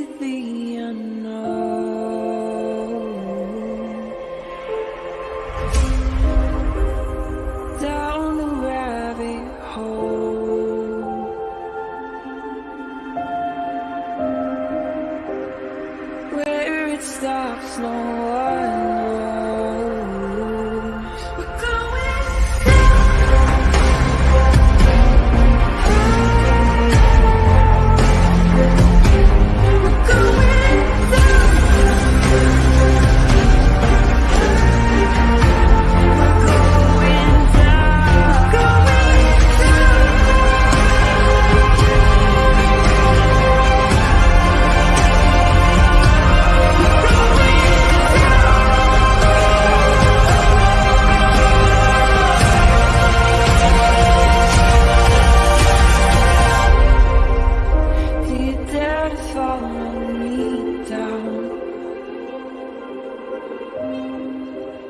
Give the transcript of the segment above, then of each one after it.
into the unknown, down the rabbit hole, where it stops no one knows. We're going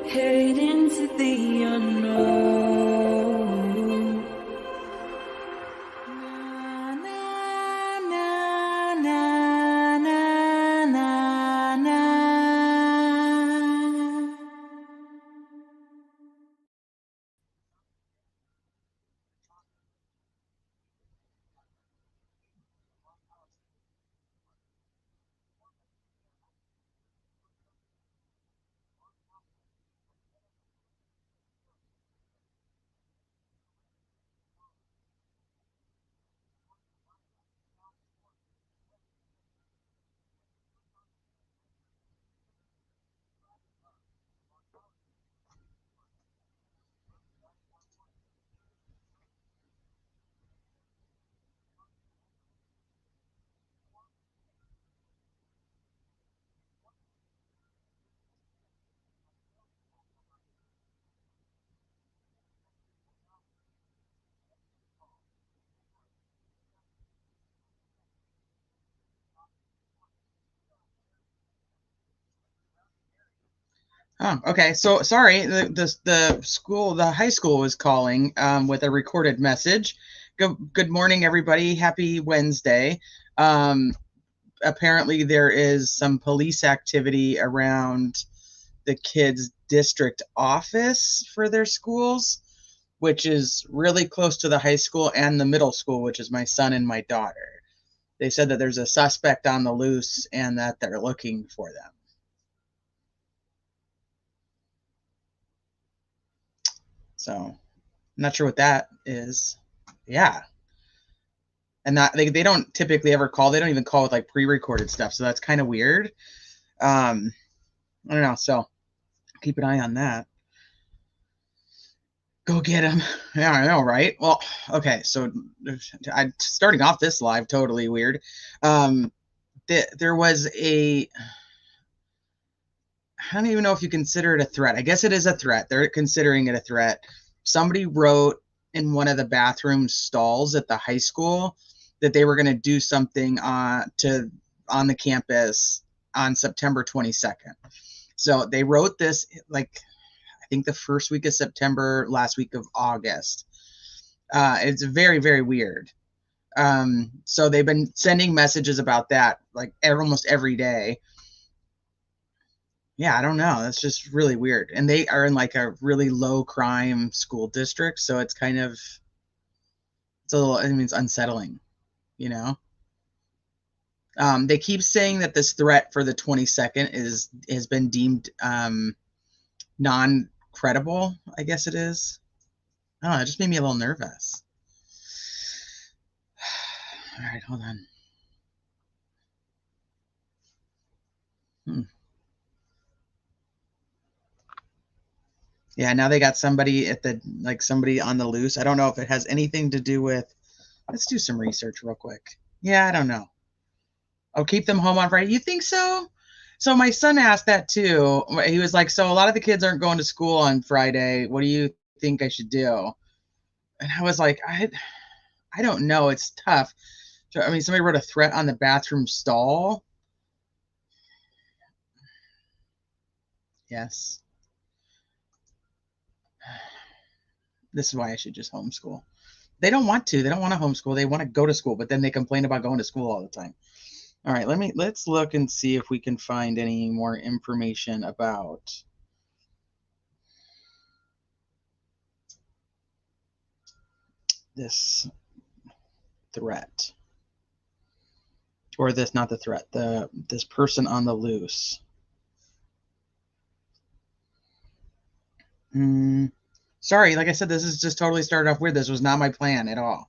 head into the unknown. Na, na, na, na, na, na, na. Oh, okay. So sorry, the high school was calling with a recorded message. Good morning, everybody. Happy Wednesday. Apparently there is some police activity around the kids' district office for their schools, which is really close to the high school and the middle school, which is my son and my daughter. They said that there's a suspect on the loose and that they're looking for them. So I'm not sure what that is. Yeah. And that they don't typically ever call. They don't even call with like pre-recorded stuff. So that's kind of weird. I don't know. So keep an eye on that. Go get him. Yeah, I know, right? Well, okay. So I'm starting off this live, totally weird. There was I don't even know if you consider it a threat. I guess it is a threat. They're considering it a threat. Somebody wrote in one of the bathroom stalls at the high school that they were going to do something on the campus on September 22nd. So they wrote this like I think the first week of September, last week of August. It's very, very weird. So they've been sending messages about that like almost every day. Yeah, I don't know. That's just really weird. And they are in like a really low crime school district, so it's kind of it's a little, I mean, it's unsettling, you know. They keep saying that this threat for the 22nd has been deemed non-credible, I guess it is. I don't know, it just made me a little nervous. All right, hold on. Yeah, now they got somebody somebody on the loose. I don't know if it has anything to do with, let's do some research real quick. Yeah, I don't know. I'll keep them home on Friday. You think so? So my son asked that too. He was like, so a lot of the kids aren't going to school on Friday. What do you think I should do? And I was like, I don't know. It's tough. I mean, somebody wrote a threat on the bathroom stall. Yes. This is why I should just homeschool. They don't want to. They don't want to homeschool. They want to go to school, but then they complain about going to school all the time. All right, let's look and see if we can find any more information about this threat. Or this, not the threat, this person on the loose. Sorry, like I said, this is just totally started off weird. This was not my plan at all.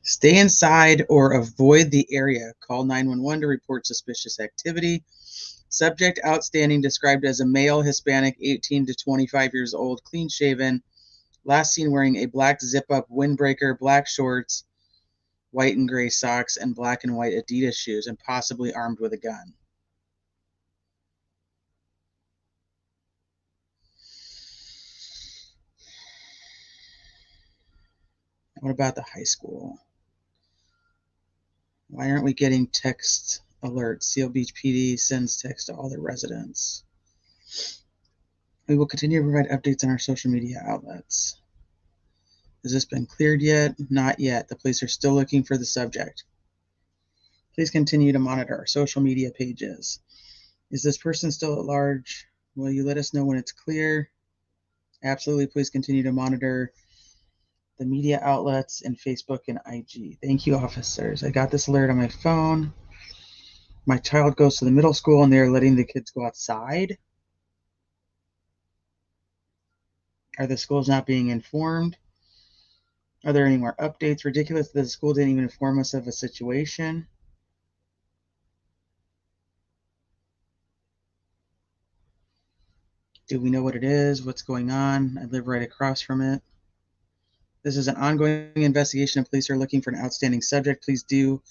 Stay inside or avoid the area. Call 911 to report suspicious activity. Subject outstanding described as a male, Hispanic, 18 to 25 years old, clean shaven. Last seen wearing a black zip-up windbreaker, black shorts, white and gray socks, and black and white Adidas shoes, and possibly armed with a gun. What about the high school? Why aren't we getting text alerts? Seal Beach PD sends text to all their residents. We will continue to provide updates on our social media outlets. Has this been cleared yet? Not yet. The police are still looking for the subject. Please continue to monitor our social media pages. Is this person still at large? Will you let us know when it's clear? Absolutely. Please continue to monitor the media outlets and Facebook and IG. Thank you, officers. I got this alert on my phone. My child goes to the middle school and they're letting the kids go outside. Are the schools not being informed? Are there any more updates? Ridiculous that the school didn't even inform us of a situation. Do we know what it is? What's going on? I live right across from it. This is an ongoing investigation and police are looking for an outstanding subject. Please do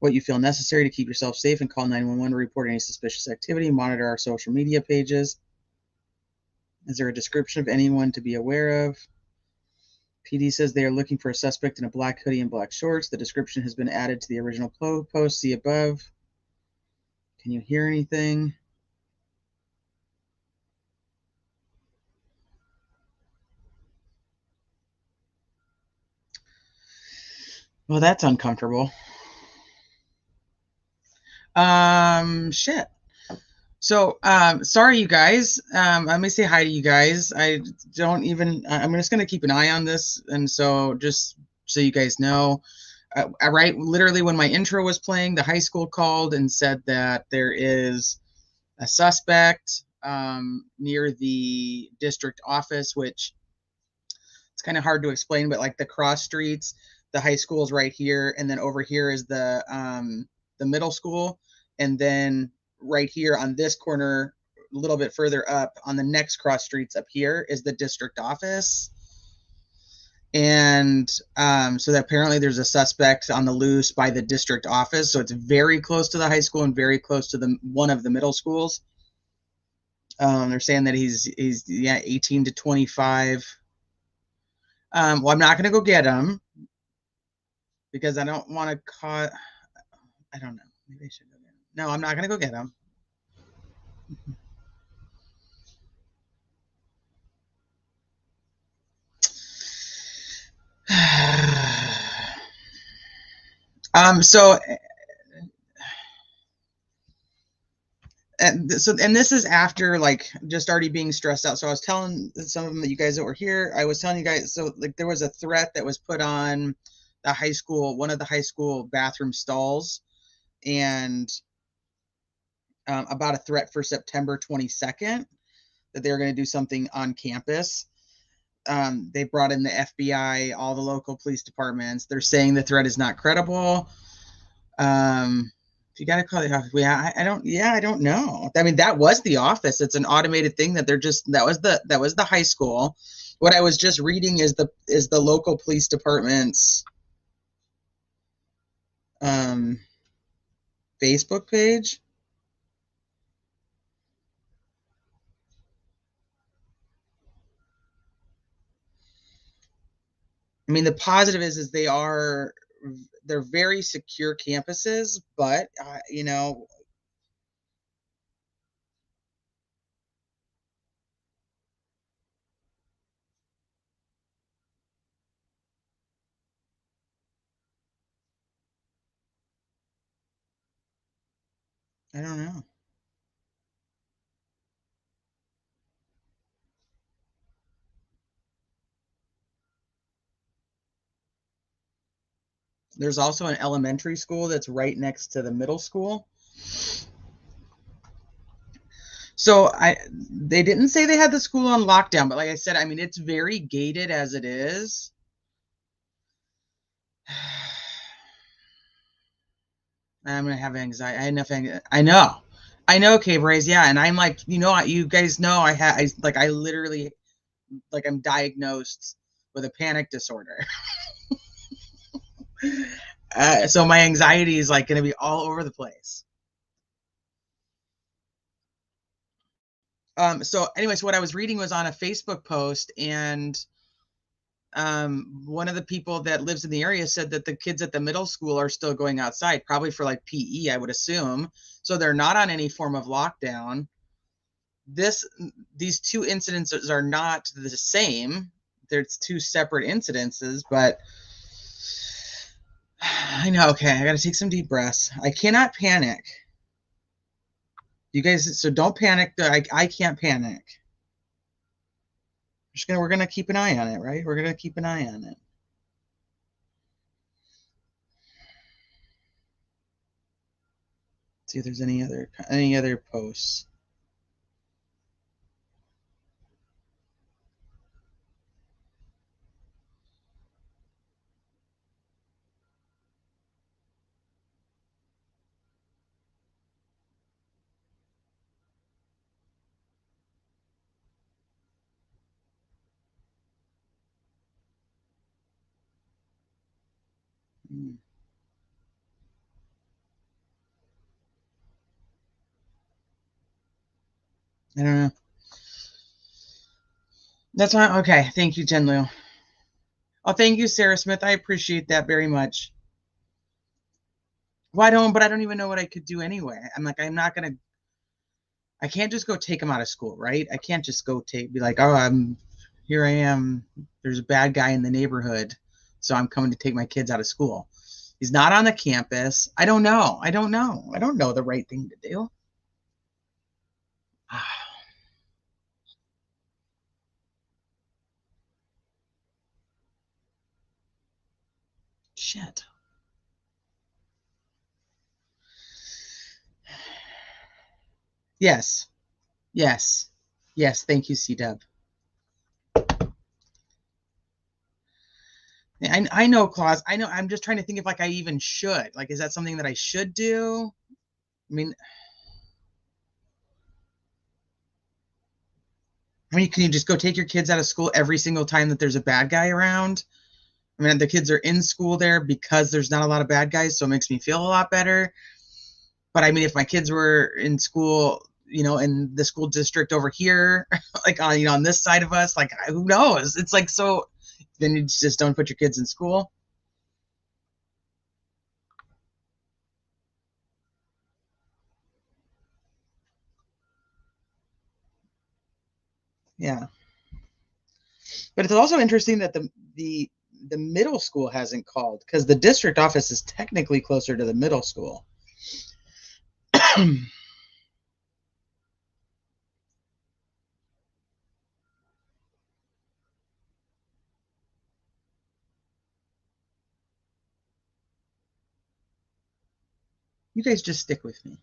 what you feel necessary to keep yourself safe and call 911 to report any suspicious activity. Monitor our social media pages. Is there a description of anyone to be aware of? PD says they are looking for a suspect in a black hoodie and black shorts. The description has been added to the original post. See above. Can you hear anything? Well, that's uncomfortable. Shit. So, sorry, you guys. Let me say hi to you guys. I'm just going to keep an eye on this. And so just so you guys know, right, literally when my intro was playing, the high school called and said that there is a suspect near the district office, which it's kind of hard to explain, but like the cross streets, the high school is right here. And then over here is the middle school. And then right here on this corner, a little bit further up on the next cross streets up here is the district office. And so that apparently there's a suspect on the loose by the district office. So it's very close to the high school and very close to one of the middle schools. They're saying that he's 18 to 25. Well, I'm not going to go get him because I don't want to cause, I don't know. Maybe I should go get him. No, I'm not going to go get him. So and this is after like just already being stressed out. So I was telling some of them that you guys that were here, I was telling you guys, so like there was a threat that was put on the high school, one of the high school bathroom stalls, and about a threat for September 22nd that they were going to do something on campus. They brought in the FBI, all the local police departments. They're saying the threat is not credible. You got to call the office. Yeah, I don't know. I mean, that was the office. It's an automated thing that that was the high school. What I was just reading is the local police department's um, Facebook page. I mean, the positive is they're very secure campuses, but you know, I don't know. There's also an elementary school that's right next to the middle school. So they didn't say they had the school on lockdown, but like I said, I mean, it's very gated as it is. I'm gonna have anxiety. I have enough anxiety. I know, Cave Rays. Yeah, and I'm like, you guys know, I literally, like, I'm diagnosed with a panic disorder. So my anxiety is like gonna be all over the place. So anyways, what I was reading was on a Facebook post, and one of the people that lives in the area said that the kids at the middle school are still going outside, probably for like PE, I would assume. So they're not on any form of lockdown. These two incidences are not the same. There's two separate incidences, but I know. Okay, I got to take some deep breaths. I cannot panic. You guys, so don't panic. I can't panic. We're gonna keep an eye on it, right? We're gonna keep an eye on it. See if there's any other posts. I don't know. That's not okay. Thank you, Jen. Oh, thank you, Sarah Smith. I appreciate that very much. Well, but I don't even know what I could do anyway. I'm like, I can't just go take him out of school, right? I can't just be like, oh, here I am. There's a bad guy in the neighborhood, so I'm coming to take my kids out of school. He's not on the campus. I don't know. I don't know the right thing to do. Shit. Yes. Yes. Yes. Thank you, C-Dub. I know, Claus. I know. I'm just trying to think if like I even should. Like, is that something that I should do? I mean, can you just go take your kids out of school every single time that there's a bad guy around? I mean, the kids are in school there because there's not a lot of bad guys, so it makes me feel a lot better. But I mean, if my kids were in school, in the school district over here, like on this side of us, like who knows? It's like, so then you just don't put your kids in school. Yeah. But it's also interesting that the middle school hasn't called, because the district office is technically closer to the middle school. You guys just stick with me.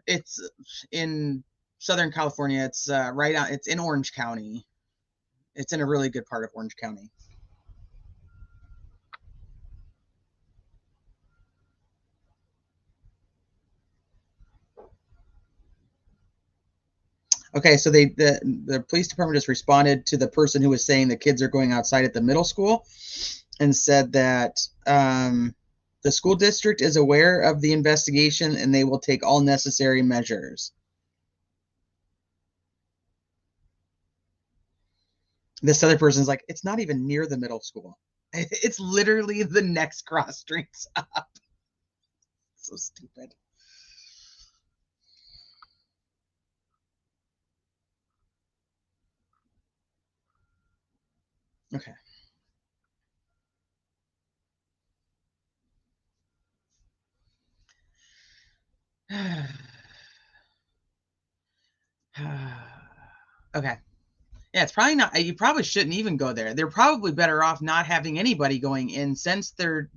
It's in Southern California. It's it's in Orange County. It's in a really good part of Orange County. Okay, so the police department just responded to the person who was saying the kids are going outside at the middle school and said that the school district is aware of the investigation and they will take all necessary measures. This other person's like, it's not even near the middle school. It's literally the next cross streets up. So stupid. Okay. Okay. Yeah, it's probably not. You probably shouldn't even go there. They're probably better off not having anybody going in since the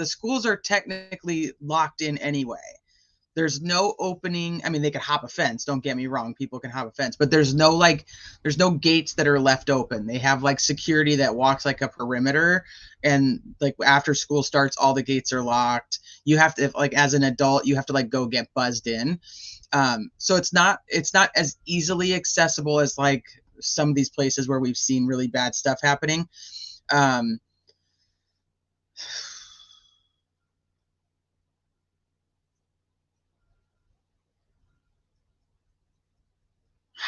schools are technically locked in anyway. There's no opening. I mean, they could hop a fence. Don't get me wrong. People can hop a fence, but there's no gates that are left open. They have like security that walks like a perimeter, and like after school starts, all the gates are locked. You have to, like, as an adult, you have to like go get buzzed in. So it's not as easily accessible as like some of these places where we've seen really bad stuff happening. Um,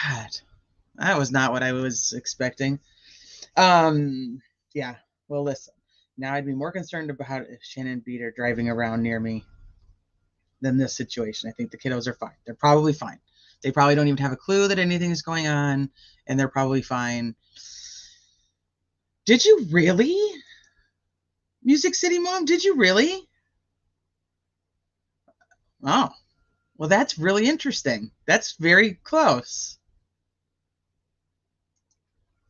God, that was not what I was expecting. Yeah. Well, listen. Now I'd be more concerned about if Shannon Beat are driving around near me than this situation. I think the kiddos are fine. They're probably fine. They probably don't even have a clue that anything is going on, and they're probably fine. Did you really? Music City Mom, did you really? Oh, well, that's really interesting. That's very close.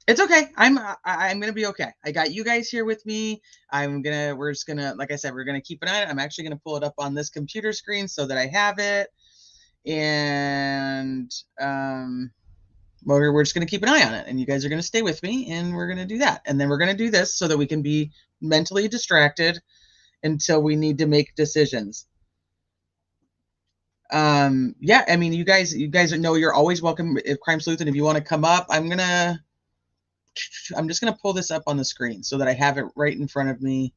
It's okay. I'm gonna be okay. I got you guys here with me. We're just gonna, like I said, we're gonna keep an eye on it. I'm actually gonna pull it up on this computer screen so that I have it. And we're just gonna keep an eye on it. And you guys are gonna stay with me, and we're gonna do that. And then we're gonna do this so that we can be mentally distracted until we need to make decisions. Yeah, I mean, you guys know you're always welcome if Crime Sleuth, and if you want to come up, I'm just gonna pull this up on the screen so that I have it right in front of me.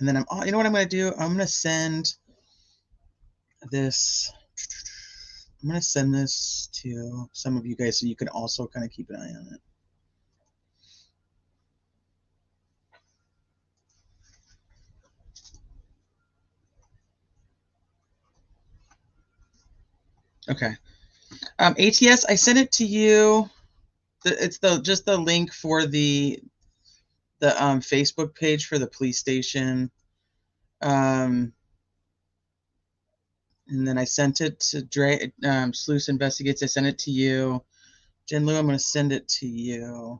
And then you know what I'm going to do? I'm going to send this. I'm going to send this to some of you guys so you can also kind of keep an eye on it. Okay. ATS, I sent it to you. It's just the link for the Facebook page for the police station. And then I sent it to Sluice Investigates. I sent it to you. Jen Lou, I'm going to send it to you.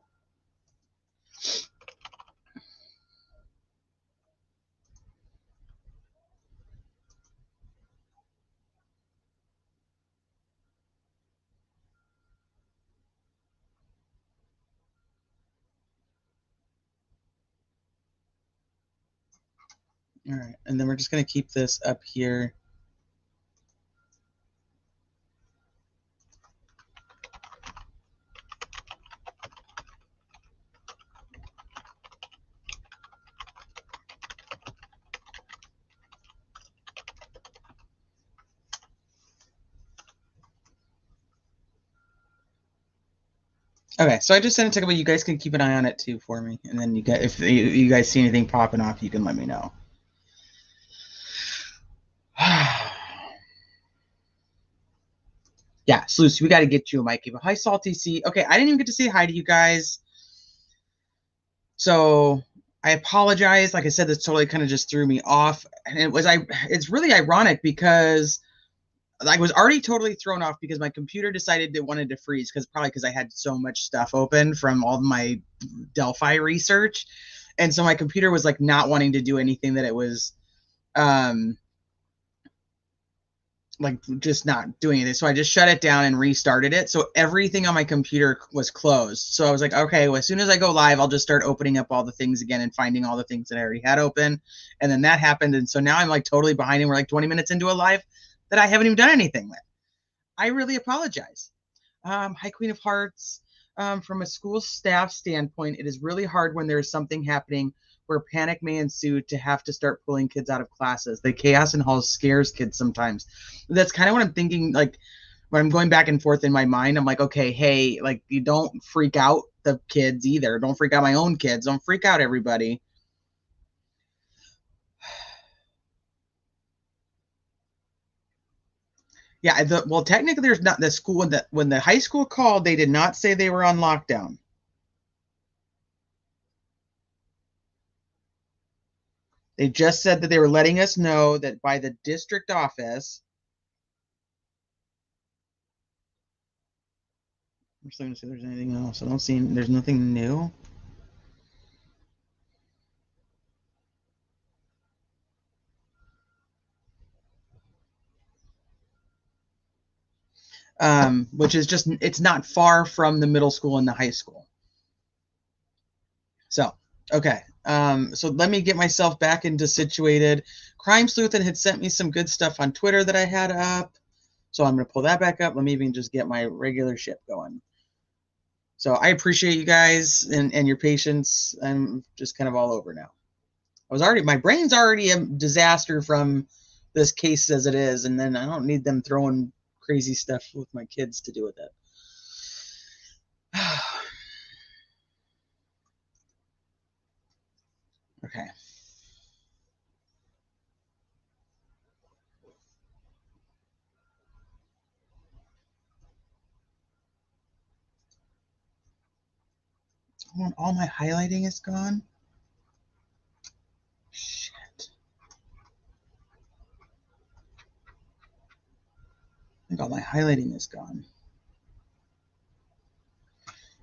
All right. And then we're just going to keep this up here. Okay, so I just sent it to you. You guys can keep an eye on it too for me, and then if you guys see anything popping off, you can let me know. Yeah, Sluice, we got to get you a mic. Hi, Salty C. Okay, I didn't even get to say hi to you guys, so I apologize. Like I said, this totally kind of just threw me off, and it's really ironic because I was already totally thrown off because my computer decided it wanted to freeze probably because I had so much stuff open from all my Delphi research. And so my computer was like not wanting to do anything that it was like just not doing it. So I just shut it down and restarted it. So everything on my computer was closed. So I was like, okay, well, as soon as I go live, I'll just start opening up all the things again and finding all the things that I already had open. And then that happened. And so now I'm like totally behind and we're like 20 minutes into a live that I haven't even done anything with. I really apologize. Hi, Queen of Hearts. From a school staff standpoint, it is really hard when there's something happening where panic may ensue to have to start pulling kids out of classes. The chaos in halls scares kids sometimes. That's kind of what I'm thinking, like when I'm going back and forth in my mind, I'm like, okay, hey, like you don't freak out the kids either. Don't freak out my own kids. Don't freak out everybody. Yeah, well, technically, there's not the school when the high school called, they did not say they were on lockdown. They just said that they were letting us know that by the district office. I'm starting to see if there's anything else. I don't see. There's nothing new. Which is just, it's not far from the middle school and the high school. So, okay. So let me get myself back into situated. Crime Sleuthin had sent me some good stuff on Twitter that I had up. So I'm going to pull that back up. Let me even just get my regular ship going. So I appreciate you guys and your patience. I'm just kind of all over now. My brain's already a disaster from this case as it is. And then I don't need them throwing crazy stuff with my kids to do with it. Okay. All my highlighting is gone. Shit. I think all my highlighting is gone.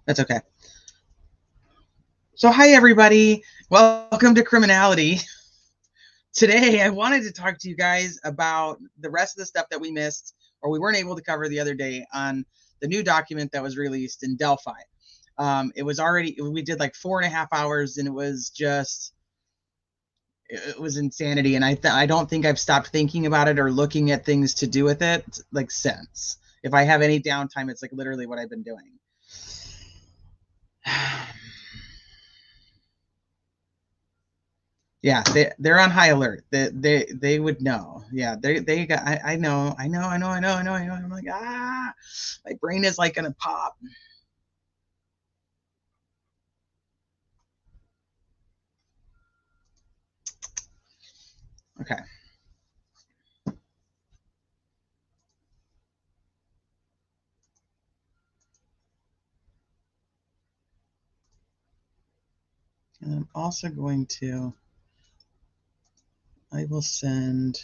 That's okay. So hi, everybody. Welcome to Criminality. Today, I wanted to talk to you guys about the rest of the stuff that we missed or we weren't able to cover the other day on the new document that was released in Delphi. It was already, we did like 4.5 hours and it was just, it was insanity. And I don't think I've stopped thinking about it or looking at things to do with it like since. If I have any downtime, it's like literally what I've been doing. Yeah, they're on high alert. They would know. Yeah, they got. I know. I'm like, my brain is like gonna pop. Okay. And I'm also going to. I will send.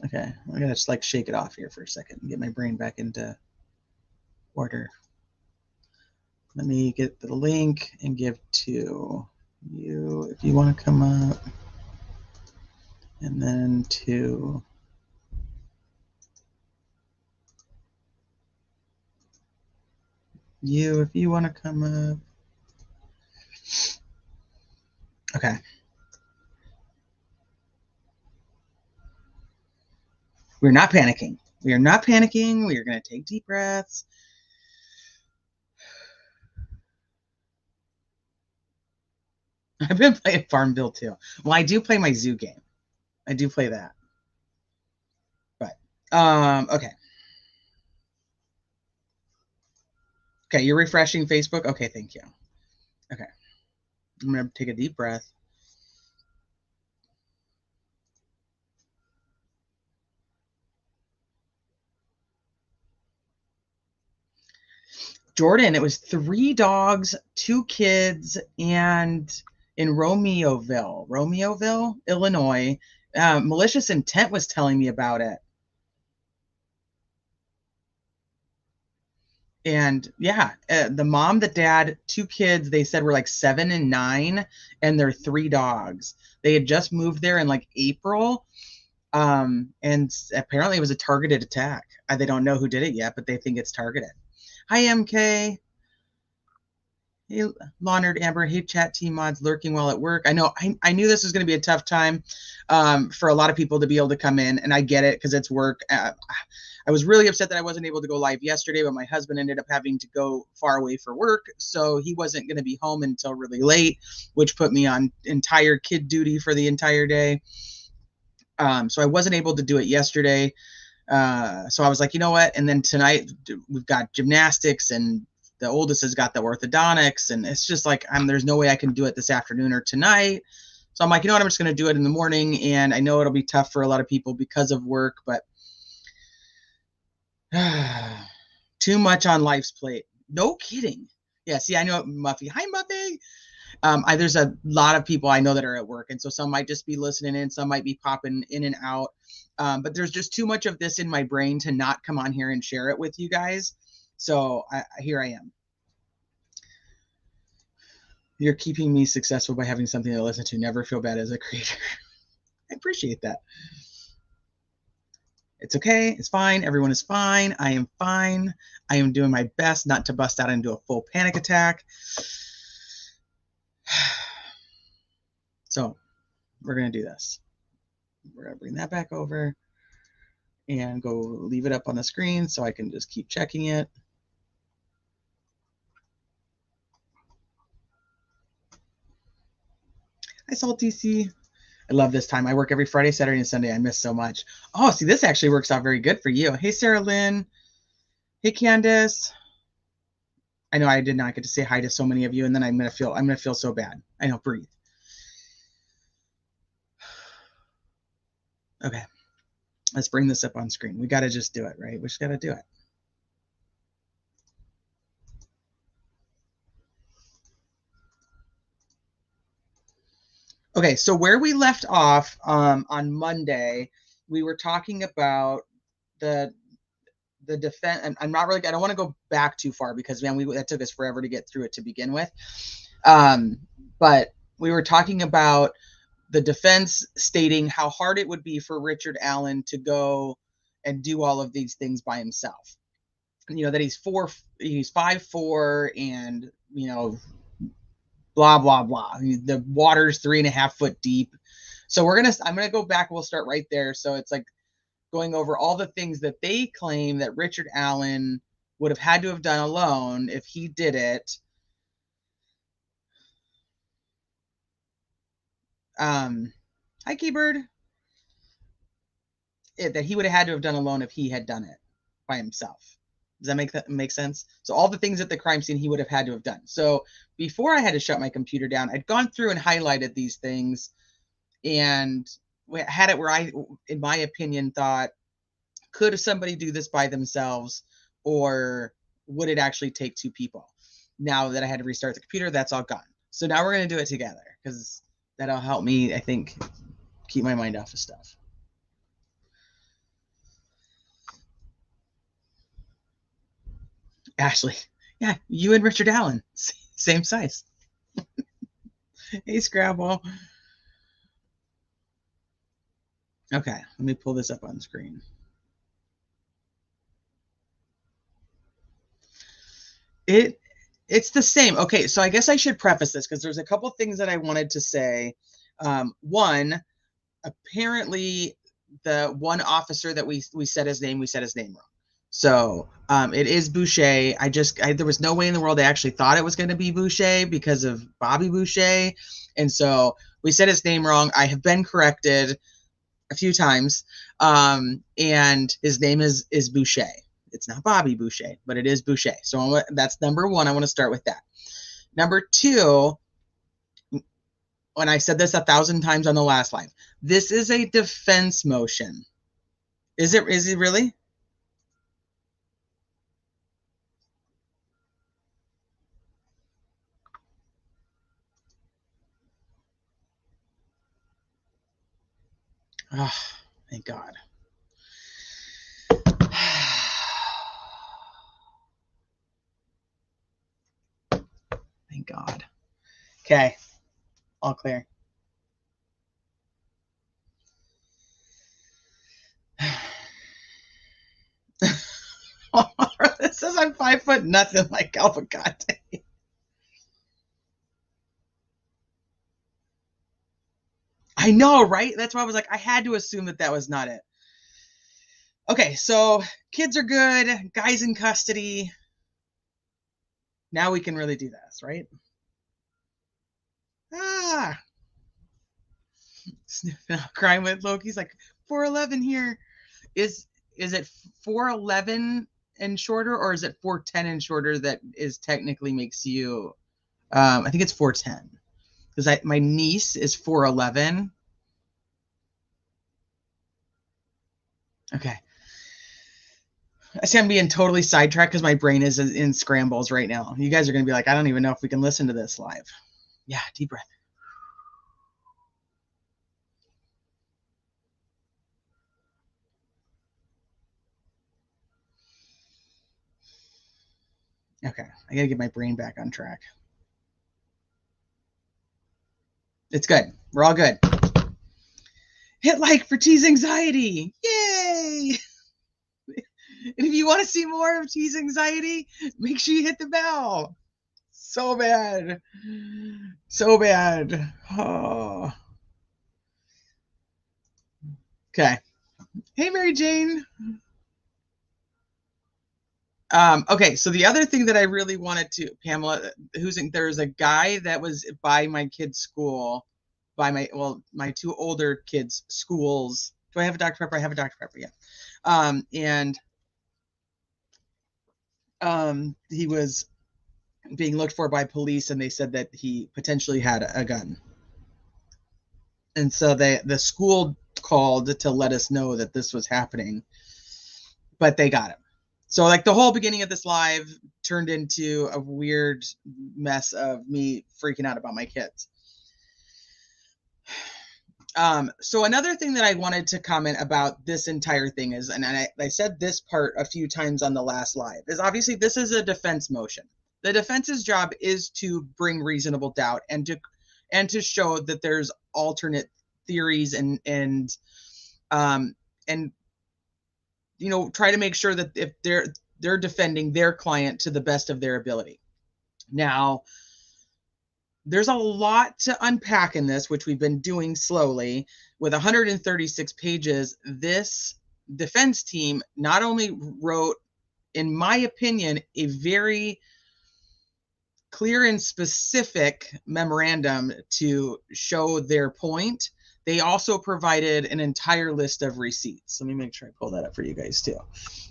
Okay, I'm gonna just like shake it off here for a second and get my brain back into order. Let me get the link and give to you if you want to come up, and then to you if you want to come up. Okay. We're not panicking. We are not panicking. We are going to take deep breaths. I've been playing Farmville too. Well, I do play my zoo game. I do play that. But, okay. Okay, you're refreshing Facebook? Okay, thank you. Okay. I'm going to take a deep breath. Jordan, it was 3 dogs, 2 kids, and in Romeoville, Illinois. Malicious Intent was telling me about it. And yeah, the mom, the dad, 2 kids, they said were like 7 and 9, and their 3 dogs. They had just moved there in like April. And apparently it was a targeted attack. They don't know who did it yet, but they think it's targeted. Hi, MK. Hey, Lawnerd Amber. Hey, chat team mods lurking while at work. I know I knew this was going to be a tough time for a lot of people to be able to come in, and I get it because it's work. I was really upset that I wasn't able to go live yesterday, but my husband ended up having to go far away for work, so he wasn't going to be home until really late, which put me on entire kid duty for the entire day. So I wasn't able to do it yesterday. So I was like, you know what? And then tonight we've got gymnastics, and the oldest has got the orthodontics, and it's just like, there's no way I can do it this afternoon or tonight. So I'm like, you know what? I'm just going to do it in the morning. And I know it'll be tough for a lot of people because of work, but too much on life's plate. No kidding. Yeah. See, I know Muffy. Hi, Muffy. There's a lot of people I know that are at work, and so some might just be listening in, some might be popping in and out. But there's just too much of this in my brain to not come on here and share it with you guys. So here I am. You're keeping me successful by having something to listen to. Never feel bad as a creator. I appreciate that. It's okay. It's fine. Everyone is fine. I am fine. I am doing my best not to bust out into a full panic attack. So we're going to do this. We're going to bring that back over and go leave it up on the screen so I can just keep checking it. Hi, Salt DC. I love this time. I work every Friday, Saturday, and Sunday. I miss so much. Oh, see, this actually works out very good for you. Hey, Sarah Lynn. Hey, Candace. I know I did not get to say hi to so many of you, and then I'm gonna feel so bad. I know, breathe. Okay, let's bring this up on screen. We got to just do it, right? We just got to do it. Okay, so where we left off on Monday, we were talking about the defense, and I'm not really, I don't want to go back too far because, man, that took us forever to get through it to begin with. But we were talking about the defense stating how hard it would be for Richard Allen to go and do all of these things by himself. You know, that he's 5'4", and, you know, blah, blah, blah. I mean, the water's 3.5 foot deep. So I'm going to go back. We'll start right there. So it's like going over all the things that they claim that Richard Allen would have had to have done alone if he did it. Hi, Keybird. That he would have had to have done alone if he had done it by himself. Does that make sense? So all the things at the crime scene he would have had to have done. So before I had to shut my computer down, I'd gone through and highlighted these things and had it where I, in my opinion, thought, could somebody do this by themselves, or would it actually take 2 people? Now that I had to restart the computer, that's all gone. So now we're going to do it together because that'll help me, I think, keep my mind off of stuff. Ashley, yeah, you and Richard Allen, same size. Hey, Scrabble. Okay, let me pull this up on the screen. It's the same. Okay, so I guess I should preface this because there's a couple things that I wanted to say. One, apparently the one officer that we said his name wrong. So it is Boucher. There was no way in the world I actually thought it was going to be Boucher because of Bobby Boucher. And so we said his name wrong. I have been corrected a few times. And his name is Boucher. It's not Bobby Boucher, but it is Boucher. So that's number one. I want to start with that. Number two, when I said this 1,000 times on the last live, this is a defense motion. Is it really? Oh, thank God. Thank God. Okay. All clear. It says I'm 5 foot nothing like Calvacate. I know, right? That's why I was like, I had to assume that that was not it. Okay, so kids are good, guys in custody. Now we can really do this, right? Ah, crime with Loki's like 411 here. Is it 411 and shorter, or is it 410 and shorter that is technically makes you? I think it's 410 because my niece is 411. Okay. I see I'm being totally sidetracked because my brain is in scrambles right now. You guys are going to be like, I don't even know if we can listen to this live. Yeah, deep breath. Okay, I got to get my brain back on track. It's good. We're all good. Hit like for Tease Anxiety. Yay! And if you want to see more of Tease Anxiety, make sure you hit the bell. So bad. So bad. Oh. Okay. Hey, Mary Jane. Okay, so the other thing that I really wanted to, Pamela, there's a guy that was by my kid's school, by my two older kids' schools. Do I have a Dr. Pepper? I have a Dr. Pepper, yeah. He was being looked for by police, and they said that he potentially had a gun. And so the school called to let us know that this was happening, but they got him. So like the whole beginning of this live turned into a weird mess of me freaking out about my kids. So another thing that I wanted to comment about this entire thing is, and I said this part a few times on the last live, is obviously this is a defense motion. The defense's job is to bring reasonable doubt and to show that there's alternate theories and try to make sure that if they're defending their client to the best of their ability. Now, there's a lot to unpack in this, which we've been doing slowly. With 136 pages, this defense team not only wrote, in my opinion, a very clear and specific memorandum to show their point, they also provided an entire list of receipts. Let me make sure I pull that up for you guys too.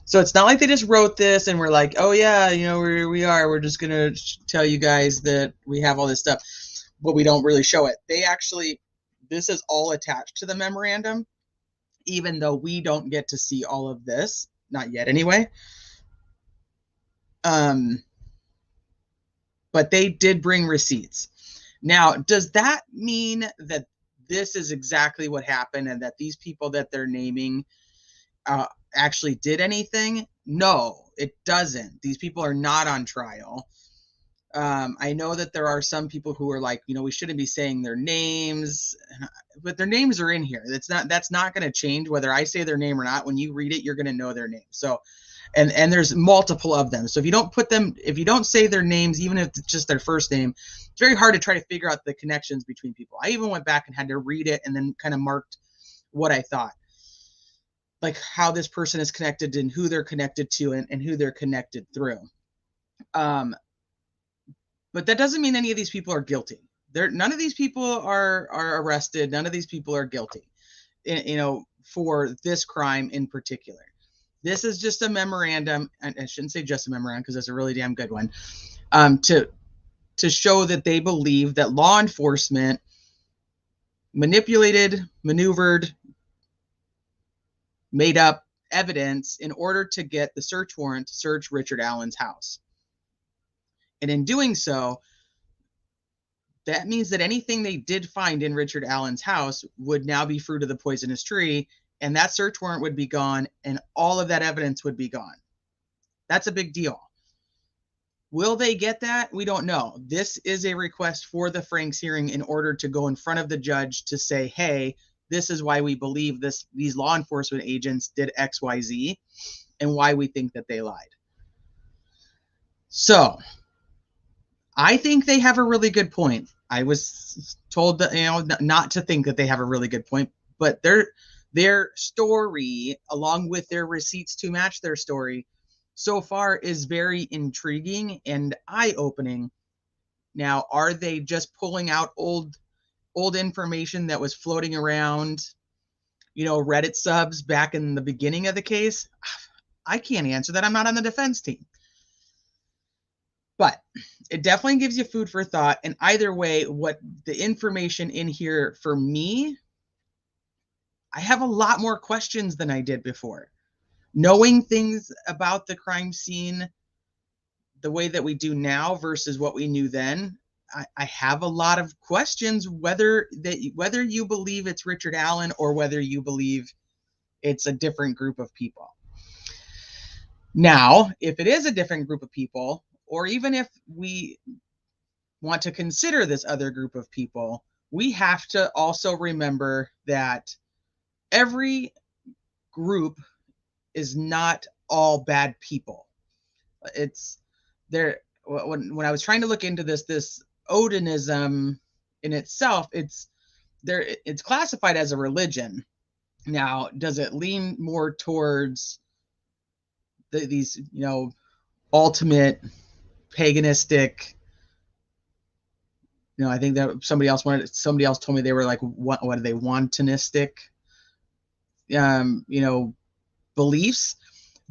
So it's not like they just wrote this and we're like, oh yeah, we're just going to tell you guys that we have all this stuff, but we don't really show it. This is all attached to the memorandum, even though we don't get to see all of this, not yet anyway. But they did bring receipts. Now, does that mean that this is exactly what happened and that these people that they're naming actually did anything? No, it doesn't. These people are not on trial. I know that there are some people who are like, we shouldn't be saying their names, but their names are in here. That's not going to change whether I say their name or not. When you read it, you're going to know their name. So, and there's multiple of them. So if you don't say their names, even if it's just their first name, it's very hard to try to figure out the connections between people. I even went back and had to read it and then kind of marked what I thought, like how this person is connected and who they're connected to and who they're connected through. But that doesn't mean any of these people are guilty. None of these people are arrested. None of these people are guilty, for this crime in particular. This is just a memorandum, and I shouldn't say just a memorandum because that's a really damn good one, to show that they believe that law enforcement manipulated, maneuvered, made up evidence in order to get the search warrant to search Richard Allen's house. And in doing so, that means that anything they did find in Richard Allen's house would now be fruit of the poisonous tree, and that search warrant would be gone, and all of that evidence would be gone. That's a big deal. Will they get that? We don't know. This is a request for the Franks hearing in order to go in front of the judge to say, hey, this is why we believe these law enforcement agents did X, Y, Z, and why we think that they lied. So I think they have a really good point. I was told that, not to think that they have a really good point, but their story, along with their receipts to match their story, so far is very intriguing and eye-opening. Now, are they just pulling out old information that was floating around, Reddit subs back in the beginning of the case? I can't answer that. I'm not on the defense team. But it definitely gives you food for thought. And either way, what the information in here for me, I have a lot more questions than I did before. Knowing things about the crime scene the way that we do now versus what we knew then, I have a lot of questions whether you believe it's Richard Allen or whether you believe it's a different group of people. Now, if it is a different group of people, or even if we want to consider this other group of people, we have to also remember that every group is not all bad people. It's there. When I was trying to look into this Odinism in itself, it's classified as a religion. Now, does it lean more towards these, ultimate paganistic? I think that somebody else told me they were like, what are they, wantonistic, beliefs.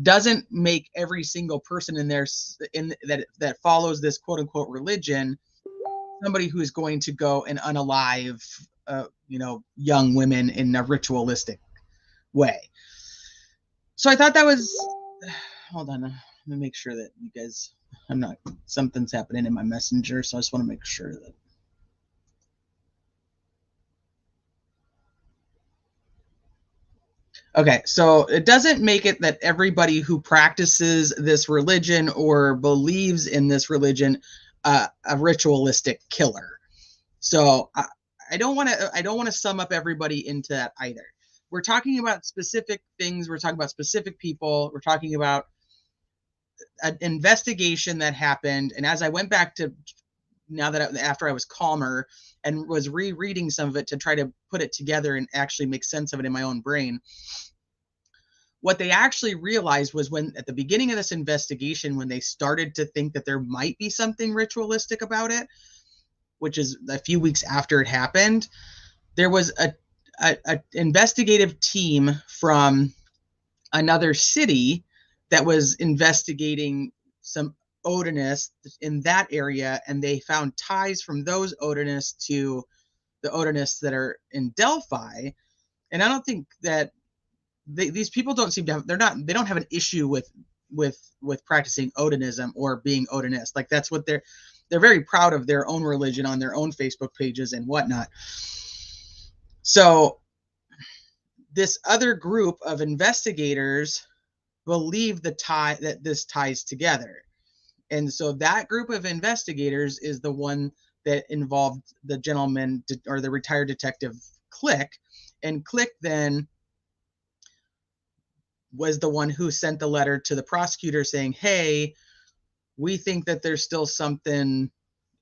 Doesn't make every single person in there that follows this quote unquote religion somebody who is going to go and unalive young women in a ritualistic way. So I thought that was, hold on, let me make sure that you guys, something's happening in my messenger, so I just want to make sure that. Okay, so it doesn't make it that everybody who practices this religion or believes in this religion a ritualistic killer. So I don't want to sum up everybody into that either. We're talking about specific things. We're talking about specific people. We're talking about an investigation that happened. And as I went back to after I was calmer and was rereading some of it to try to put it together and actually make sense of it in my own brain, what they actually realized was when at the beginning of this investigation, when they started to think that there might be something ritualistic about it, which is a few weeks after it happened, there was a investigative team from another city that was investigating some Odinists in that area, and they found ties from those Odinists to the Odinists that are in Delphi. And I don't think that these people don't seem to have, they don't have an issue with practicing Odinism or being Odinist. Like that's what they're very proud of their own religion on their own Facebook pages and whatnot. So this other group of investigators believe that this ties together. And so that group of investigators is the one that involved the gentleman or the retired detective Click. And Click then was the one who sent the letter to the prosecutor saying, hey, we think that there's still something,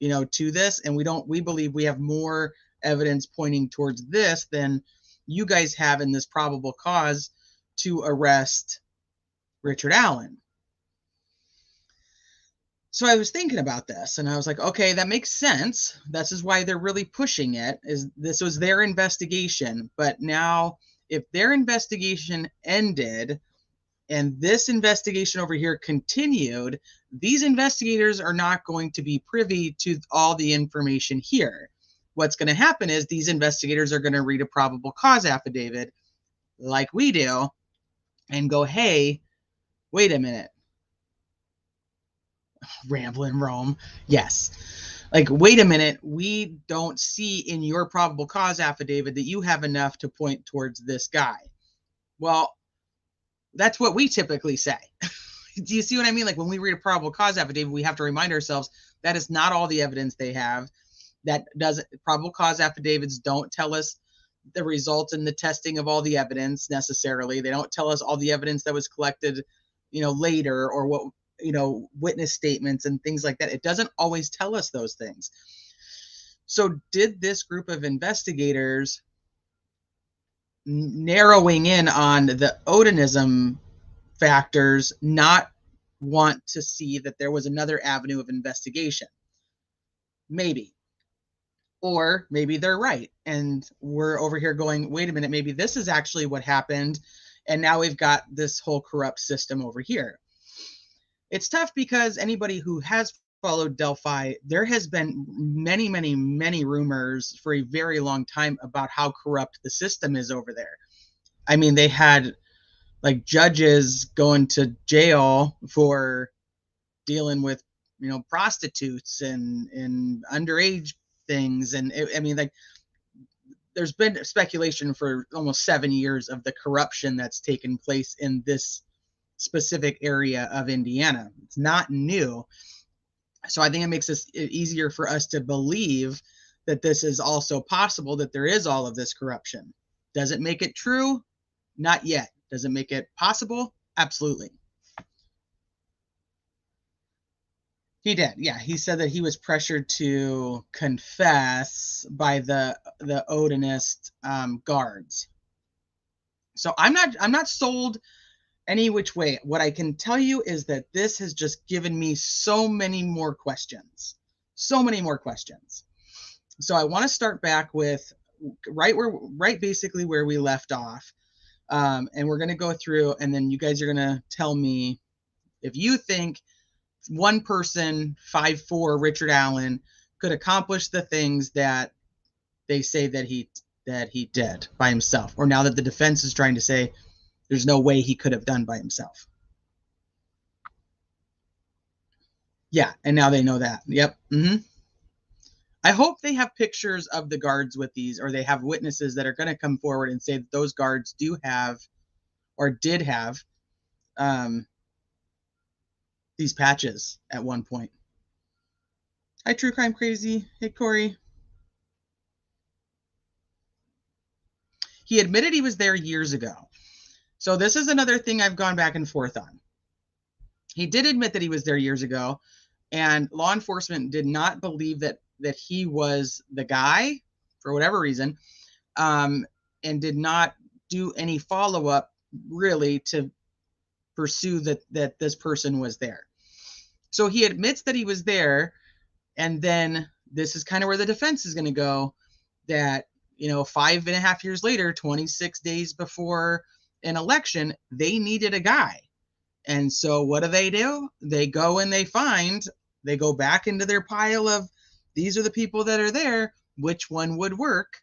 to this. And we believe we have more evidence pointing towards this than you guys have in this probable cause to arrest Richard Allen. So I was thinking about this and I was like, okay, that makes sense. This is why they're really pushing it, is this was their investigation. But now if their investigation ended and this investigation over here continued, these investigators are not going to be privy to all the information here. What's going to happen is these investigators are going to read a probable cause affidavit like we do and go, hey, wait a minute. Ramblin' Rome. Yes. like, wait a minute, we don't see in your probable cause affidavit that you have enough to point towards this guy. Well, that's what we typically say. Do you see what I mean? Like, when we read a probable cause affidavit, we have to remind ourselves that is not all the evidence they have. That doesn't, probable cause affidavits don't tell us the results in the testing of all the evidence necessarily. They don't tell us all the evidence that was collected, later, or what, witness statements and things like that. It doesn't always tell us those things. So did this group of investigators, narrowing in on the Odinism factors, not want to see that there was another avenue of investigation? Maybe. Or maybe they're right, and we're over here going, wait a minute, maybe this is actually what happened, and now we've got this whole corrupt system over here. It's tough because anybody who has followed Delphi, there has been many, many, many rumors for a very long time about how corrupt the system is over there. I mean, they had like judges going to jail for dealing with, prostitutes and underage things. And I mean, like, there's been speculation for almost 7 years of the corruption that's taken place in this specific area of Indiana. It's not new. So I think it makes it easier for us to believe that this is also possible, that there is all of this corruption. Does it make it true? Not yet. Does it make it possible? Absolutely. He did. Yeah, he said that he was pressured to confess by the Odinist guards. So I'm not sold any which way. What I can tell you is that this has just given me so many more questions. So many more questions. So I want to start back with right basically where we left off. And we're going to go through, and then you guys are going to tell me if you think one person, 5'4" Richard Allen, could accomplish the things that they say that he did by himself, or now that the defense is trying to say there's no way he could have done by himself. Yeah, and now they know that. Yep. I hope they have pictures of the guards with these, or they have witnesses that are going to come forward and say that those guards do have, or did have, these patches at one point. Hi, True Crime Crazy. Hey, Corey. He admitted he was there years ago. So this is another thing I've gone back and forth on. He did admit that he was there years ago, and law enforcement did not believe that he was the guy for whatever reason, and did not do any follow-up really to pursue that this person was there. So he admits that he was there, and then this is kind of where the defense is going to go, that 5.5 years later, 26 days before an election, they needed a guy. And so what do? They go and they go back into their pile of, these are the people that are there. Which one would work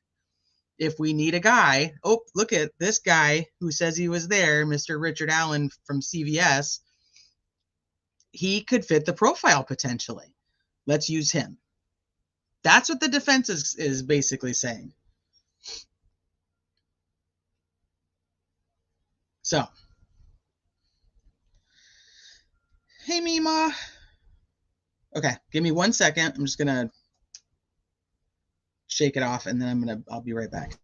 if we need a guy? Oh, look at this guy who says he was there, Mr. Richard Allen from CVS. He could fit the profile potentially. Let's use him. That's what the defense is basically saying. So, hey, Mima. Okay, give me 1 second. I'm just going to shake it off, and then I'll be right back.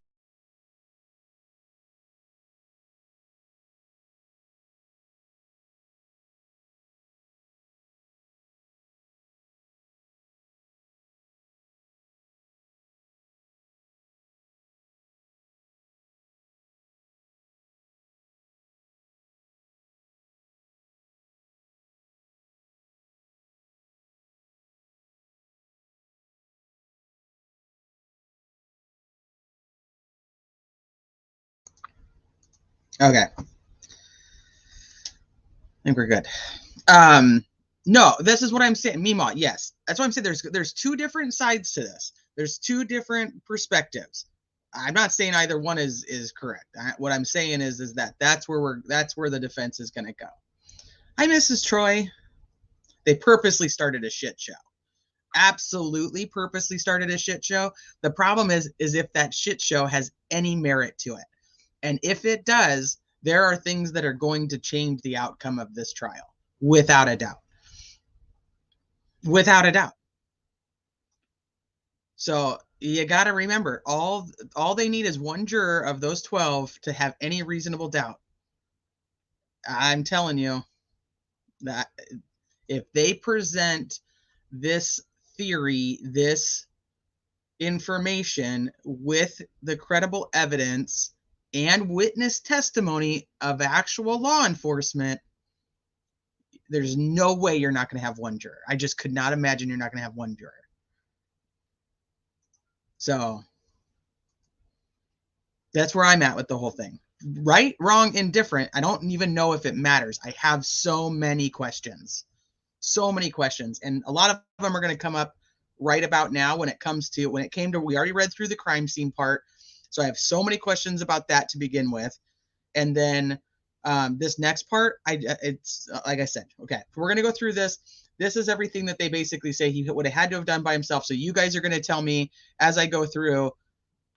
Okay. I think we're good. No, this is what I'm saying. Mima, yes. That's what I'm saying. There's two different sides to this. There's two different perspectives. I'm not saying either one is correct. What I'm saying is that that's where the defense is going to go. Hi, Mrs. Troy. They purposely started a shit show. absolutely purposely started a shit show. The problem is if that shit show has any merit to it. And if it does, there are things that are going to change the outcome of this trial, without a doubt. Without a doubt. So you got to remember, all they need is one juror of those 12 to have any reasonable doubt. I'm telling you that if they present this theory, this information with the credible evidence and witness testimony of actual law enforcement, there's no way you're not going to have one juror. I just could not imagine you're not going to have one juror. So that's where I'm at with the whole thing. Right, wrong, indifferent. I don't even know if it matters. I have so many questions. So many questions. And a lot of them are going to come up right about now when it came to, we already read through the crime scene part. So I have so many questions about that to begin with. And then this next part, it's like I said, okay, we're going to go through this. This is everything that they basically say he would have had to have done by himself. So you guys are going to tell me as I go through,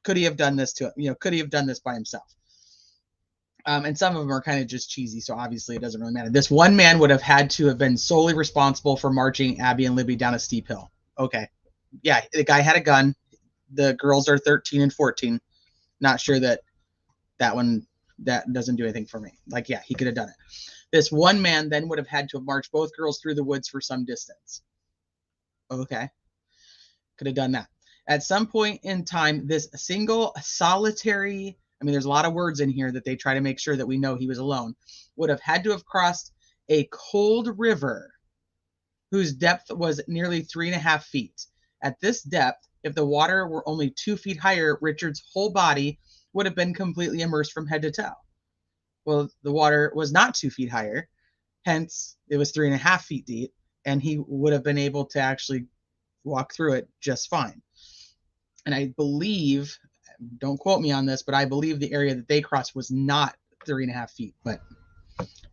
could he have done this could he have done this by himself? And some of them are kind of just cheesy, so obviously it doesn't really matter. This one man would have had to have been solely responsible for marching Abby and Libby down a steep hill. Okay. Yeah, the guy had a gun. The girls are 13 and 14. Not sure that doesn't do anything for me. Like, yeah, he could have done it. This one man then would have had to have marched both girls through the woods for some distance. Okay. Could have done that. At some point in time, this single solitary, there's a lot of words in here that they try to make sure that we know he was alone, would have had to have crossed a cold river whose depth was nearly 3.5 feet. At this depth, if the water were only 2 feet higher, Richard's whole body would have been completely immersed from head to toe. Well, the water was not 2 feet higher, hence it was 3.5 feet deep, and he would have been able to actually walk through it just fine. And I believe, don't quote me on this, but I believe the area that they crossed was not 3.5 feet. But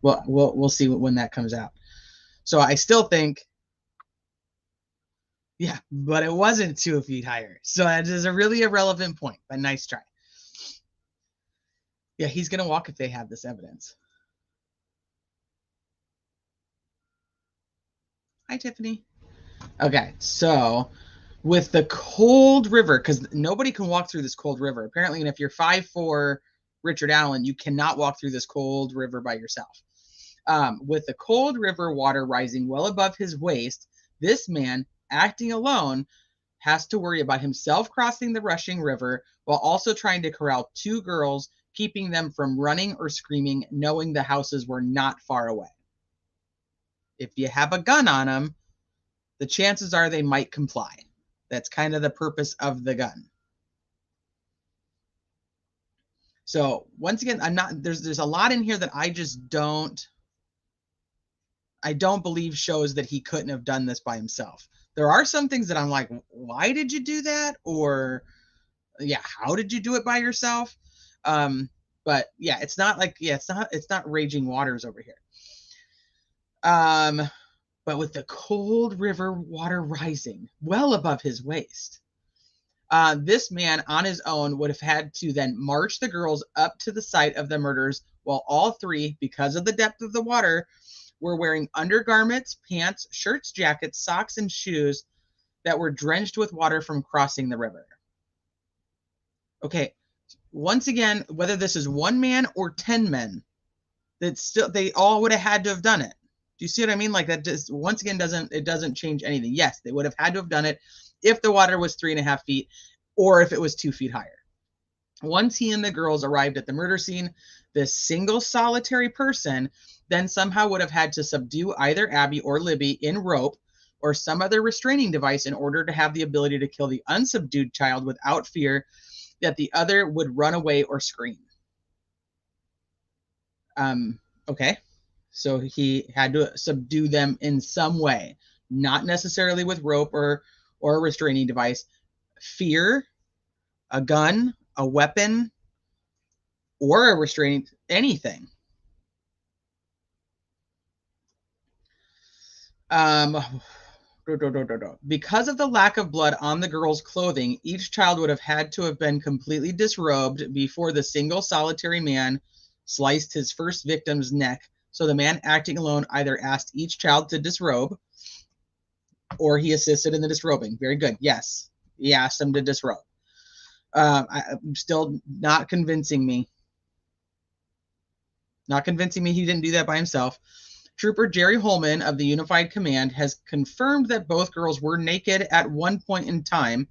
we'll see when that comes out. So I still think, yeah, but it wasn't 2 feet higher. So that is a really irrelevant point, but nice try. Yeah, he's going to walk if they have this evidence. Hi, Tiffany. Okay, so with the cold river, because nobody can walk through this cold river, apparently, and if you're 5'4", Richard Allen, you cannot walk through this cold river by yourself. With the cold river water rising well above his waist, this man, acting alone, has to worry about himself crossing the rushing river while also trying to corral 2 girls, keeping them from running or screaming, knowing the houses were not far away. If you have a gun on them, the chances are they might comply. That's kind of the purpose of the gun. So once again, there's a lot in here that I don't believe shows that he couldn't have done this by himself. There are some things that I'm like, why did you do that? Or yeah, how did you do it by yourself? But yeah, it's not raging waters over here. But with the cold river water rising well above his waist, this man on his own would have had to then march the girls up to the site of the murders while all 3, because of the depth of the water, were wearing undergarments, pants, shirts, jackets, socks, and shoes that were drenched with water from crossing the river. Okay, once again, whether this is 1 man or 10 men, they all would have had to have done it. Do you see what I mean? Like, that just, once again, doesn't change anything. Yes, they would have had to have done it if the water was 3.5 feet or if it was 2 feet higher. Once he and the girls arrived at the murder scene, this single solitary person then somehow would have had to subdue either Abby or Libby in rope or some other restraining device in order to have the ability to kill the unsubdued child without fear that the other would run away or scream. Okay. So he had to subdue them in some way, not necessarily with rope or a restraining device. Fear, a gun, a weapon, or a restraining, anything. Because of the lack of blood on the girl's clothing, each child would have had to have been completely disrobed before the single solitary man sliced his first victim's neck. So the man acting alone either asked each child to disrobe or he assisted in the disrobing. Very good. Yes, he asked them to disrobe. I'm still not convincing me. Not convincing me he didn't do that by himself. Trooper Jerry Holman of the Unified Command has confirmed that both girls were naked at one point in time,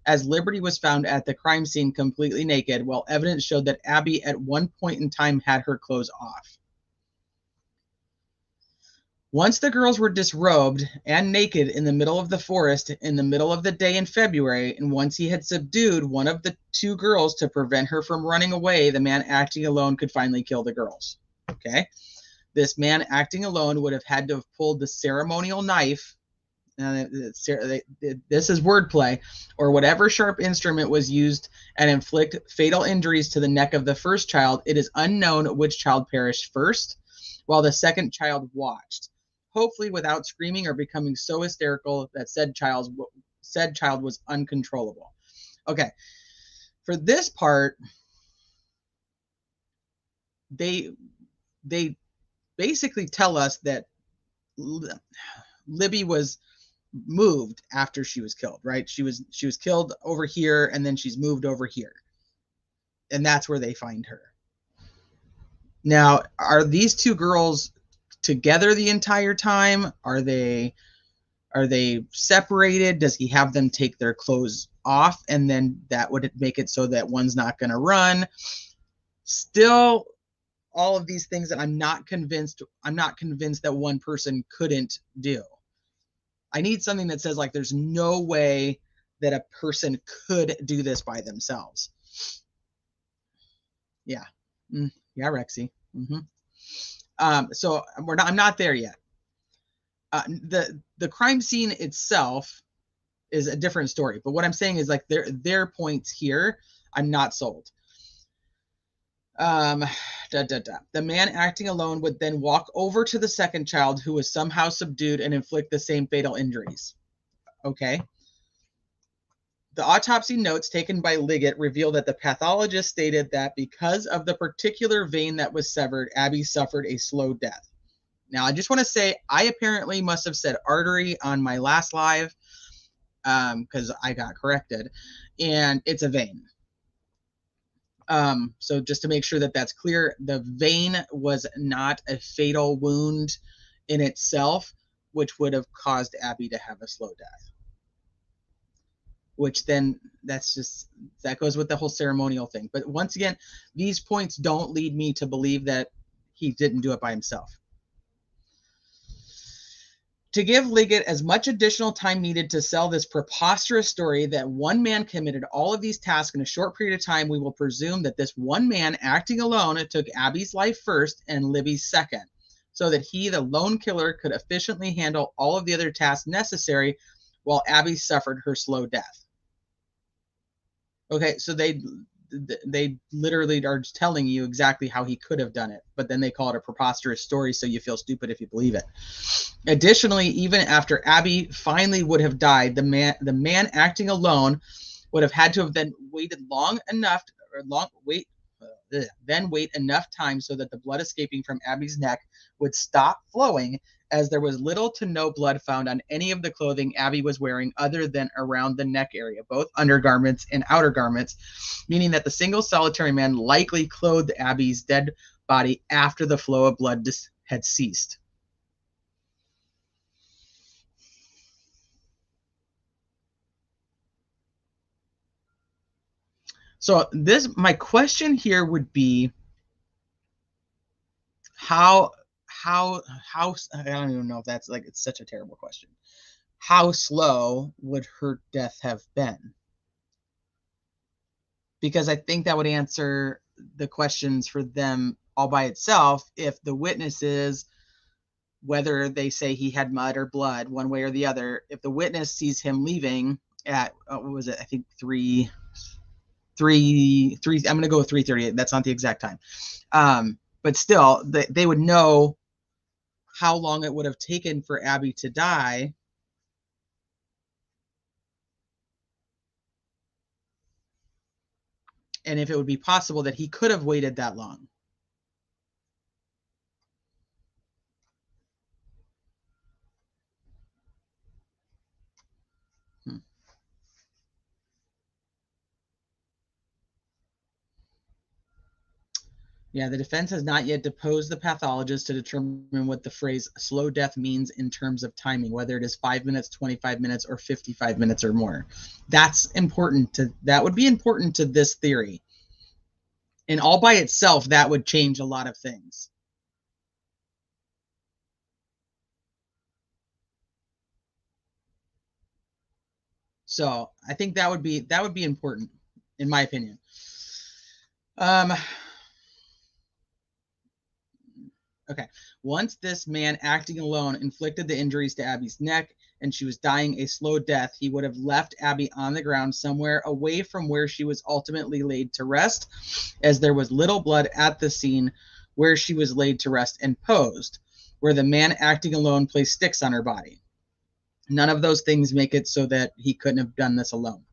as Liberty was found at the crime scene completely naked, while evidence showed that Abby at one point in time had her clothes off. Once the girls were disrobed and naked in the middle of the forest in the middle of the day in February, and once he had subdued one of the two girls to prevent her from running away, the man acting alone could finally kill the girls. Okay? This man acting alone would have had to have pulled the ceremonial knife. This is wordplay, or whatever sharp instrument was used and inflict fatal injuries to the neck of the first child. It is unknown which child perished first, while the second child watched, hopefully without screaming or becoming so hysterical that said child was uncontrollable. Okay, for this part, they basically tell us that Libby was moved after she was killed, right? She was killed over here, and then she's moved over here, and that's where they find her. Now, are these two girls together the entire time? Are they separated? Does he have them take their clothes off, and then that would make it so that one's not going to run? Still, all of these things that I'm not convinced that one person couldn't do. I need something that says, like, there's no way that a person could do this by themselves. Yeah. Yeah, Rexy. So I'm not there yet. The crime scene itself is a different story, but what I'm saying is, like, their points here, I'm not sold. The man acting alone would then walk over to the second child, who was somehow subdued, and inflict the same fatal injuries. Okay. The autopsy notes taken by Liggett reveal that the pathologist stated that because of the particular vein that was severed, Abby suffered a slow death. Now, I just want to say, I apparently must have said artery on my last live, because I got corrected, and it's a vein. So just to make sure that that's clear, the vein was not a fatal wound in itself, which would have caused Abby to have a slow death. Which then, that goes with the whole ceremonial thing. But once again, these points don't lead me to believe that he didn't do it by himself. To give Liggett as much additional time needed to sell this preposterous story that one man committed all of these tasks in a short period of time, we will presume that this one man acting alone took Abby's life first and Libby's second, so that he, the lone killer, could efficiently handle all of the other tasks necessary while Abby suffered her slow death. Okay, so they literally are telling you exactly how he could have done it, but then they call it a preposterous story, so you feel stupid if you believe it. Additionally, even after Abby finally would have died, the man acting alone would have had to have then waited wait enough time so that the blood escaping from Abby's neck would stop flowing, as there was little to no blood found on any of the clothing Abby was wearing other than around the neck area, both undergarments and outer garments, meaning that the single solitary man likely clothed Abby's dead body after the flow of blood had ceased. So my question here would be, how I don't even know if that's, like, it's such a terrible question. How slow would her death have been? Because I think that would answer the questions for them all by itself. If the witnesses, whether they say he had mud or blood, one way or the other, if the witness sees him leaving at, what was it? I think 3, I'm going to go with 3:38. That's not the exact time. But still, they would know how long it would have taken for Abby to die and if it would be possible that he could have waited that long. Yeah, the defense has not yet deposed the pathologist to determine what the phrase slow death means in terms of timing, whether it is 5 minutes, 25 minutes, or 55 minutes or more. That would be important to this theory. And all by itself, that would change a lot of things. So I think that would be important, in my opinion. Okay. Once this man acting alone inflicted the injuries to Abby's neck and she was dying a slow death, he would have left Abby on the ground somewhere away from where she was ultimately laid to rest, as there was little blood at the scene where she was laid to rest and posed, where the man acting alone placed sticks on her body. None of those things make it so that he couldn't have done this alone.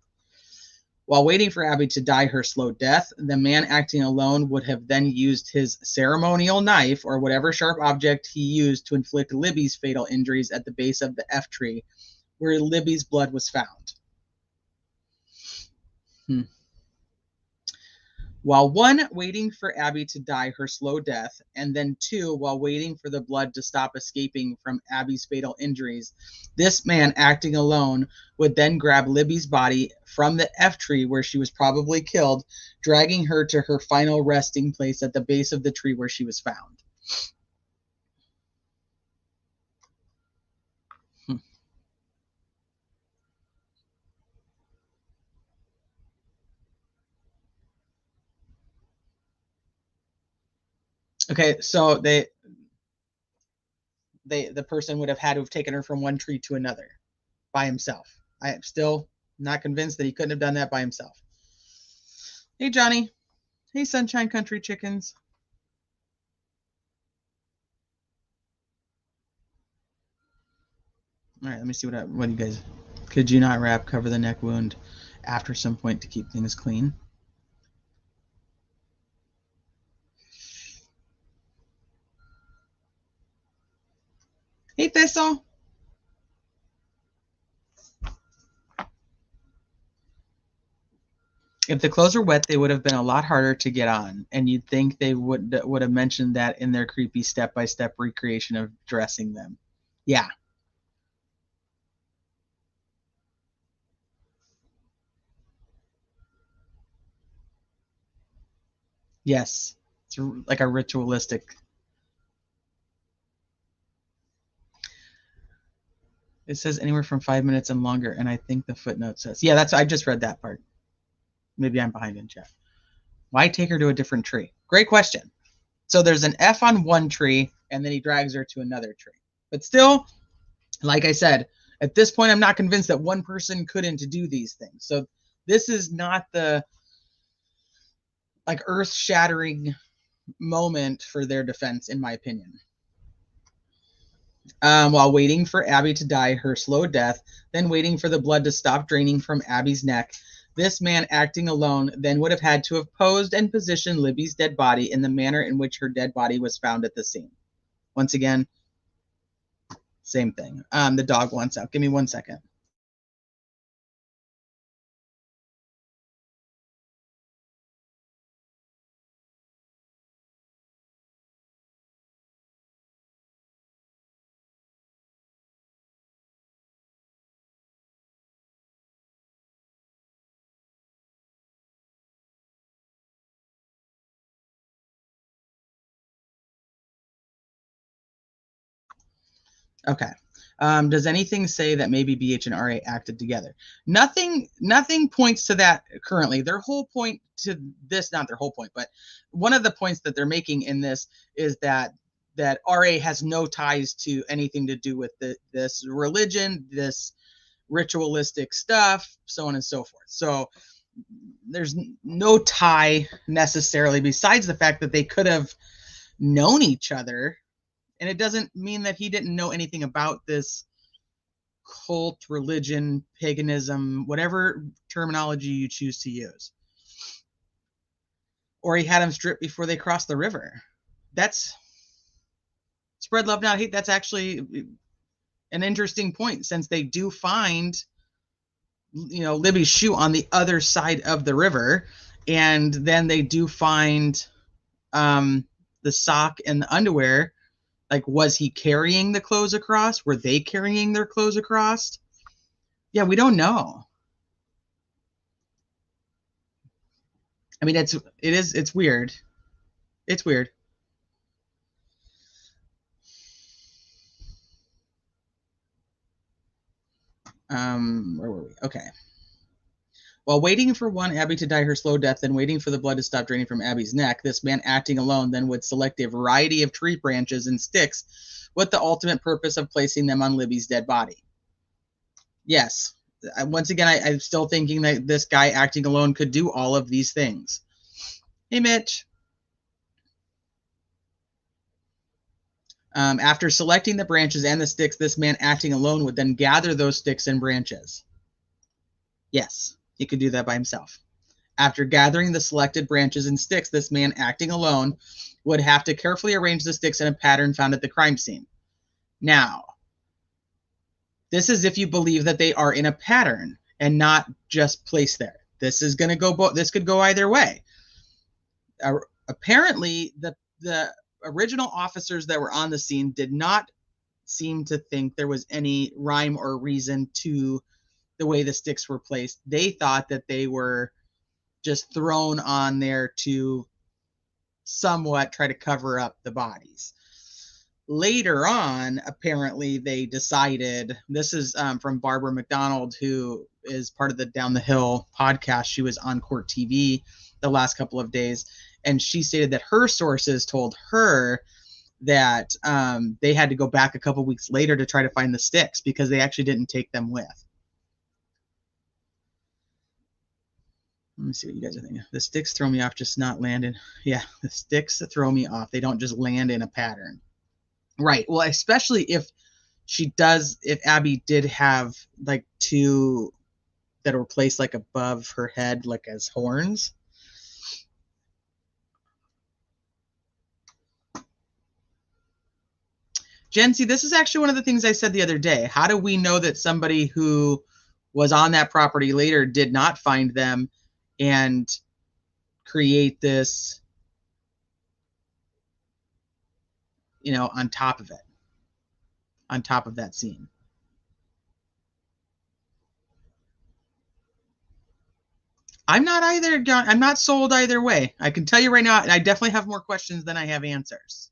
While waiting for Abby to die her slow death, the man acting alone would have then used his ceremonial knife or whatever sharp object he used to inflict Libby's fatal injuries at the base of the F tree, where Libby's blood was found. While one, waiting for Abby to die her slow death, and then two, while waiting for the blood to stop escaping from Abby's fatal injuries, this man acting alone would then grab Libby's body from the F tree where she was probably killed, dragging her to her final resting place at the base of the tree where she was found. Okay, so the person would have had to have taken her from one tree to another by himself. I am still not convinced that he couldn't have done that by himself. Hey, Johnny. Hey, Sunshine Country Chickens. All right, let me see what you guys... Could you not cover the neck wound after some point to keep things clean? Hey, Thistle. If the clothes were wet, they would have been a lot harder to get on, and you'd think they would have mentioned that in their creepy step-by-step recreation of dressing them. Yeah. Yes. It's like a ritualistic. It says anywhere from 5 minutes and longer, and I think the footnote says... Yeah, I just read that part. Maybe I'm behind in chat. Why take her to a different tree? Great question. So there's an F on one tree, and then he drags her to another tree. But still, like I said, at this point, I'm not convinced that one person couldn't do these things. So this is not the earth-shattering moment for their defense, in my opinion. While waiting for Abby to die her slow death, then waiting for the blood to stop draining from Abby's neck, this man acting alone then would have had to have posed and positioned Libby's dead body in the manner in which her dead body was found at the scene. Once again, same thing. The dog wants out. Give me 1 second. Okay. Does anything say that maybe BH and RA acted together? Nothing points to that currently. Their whole point to this, not their whole point, but one of the points that they're making in this is that RA has no ties to anything to do with this religion, this ritualistic stuff, so on and so forth. So there's no tie necessarily, besides the fact that they could have known each other. And it doesn't mean that he didn't know anything about this cult, religion, paganism, whatever terminology you choose to use. or he had them stripped before they crossed the river. That's spread love, not hate. That's actually an interesting point, since they do find, Libby's shoe on the other side of the river, and then they do find the sock and the underwear. Like, was he carrying the clothes across? Were they carrying their clothes across? Yeah, we don't know. I mean, it's weird. It's weird. Where were we? Okay. While waiting for one Abby to die her slow death, then waiting for the blood to stop draining from Abby's neck, this man, acting alone, then would select a variety of tree branches and sticks with the ultimate purpose of placing them on Libby's dead body. Yes. Once again, I'm still thinking that this guy acting alone could do all of these things. Hey, Mitch. After selecting the branches and the sticks, this man acting alone would then gather those sticks and branches. Yes, he could do that by himself. After gathering the selected branches and sticks, this man acting alone would have to carefully arrange the sticks in a pattern found at the crime scene. Now, this is if you believe that they are in a pattern and not just placed there. This is going to go. This could go either way. Apparently, the original officers that were on the scene did not seem to think there was any rhyme or reason to the way the sticks were placed. They thought that they were just thrown on there to somewhat try to cover up the bodies. Later on, apparently, they decided, this is from Barbara McDonald, who is part of the Down the Hill podcast. She was on Court TV the last couple of days, and she stated that her sources told her that they had to go back a couple weeks later to try to find the sticks because they actually didn't take them with. Let me see what you guys are thinking. The sticks throw me off, just not landing. Yeah, the sticks throw me off. They don't just land in a pattern. Right. Well, especially if Abby did have like two that were placed like above her head, like as horns. Jen, see, this is actually one of the things I said the other day. How do we know that somebody who was on that property later did not find them and create this, on top of it, on top of that scene? I'm not either. I'm not sold either way. I can tell you right now, I definitely have more questions than I have answers.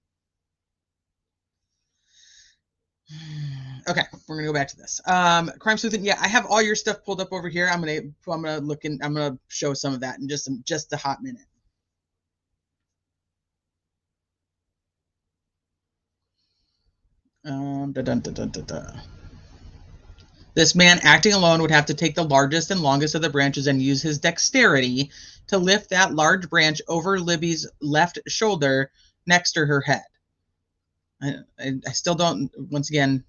Okay, we're gonna go back to this. Crime sleuthing. Yeah, I have all your stuff pulled up over here. I'm gonna look in. I'm gonna show some of that in just a hot minute. This man acting alone would have to take the largest and longest of the branches and use his dexterity to lift that large branch over Libby's left shoulder next to her head. I still don't. Once again,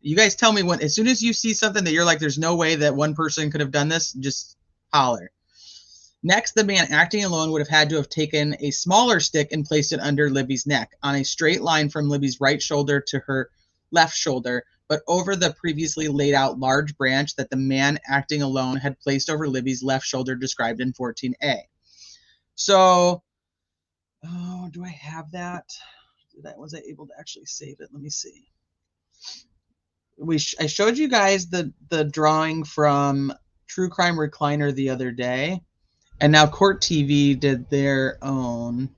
you guys tell me as soon as you see something that you're like, there's no way that one person could have done this, just holler. Next, the man acting alone would have had to have taken a smaller stick and placed it under Libby's neck on a straight line from Libby's right shoulder to her left shoulder, but over the previously laid out large branch that the man acting alone had placed over Libby's left shoulder described in 14A. So, do I have that? Was I able to actually save it? Let me see. I showed you guys the drawing from True Crime Recliner the other day, and now Court TV did their own.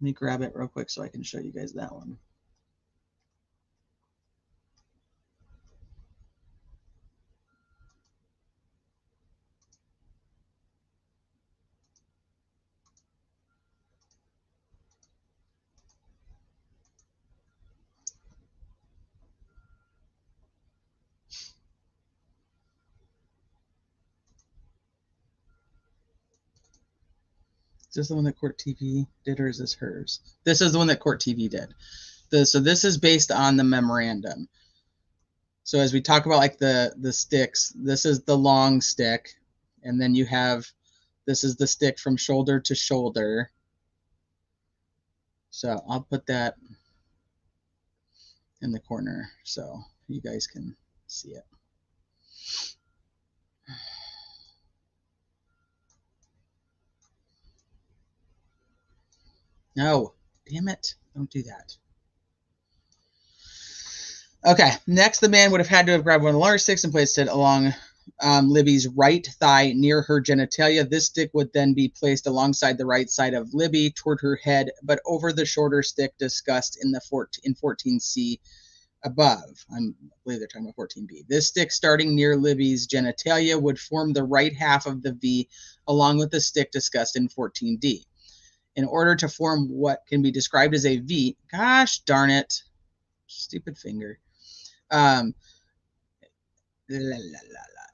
Let me grab it real quick so I can show you guys that one. Is this the one that Court TV did, or is this hers? This is the one that Court TV did. So this is based on the memorandum. So as we talk about like the sticks, this is the long stick. And then you have, this is the stick from shoulder to shoulder. So I'll put that in the corner so you guys can see it. No, damn it. Don't do that. Okay, next the man would have had to have grabbed one of the longer sticks and placed it along Libby's right thigh near her genitalia. This stick would then be placed alongside the right side of Libby toward her head, but over the shorter stick discussed in 14C above. I believe they're talking about 14B. This stick starting near Libby's genitalia would form the right half of the V along with the stick discussed in 14D. In order to form what can be described as a V, gosh darn it, stupid finger.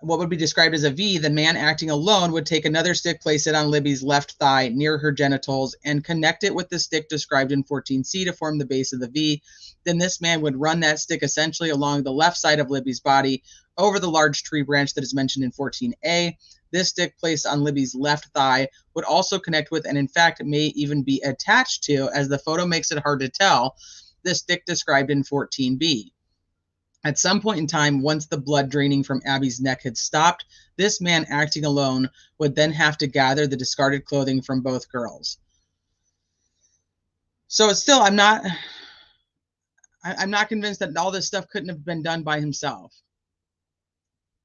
What would be described as a V, the man acting alone would take another stick, place it on Libby's left thigh near her genitals, and connect it with the stick described in 14C to form the base of the V. Then this man would run that stick essentially along the left side of Libby's body over the large tree branch that is mentioned in 14A. This stick placed on Libby's left thigh would also connect with, and in fact may even be attached to, as the photo makes it hard to tell, the stick described in 14B. At some point in time, once the blood draining from Abby's neck had stopped, this man acting alone would then have to gather the discarded clothing from both girls. So it's still, I'm not convinced that all this stuff couldn't have been done by himself.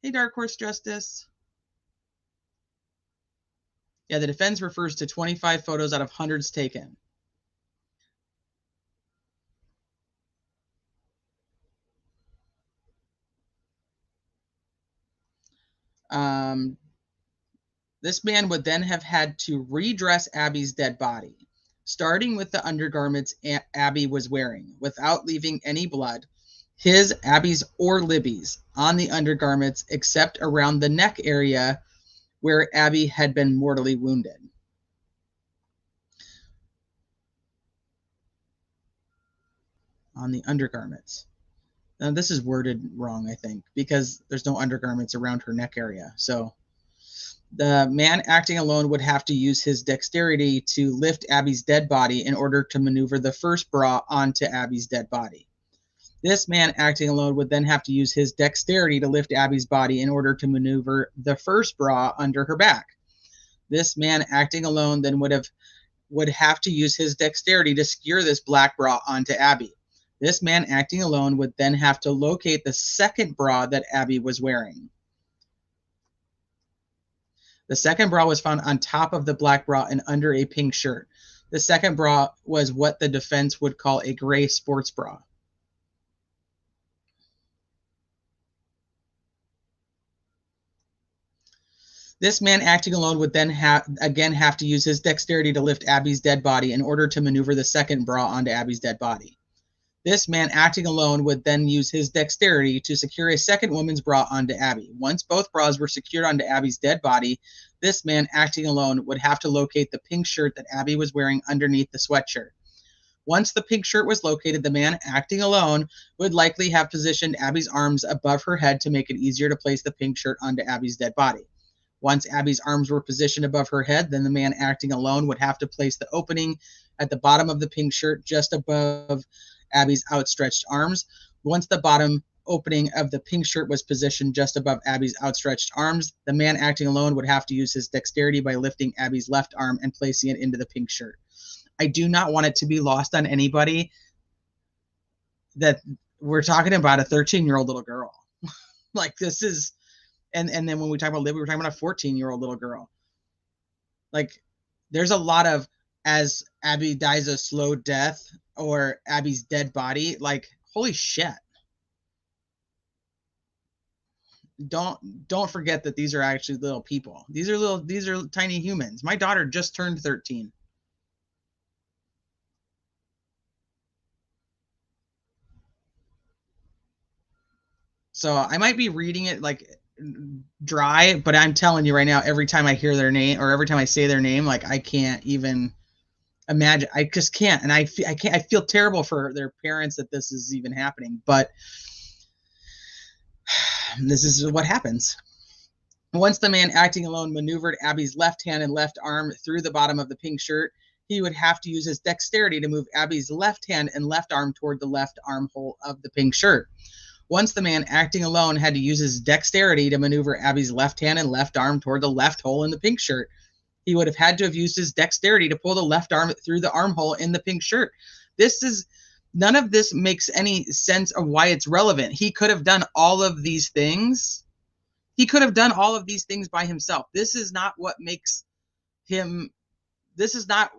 Hey, Dark Horse Justice. Yeah, the defense refers to 25 photos out of hundreds taken. This man would then have had to redress Abby's dead body, starting with the undergarments Abby was wearing, without leaving any blood, his, Abby's, or Libby's, on the undergarments except around the neck area where Abby had been mortally wounded. On the undergarments. Now, this is worded wrong, I think, because there's no undergarments around her neck area. So the man acting alone would have to use his dexterity to lift Abby's dead body in order to maneuver the first bra onto Abby's dead body. This man acting alone would then have to use his dexterity to lift Abby's body in order to maneuver the first bra under her back. This man acting alone then would have to use his dexterity to secure this black bra onto Abby. This man acting alone would then have to locate the second bra that Abby was wearing. The second bra was found on top of the black bra and under a pink shirt. The second bra was what the defense would call a gray sports bra. This man acting alone would then have to use his dexterity to lift Abby's dead body in order to maneuver the second bra onto Abby's dead body. This man acting alone would then use his dexterity to secure a second woman's bra onto Abby. Once both bras were secured onto Abby's dead body, this man acting alone would have to locate the pink shirt that Abby was wearing underneath the sweatshirt. Once the pink shirt was located, the man acting alone would likely have positioned Abby's arms above her head to make it easier to place the pink shirt onto Abby's dead body. Once Abby's arms were positioned above her head, then the man acting alone would have to place the opening at the bottom of the pink shirt just above Abby's outstretched arms. Once the bottom opening of the pink shirt was positioned just above Abby's outstretched arms, the man acting alone would have to use his dexterity by lifting Abby's left arm and placing it into the pink shirt. I do not want it to be lost on anybody that we're talking about a 13-year-old little girl. Like, this is, and then when we talk about Libby, we're talking about a 14-year-old little girl. Like, there's a lot of, as Abby dies a slow death, or Abby's dead body, like, holy shit. Don't forget that these are actually little people. These are tiny humans. My daughter just turned 13. So I might be reading it like dry, but I'm telling you right now, every time I hear their name or every time I say their name, like, I can't even imagine. I just can't. And I feel terrible for their parents that this is even happening, but this is what happens. Once the man acting alone maneuvered Abby's left hand and left arm through the bottom of the pink shirt, he would have to use his dexterity to move Abby's left hand and left arm toward the left armhole of the pink shirt. Once the man acting alone had to use his dexterity to maneuver Abby's left hand and left arm toward the left hole in the pink shirt, he would have had to have used his dexterity to pull the left arm through the armhole in the pink shirt. None of this makes any sense of why it's relevant. He could have done all of these things. He could have done all of these things by himself. This is not what makes him, this is not,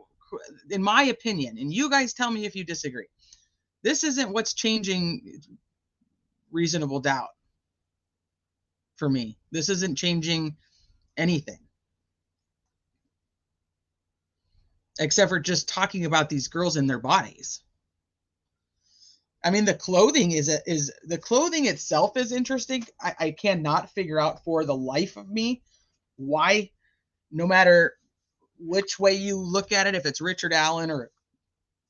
in my opinion, and you guys tell me if you disagree, this isn't what's changing reasonable doubt for me. This isn't changing anything, except for just talking about these girls and their bodies. I mean, the clothing is the clothing itself is interesting. I cannot figure out for the life of me why, no matter which way you look at it, if it's Richard Allen or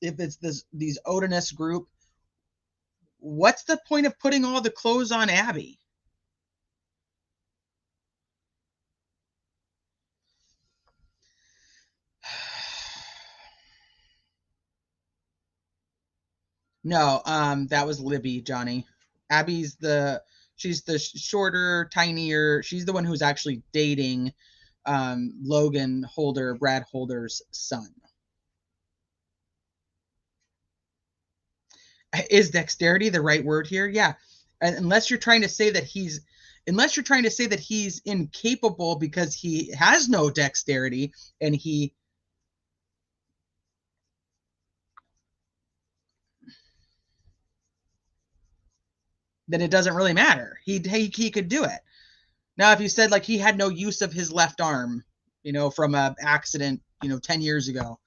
if it's these Odinist group, what's the point of putting all the clothes on Abby? No, that was Libby, Johnny. Abby's she's the shorter, tinier. She's the one who's actually dating Logan Holder, Brad Holder's son. Is dexterity the right word here? Yeah. Unless you're trying to say that he's incapable because he has no dexterity and then it doesn't really matter. He could do it. Now, if you said like he had no use of his left arm, from an accident, 10 years ago,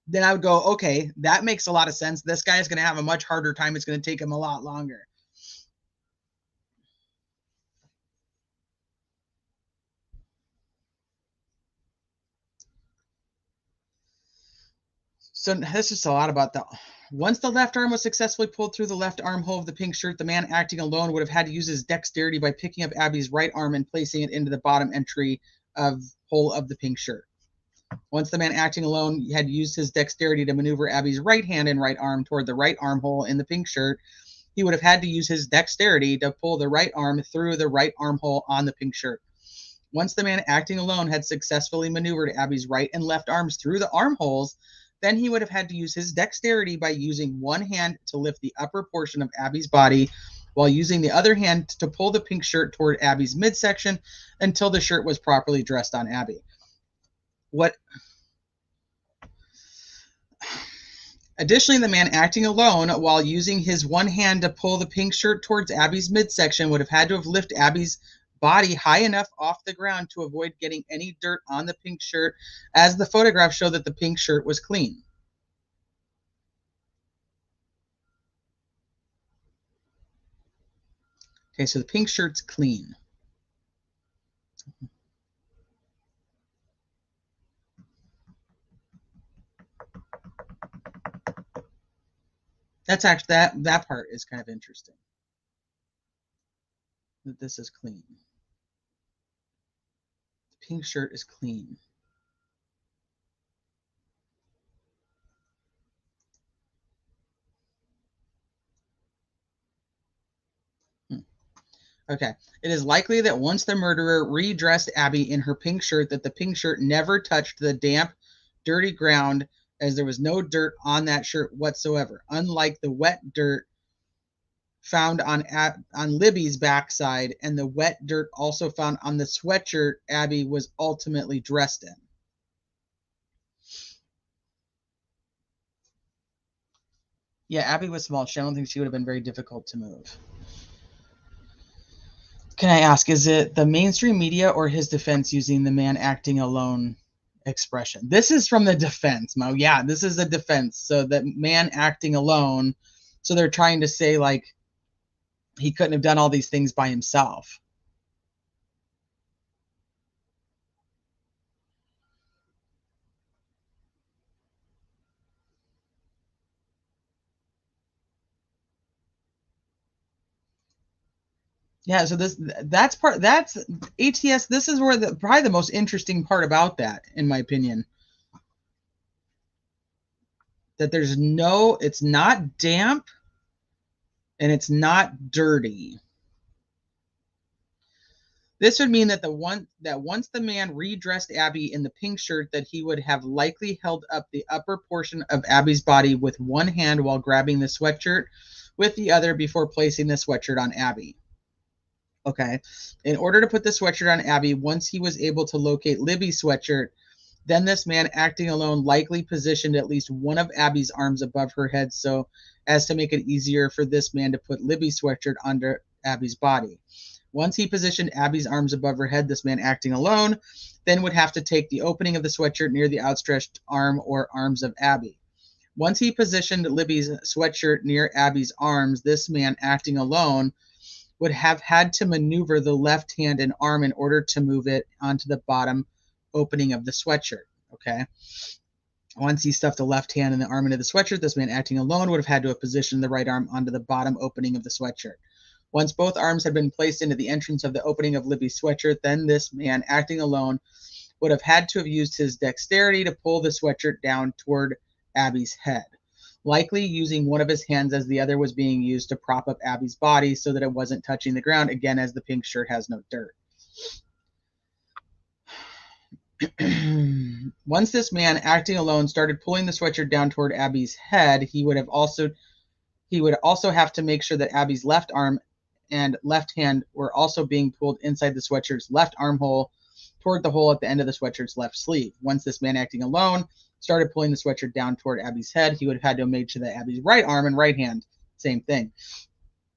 then I would go, okay, that makes a lot of sense. This guy is going to have a much harder time. It's going to take him a lot longer. So this is a lot about that. Once the left arm was successfully pulled through the left armhole of the pink shirt, the man acting alone would have had to use his dexterity by picking up Abby's right arm and placing it into the bottom entry hole of the pink shirt. Once the man acting alone had used his dexterity to maneuver Abby's right hand and right arm toward the right armhole in the pink shirt, he would have had to use his dexterity to pull the right arm through the right armhole on the pink shirt. Once the man acting alone had successfully maneuvered Abby's right and left arms through the armholes, then he would have had to use his dexterity by using one hand to lift the upper portion of Abby's body while using the other hand to pull the pink shirt toward Abby's midsection until the shirt was properly dressed on Abby. Additionally, the man acting alone while using his one hand to pull the pink shirt towards Abby's midsection would have had to have lifted Abby's body high enough off the ground to avoid getting any dirt on the pink shirt, as the photographs show that the pink shirt was clean. Okay, so the pink shirt's clean. That's actually that part is kind of interesting. That this is clean. The pink shirt is clean. Okay. It is likely that once the murderer redressed Abby in her pink shirt, that the pink shirt never touched the damp, dirty ground, as there was no dirt on that shirt whatsoever, unlike the wet dirt found on Libby's backside and the wet dirt also found on the sweatshirt Abby was ultimately dressed in. Yeah, Abby was small. I don't think she would have been very difficult to move. Can I ask, is it the mainstream media or his defense using the man acting alone expression? This is from the defense, Mo. Yeah, this is the defense. So the man acting alone. So they're trying to say, like, he couldn't have done all these things by himself. Yeah, so that's ATS. This is where probably the most interesting part about that, in my opinion, that it's not damp and it's not dirty. This would mean that once the man redressed Abby in the pink shirt, that he would have likely held up the upper portion of Abby's body with one hand while grabbing the sweatshirt with the other before placing the sweatshirt on Abby. Okay. In order to put the sweatshirt on Abby, once he was able to locate Libby's sweatshirt, then this man acting alone likely positioned at least one of Abby's arms above her head so as to make it easier for this man to put Libby's sweatshirt under Abby's body. Once he positioned Abby's arms above her head, this man acting alone then would have to take the opening of the sweatshirt near the outstretched arm or arms of Abby. Once he positioned Libby's sweatshirt near Abby's arms, this man acting alone would have had to maneuver the left hand and arm in order to move it onto the bottom opening of the sweatshirt. Okay. Once he stuffed the left hand and the arm into the sweatshirt, this man acting alone would have had to have positioned the right arm onto the bottom opening of the sweatshirt. Once both arms had been placed into the entrance of the opening of Libby's sweatshirt, then this man acting alone would have had to have used his dexterity to pull the sweatshirt down toward Abby's head, likely using one of his hands as the other was being used to prop up Abby's body so that it wasn't touching the ground, again, as the pink shirt has no dirt. Once this man acting alone started pulling the sweatshirt down toward Abby's head, he would also have to make sure that Abby's left arm and left hand were also being pulled inside the sweatshirt's left armhole toward the hole at the end of the sweatshirt's left sleeve. Once this man acting alone started pulling the sweatshirt down toward Abby's head, he would have had to have made sure that Abby's right arm and right hand, same thing.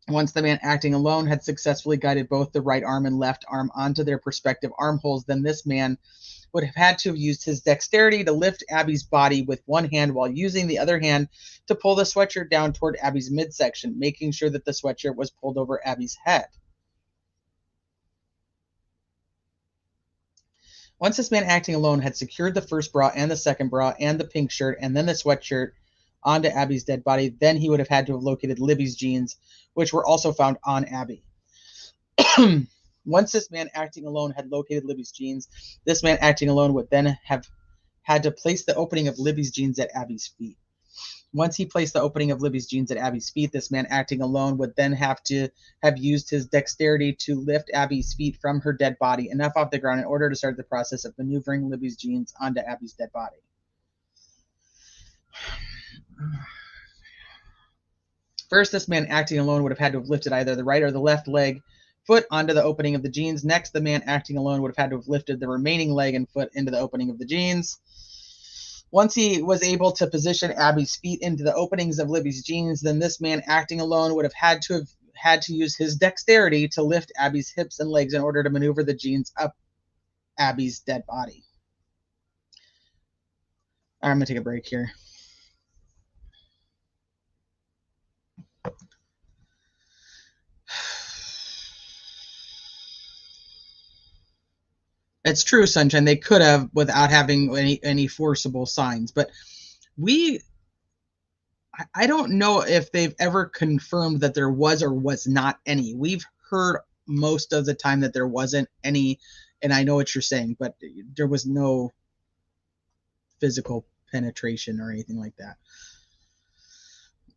Once the man acting alone had successfully guided both the right arm and left arm onto their respective armholes, then this man would have had to have used his dexterity to lift Abby's body with one hand while using the other hand to pull the sweatshirt down toward Abby's midsection, making sure that the sweatshirt was pulled over Abby's head. Once this man acting alone had secured the first bra and the second bra and the pink shirt and then the sweatshirt onto Abby's dead body, then he would have had to have located Libby's jeans, which were also found on Abby. Once this man acting alone had located Libby's jeans, this man acting alone would then have had to place the opening of Libby's jeans at Abby's feet. Once he placed the opening of Libby's jeans at Abby's feet, this man acting alone would then have to have used his dexterity to lift Abby's feet from her dead body enough off the ground in order to start the process of maneuvering Libby's jeans onto Abby's dead body. First, this man acting alone would have had to have lifted either the right or the left leg foot onto the opening of the jeans. Next, the man acting alone would have had to have lifted the remaining leg and foot into the opening of the jeans. Once he was able to position Abby's feet into the openings of Libby's jeans, then this man acting alone would have had to use his dexterity to lift Abby's hips and legs in order to maneuver the jeans up Abby's dead body. All right, I'm going to take a break here. It's true, Sunshine. They could have without having any forcible signs, but I don't know if they've ever confirmed that there was or was not any. We've heard most of the time that there wasn't any, and I know what you're saying, but there was no physical penetration or anything like that.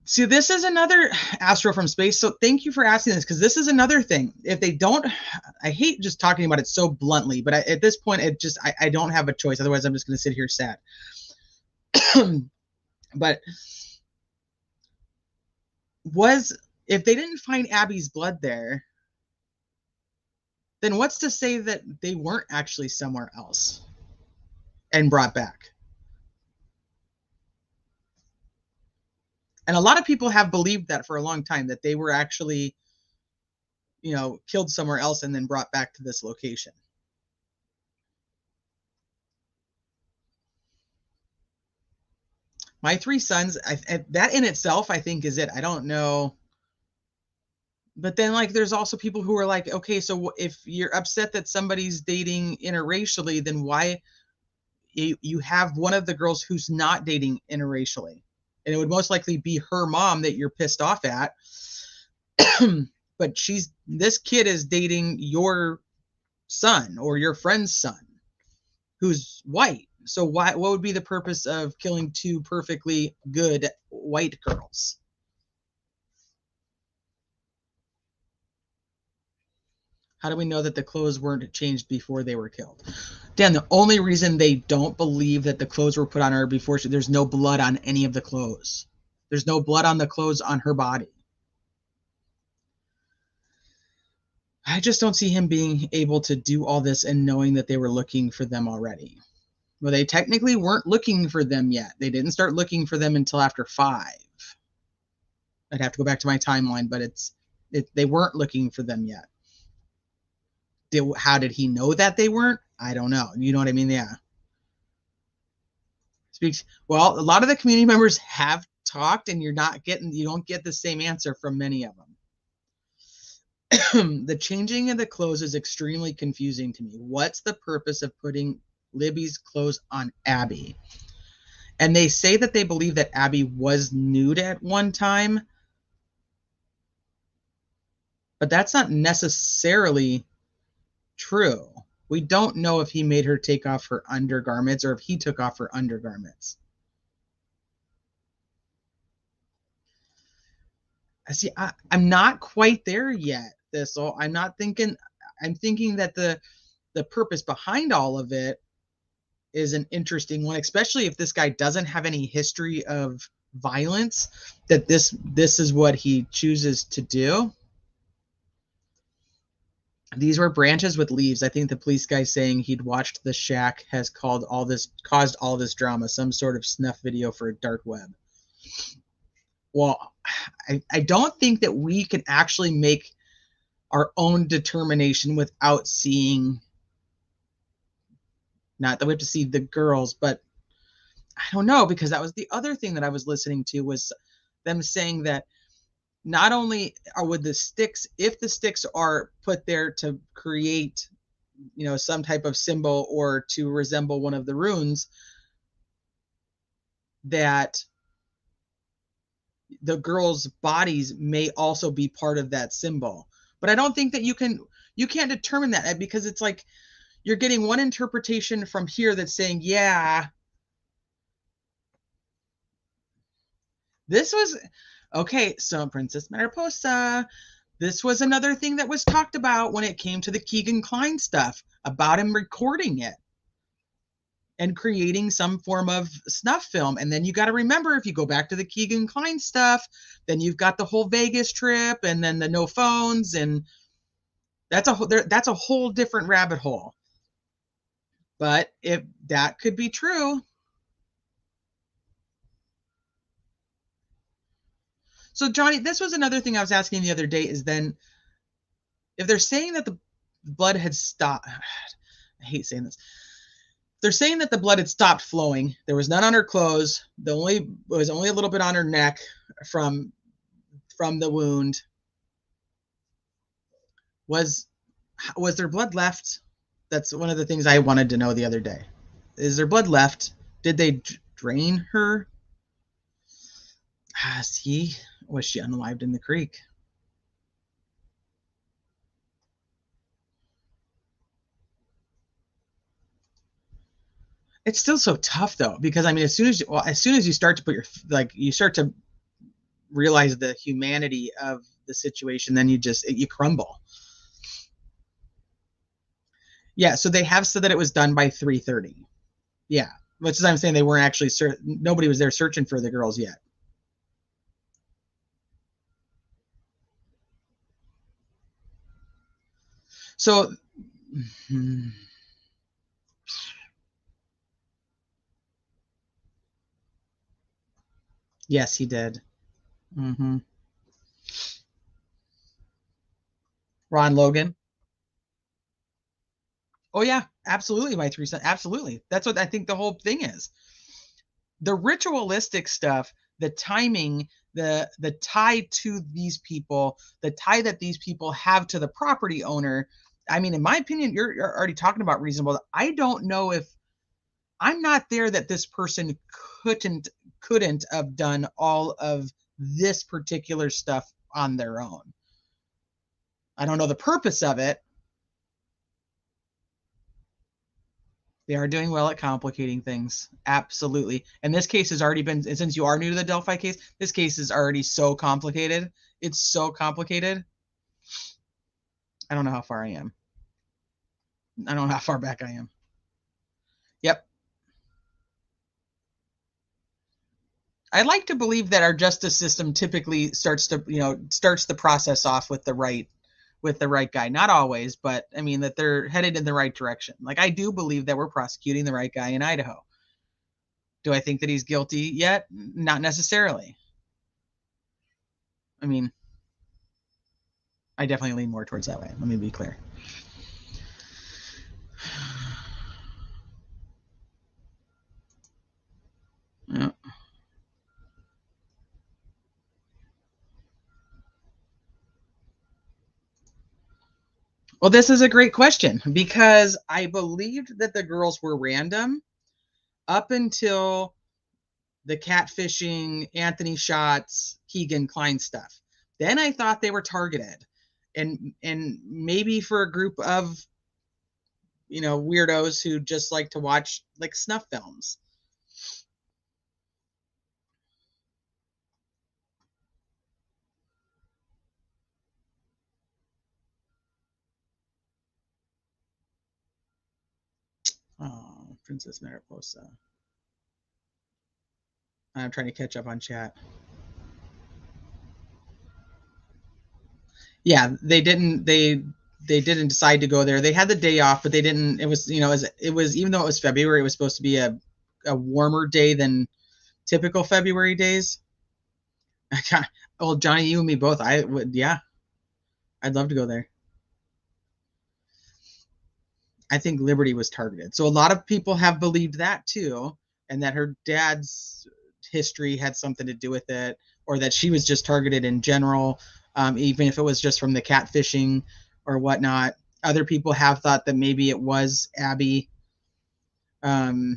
See, this is another Astro from Space. So thank you for asking this, because this is another thing. If they don't, I hate just talking about it so bluntly, but at this point, I don't have a choice. Otherwise, I'm just going to sit here sad. But if they didn't find Abby's blood there, then what's to say that they weren't actually somewhere else and brought back? And a lot of people have believed that for a long time, that they were actually, killed somewhere else and then brought back to this location. My three sons, that in itself, I think, is it. I don't know. But then, there's also people who are like, okay, so if you're upset that somebody's dating interracially, then why you have one of the girls who's not dating interracially? And it would most likely be her mom that you're pissed off at. but this kid is dating your son or your friend's son who's white. So what would be the purpose of killing two perfectly good white girls? How do we know that the clothes weren't changed before they were killed? Dan, the only reason they don't believe that the clothes were put on her before there's no blood on any of the clothes. There's no blood on the clothes on her body. I just don't see him being able to do all this and knowing that they were looking for them already. Well, they technically weren't looking for them yet. They didn't start looking for them until after 5. I'd have to go back to my timeline, but they weren't looking for them yet. How did he know that they weren't? I don't know. You know what I mean? Yeah. Well, a lot of the community members have talked, and you don't get the same answer from many of them. The changing of the clothes is extremely confusing to me. What's the purpose of putting Libby's clothes on Abby? And they say that they believe that Abby was nude at one time, but that's not necessarily true. We don't know if he made her take off her undergarments or if he took off her undergarments. See, I'm not quite there yet, Thistle. I'm thinking that the purpose behind all of it is an interesting one, especially if this guy doesn't have any history of violence, that this is what he chooses to do. These were branches with leaves. I think the police guy saying he'd watched the shack has caused all this drama, some sort of snuff video for a dark web. Well, I don't think that we can actually make our own determination without seeing, not that we have to see the girls, but I don't know, because that was the other thing that I was listening to, was them saying that not only would the sticks, if the sticks are put there to create, some type of symbol or to resemble one of the runes, that the girls' bodies may also be part of that symbol. But I don't think that you can't determine that, because it's like you're getting one interpretation from here that's saying, yeah, this was okay. So Princess Mariposa, this was another thing that was talked about when it came to the Keegan Kline stuff, about him recording it and creating some form of snuff film. And then you got to remember, if you go back to the Keegan Kline stuff, then you've got the whole Vegas trip and then the no phones, and that's a whole different rabbit hole. But if that could be true. So Johnny, this was another thing I was asking the other day, is then if they're saying that the blood had stopped, I hate saying this. They're saying that the blood had stopped flowing. There was none on her clothes. It was only a little bit on her neck from the wound. Was there blood left? That's one of the things I wanted to know the other day. Is there blood left? Did they drain her? Was she unalived in the creek? It's still so tough though, because I mean, as soon as you start to you start to realize the humanity of the situation, then you crumble. Yeah, so they have said that it was done by 3:30. Yeah, which is, I'm saying, they weren't actually nobody was there searching for the girls yet. So yes, he did. Ron Logan. Oh yeah, absolutely. My 3 cents. Absolutely. That's what I think the whole thing is. The ritualistic stuff, the timing, the tie to these people, the tie that these people have to the property owner. I mean, in my opinion, you're already talking about reasonable. I don't know if I'm not there that this person couldn't have done all of this particular stuff on their own. I don't know the purpose of it. They are doing well at complicating things. Absolutely. And this case has already been, since you are new to the Delphi case, this case is already so complicated. It's so complicated. I don't know how far I am. I don't know how far back I am. Yep. I like to believe that our justice system typically starts the process off with the right guy. Not always, but I mean that they're headed in the right direction. Like, I do believe that we're prosecuting the right guy in Idaho. Do I think that he's guilty yet? Not necessarily. I mean, I definitely lean more towards that way. Let me be clear. Yeah. Well, this is a great question because I believed that the girls were random up until the catfishing, Anthony Shots, Keegan Klein stuff. Then I thought they were targeted, and maybe for a group of weirdos who just like to watch like snuff films. Oh, Princess Mariposa. I'm trying to catch up on chat. Yeah, they didn't decide to go there. They had the day off, but they didn't. It was even though it was February, it was supposed to be a warmer day than typical February days. Well, Johnny, you and me both. I would, yeah, I'd love to go there. I think Liberty was targeted. So a lot of people have believed that too, and that her dad's history had something to do with it, or that she was just targeted in general, even if it was just from the catfishing or whatnot. Other people have thought that maybe it was Abby. I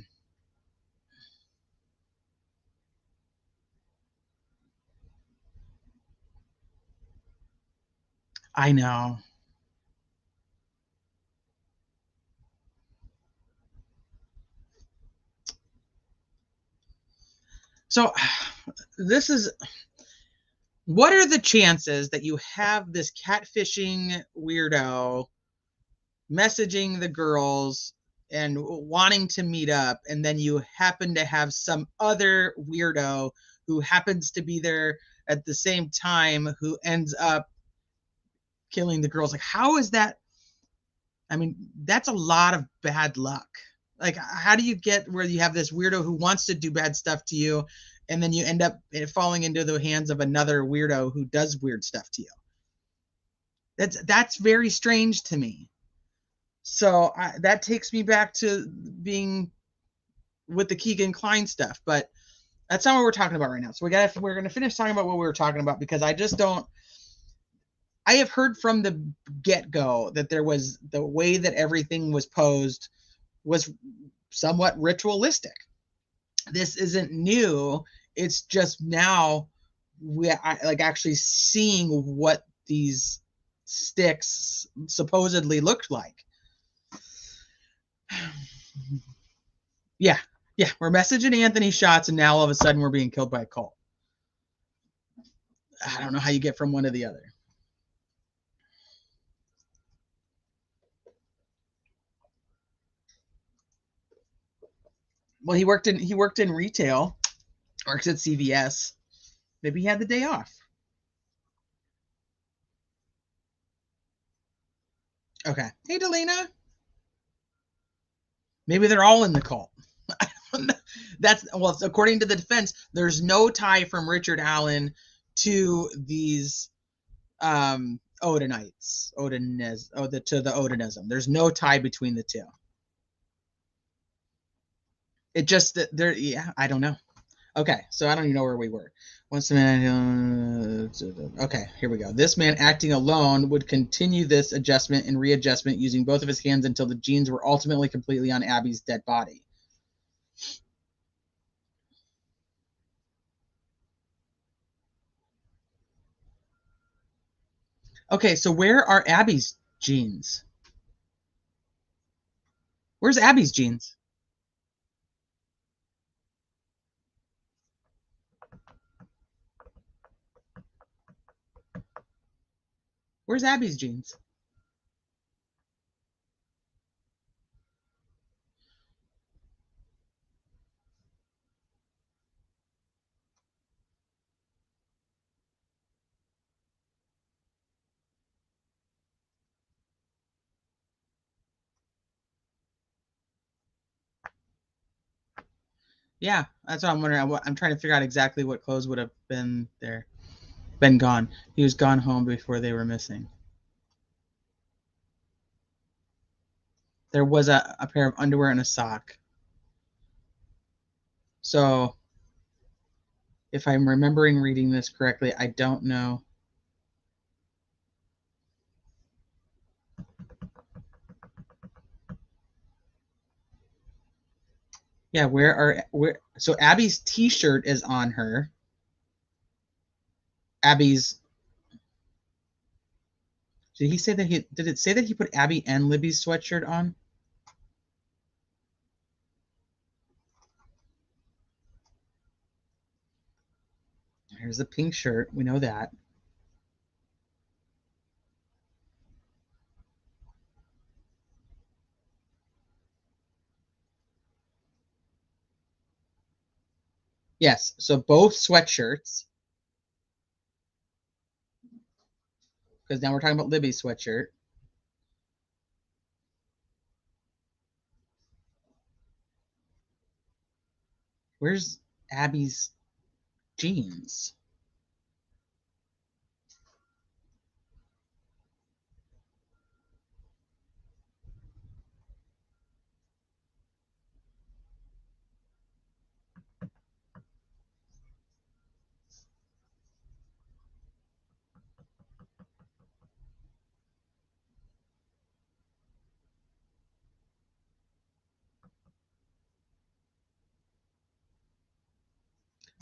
know. So this is, what are the chances that you have this catfishing weirdo messaging the girls and wanting to meet up, and then you happen to have some other weirdo who happens to be there at the same time who ends up killing the girls? Like, how is that? I mean, that's a lot of bad luck. Like, how do you get where you have this weirdo who wants to do bad stuff to you, and then you end up falling into the hands of another weirdo who does weird stuff to you? That's very strange to me. So that takes me back to being with the Keegan Klein stuff, but that's not what we're talking about right now. So we're going to finish talking about what we were talking about, because I just don't. I have heard from the get-go that there was, the way that everything was posed was somewhat ritualistic. This isn't new. It's just now like actually seeing what these sticks supposedly looked like. Yeah, we're messaging Anthony Shots, and now all of a sudden we're being killed by a cult. I don't know how you get from one to the other. Well, he worked in retail, works at CVS. Maybe he had the day off. Okay. Hey, Delana. Maybe they're all in the cult. That's, well, according to the defense, there's no tie from Richard Allen to these Odinites, to the Odinism. There's no tie between the two. It just, there, yeah, I don't know. Okay, so I don't even know where we were. Once the man, okay, here we go. This man acting alone would continue this adjustment and readjustment using both of his hands until the genes were ultimately completely on Abby's dead body. Okay, so where are Abby's jeans? Where's Abby's jeans? Where's Abby's jeans? Yeah, that's what I'm wondering. I'm trying to figure out exactly what clothes would have been there, been gone. He was gone home before they were missing. There was a pair of underwear and a sock. So, if I'm remembering reading this correctly, I don't know. Yeah, where so Abby's t-shirt is on her. Abby's did it say that he put Abby and Libby's sweatshirt on? Here's the pink shirt. We know that. Yes, so both sweatshirts, because now we're talking about Libby's sweatshirt. Where's Abby's jeans?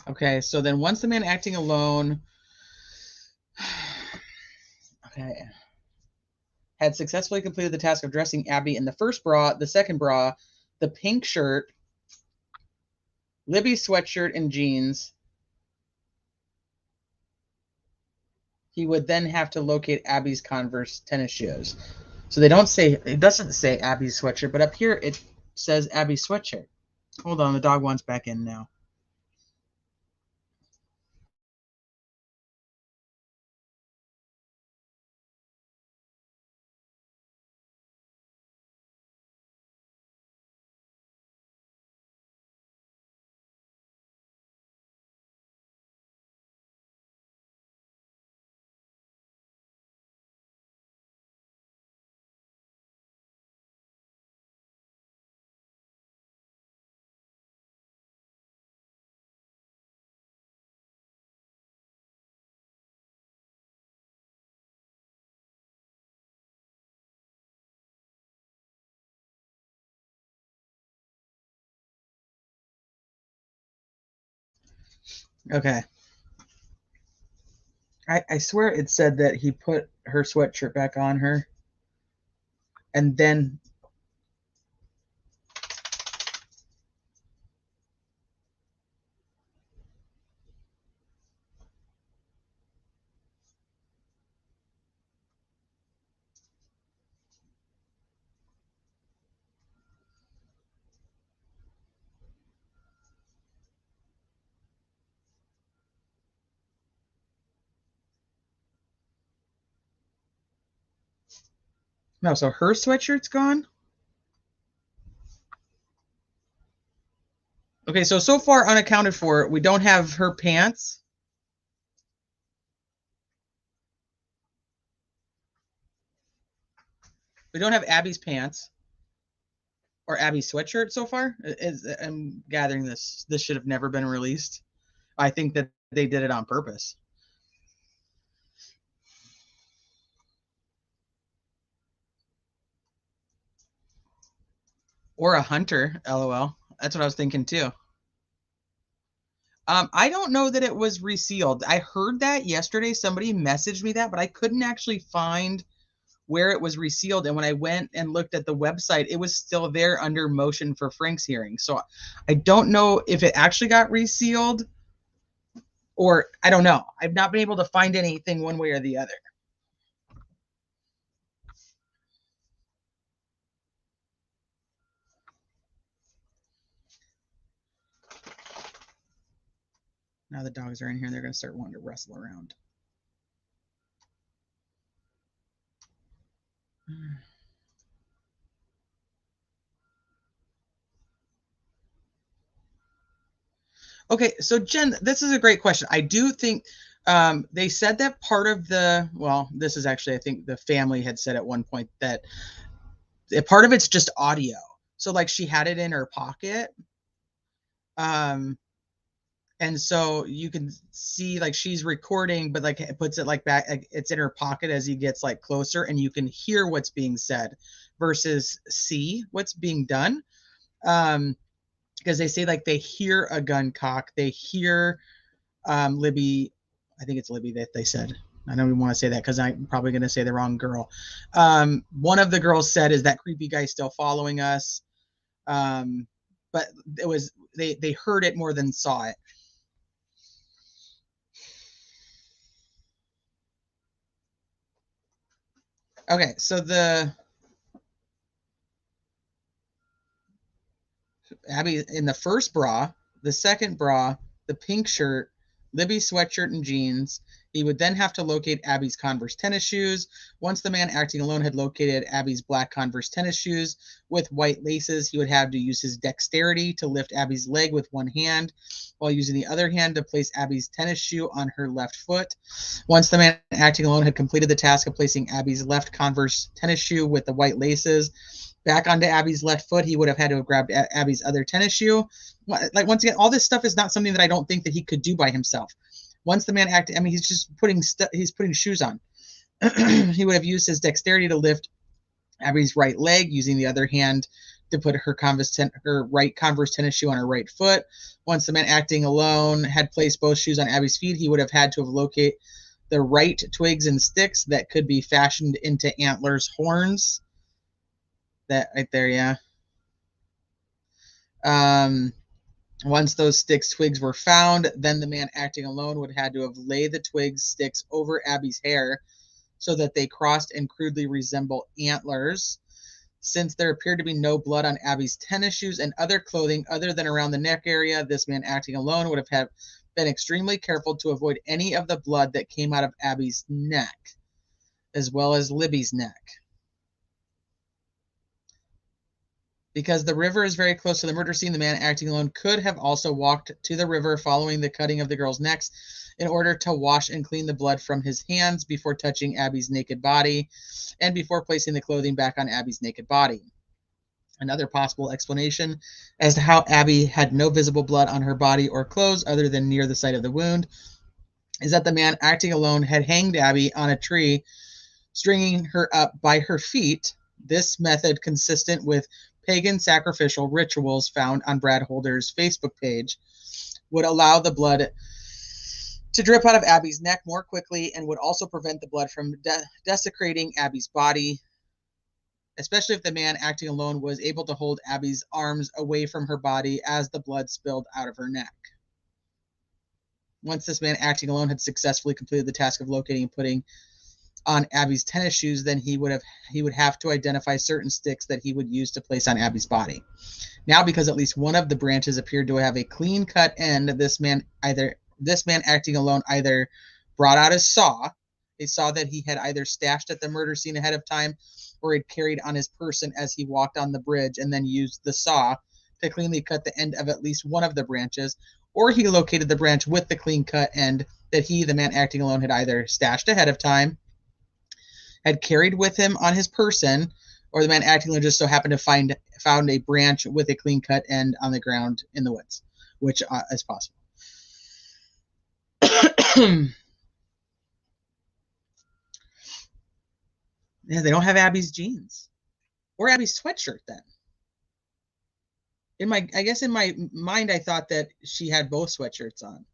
Okay, so then once the man acting alone okay, had successfully completed the task of dressing Abby in the first bra, the second bra, the pink shirt, Libby's sweatshirt and jeans, he would then have to locate Abby's Converse tennis shoes. So they don't say, it doesn't say Abby's sweatshirt, but up here it says Abby's sweatshirt. Hold on, the dog wants back in now. Okay. I swear it said that he put her sweatshirt back on her and then no, so her sweatshirt's gone? Okay, so far unaccounted for, we don't have her pants. We don't have Abby's pants or Abby's sweatshirt so far. I'm gathering this should have never been released. I think that they did it on purpose. Or a hunter, lol. That's what I was thinking too. I don't know that it was resealed. I heard that yesterday. Somebody messaged me that, but I couldn't actually find where it was resealed. And when I went and looked at the website, it was still there under motion for Frank's hearing. So I don't know if it actually got resealed, or I don't know. I've not been able to find anything one way or the other. Now the dogs are in here and they're going to start wanting to wrestle around. Okay, so Jen, this is a great question. I do think they said that part of the, well, this is actually, I think the family had said at one point that part of it's just audio. So like she had it in her pocket. And so you can see like she's recording, but like it puts it like back, like it's in her pocket as he gets like closer, and you can hear what's being said versus see what's being done. Because they say like they hear a gun cock, they hear Libby, I think it's Libby that they said. I don't even want to say that because I'm probably going to say the wrong girl. One of the girls said, "Is that creepy guy still following us?" But it was they heard it more than saw it. Okay, so the Abby in the first bra, the second bra, the pink shirt, Libby's sweatshirt and jeans. He would then have to locate Abby's Converse tennis shoes. Once the man acting alone had located Abby's black Converse tennis shoes with white laces, he would have to use his dexterity to lift Abby's leg with one hand while using the other hand to place Abby's tennis shoe on her left foot. Once the man acting alone had completed the task of placing Abby's left Converse tennis shoe with the white laces back onto Abby's left foot, he would have had to have grabbed Abby's other tennis shoe. Like, once again, all this stuff is not something that I don't think that he could do by himself. Once the man acted, I mean, he's just putting shoes on. He would have used his dexterity to lift Abby's right leg, using the other hand to put her right Converse tennis shoe on her right foot. Once the man acting alone had placed both shoes on Abby's feet, he would have had to have located the right twigs and sticks that could be fashioned into antlers, horns. That right there, yeah. Once those twigs were found, then the man acting alone would have had to have laid the twigs, sticks over Abby's hair so that they crossed and crudely resemble antlers. Since there appeared to be no blood on Abby's tennis shoes and other clothing other than around the neck area, this man acting alone would have been extremely careful to avoid any of the blood that came out of Abby's neck, as well as Libby's neck. Because the river is very close to the murder scene, the man acting alone could have also walked to the river following the cutting of the girl's necks in order to wash and clean the blood from his hands before touching Abby's naked body and before placing the clothing back on Abby's naked body. Another possible explanation as to how Abby had no visible blood on her body or clothes other than near the site of the wound is that the man acting alone had hanged Abby on a tree, stringing her up by her feet. This method, consistent with pagan sacrificial rituals found on Brad Holder's Facebook page, would allow the blood to drip out of Abby's neck more quickly and would also prevent the blood from desecrating Abby's body, especially if the man acting alone was able to hold Abby's arms away from her body as the blood spilled out of her neck. Once this man acting alone had successfully completed the task of locating and putting on Abby's tennis shoes, then he would have to identify certain sticks that he would use to place on Abby's body. Now, because at least one of the branches appeared to have a clean cut end, this man acting alone either brought out his saw, a saw that he had either stashed at the murder scene ahead of time or had carried on his person as he walked on the bridge, and then used the saw to cleanly cut the end of at least one of the branches, or he located the branch with the clean cut end that he, the man acting alone, had either stashed ahead of time, had carried with him on his person, or the man acting alone just so happened to found a branch with a clean cut end on the ground in the woods, which is possible. Yeah, they don't have Abby's jeans or Abby's sweatshirt then. I guess in my mind, I thought that she had both sweatshirts on.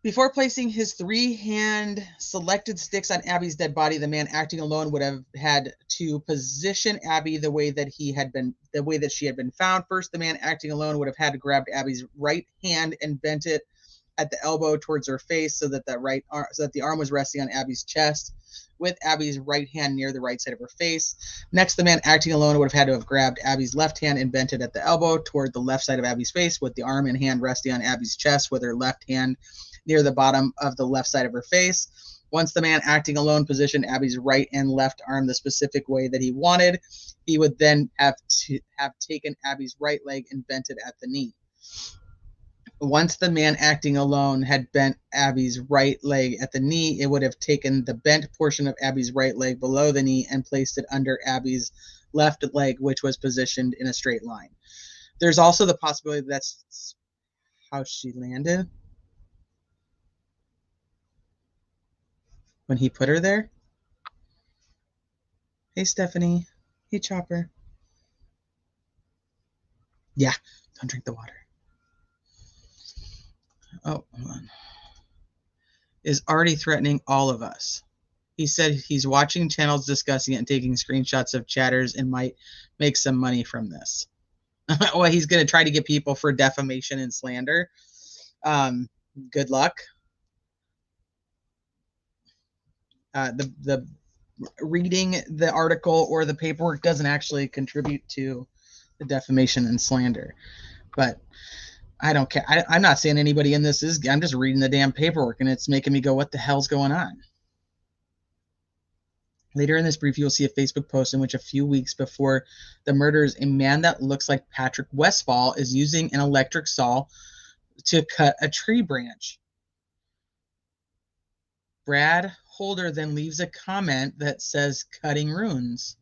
Before placing his 3-hand selected sticks on Abby's dead body, the man acting alone would have had to position Abby the way that she had been found. First, the man acting alone would have had to grab Abby's right hand and bent it at the elbow towards her face so that the arm was resting on Abby's chest, with Abby's right hand near the right side of her face. Next, the man acting alone would have had to have grabbed Abby's left hand and bent it at the elbow toward the left side of Abby's face, with the arm and hand resting on Abby's chest, with her left hand near the bottom of the left side of her face. Once the man acting alone positioned Abby's right and left arm the specific way that he wanted, he would then have taken Abby's right leg and bent it at the knee. Once the man acting alone had bent Abby's right leg at the knee, it would have taken the bent portion of Abby's right leg below the knee and placed it under Abby's left leg, which was positioned in a straight line. There's also the possibility that's how she landed when he put her there. Hey, Stephanie. Hey, Chopper. Yeah, don't drink the water. Oh, hold on. Is already threatening all of us. He said he's watching channels discussing it and taking screenshots of chatters and might make some money from this. Well, he's going to try to get people for defamation and slander. Good luck. The reading the article or the paperwork doesn't actually contribute to the defamation and slander. But I don't care. I'm not saying anybody in this is. I'm just reading the damn paperwork, and it's making me go, what the hell's going on? Later in this brief, you'll see a Facebook post in which a few weeks before the murders, a man that looks like Patrick Westfall is using an electric saw to cut a tree branch. Brad Holder then leaves a comment that says, cutting runes.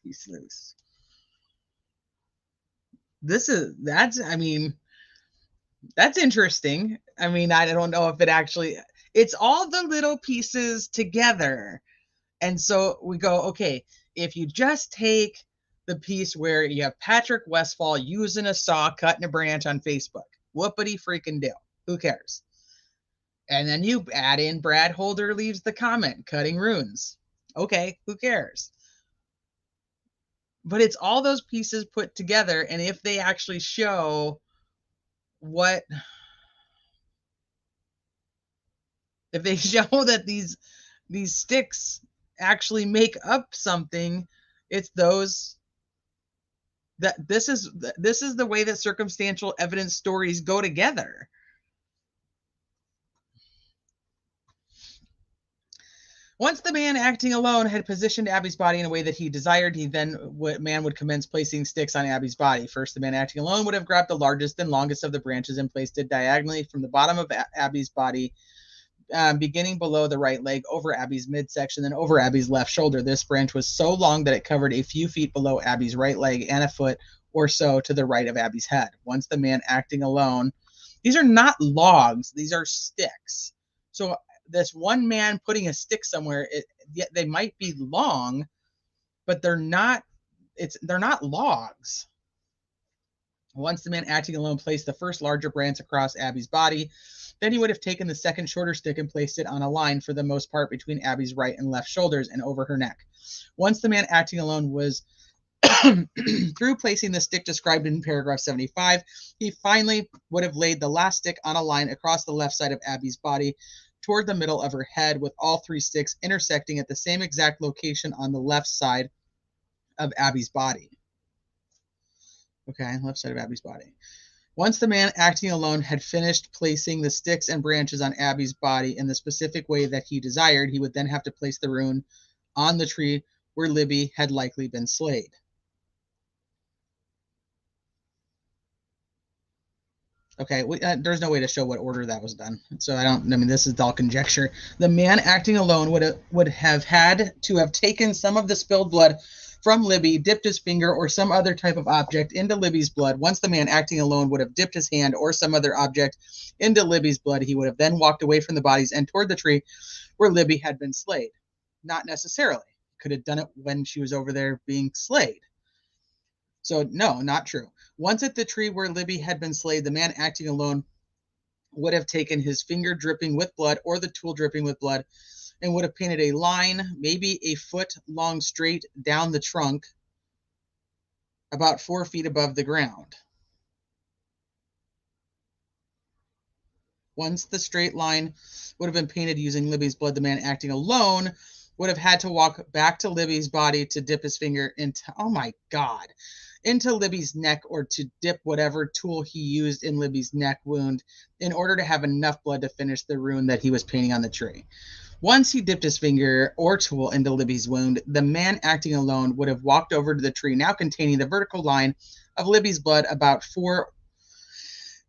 He's loose. That's interesting. I mean, I don't know if it actually, it's all the little pieces together. And so we go, okay, if you just take the piece where you have Patrick Westfall using a saw, cutting a branch on Facebook, whoopity freaking do. Who cares? And then you add in Brad Holder leaves the comment, cutting runes. Okay, who cares? But it's all those pieces put together, and if they actually show if they show that these sticks actually make up something, it's those that this is the way that circumstantial evidence stories go together. Once the man acting alone had positioned Abby's body in a way that he desired, man would commence placing sticks on Abby's body. First, the man acting alone would have grabbed the largest and longest of the branches and placed it diagonally from the bottom of Abby's body, beginning below the right leg, over Abby's midsection, then over Abby's left shoulder. This branch was so long that it covered a few feet below Abby's right leg and a foot or so to the right of Abby's head. Once the man acting alone, these are not logs, these are sticks. So this one man putting a stick somewhere, they might be long, but they're not logs. Once the man acting alone placed the first larger branch across Abby's body, then he would have taken the second shorter stick and placed it on a line for the most part between Abby's right and left shoulders and over her neck. Once the man acting alone was through placing the stick described in paragraph 75, he finally would have laid the last stick on a line across the left side of Abby's body toward the middle of her head, with all three sticks intersecting at the same exact location on the left side of Abby's body. Okay, left side of Abby's body. Once the man acting alone had finished placing the sticks and branches on Abby's body in the specific way that he desired, he would then have to place the rune on the tree where Libby had likely been slayed. Okay, there's no way to show what order that was done. So this is all conjecture. The man acting alone would have had to have taken some of the spilled blood from Libby, dipped his finger or some other type of object into Libby's blood. Once the man acting alone would have dipped his hand or some other object into Libby's blood, he would have then walked away from the bodies and toward the tree where Libby had been slayed. Not necessarily. Could have done it when she was over there being slayed. So no, not true. Once at the tree where Libby had been slayed, the man acting alone would have taken his finger dripping with blood or the tool dripping with blood and would have painted a line, maybe a foot long, straight down the trunk, about 4 feet above the ground. Once the straight line would have been painted using Libby's blood, the man acting alone would have had to walk back to Libby's body to dip his finger into, oh my God, into Libby's neck or to dip whatever tool he used in Libby's neck wound in order to have enough blood to finish the rune that he was painting on the tree. Once he dipped his finger or tool into Libby's wound, the man acting alone would have walked over to the tree now containing the vertical line of Libby's blood about 4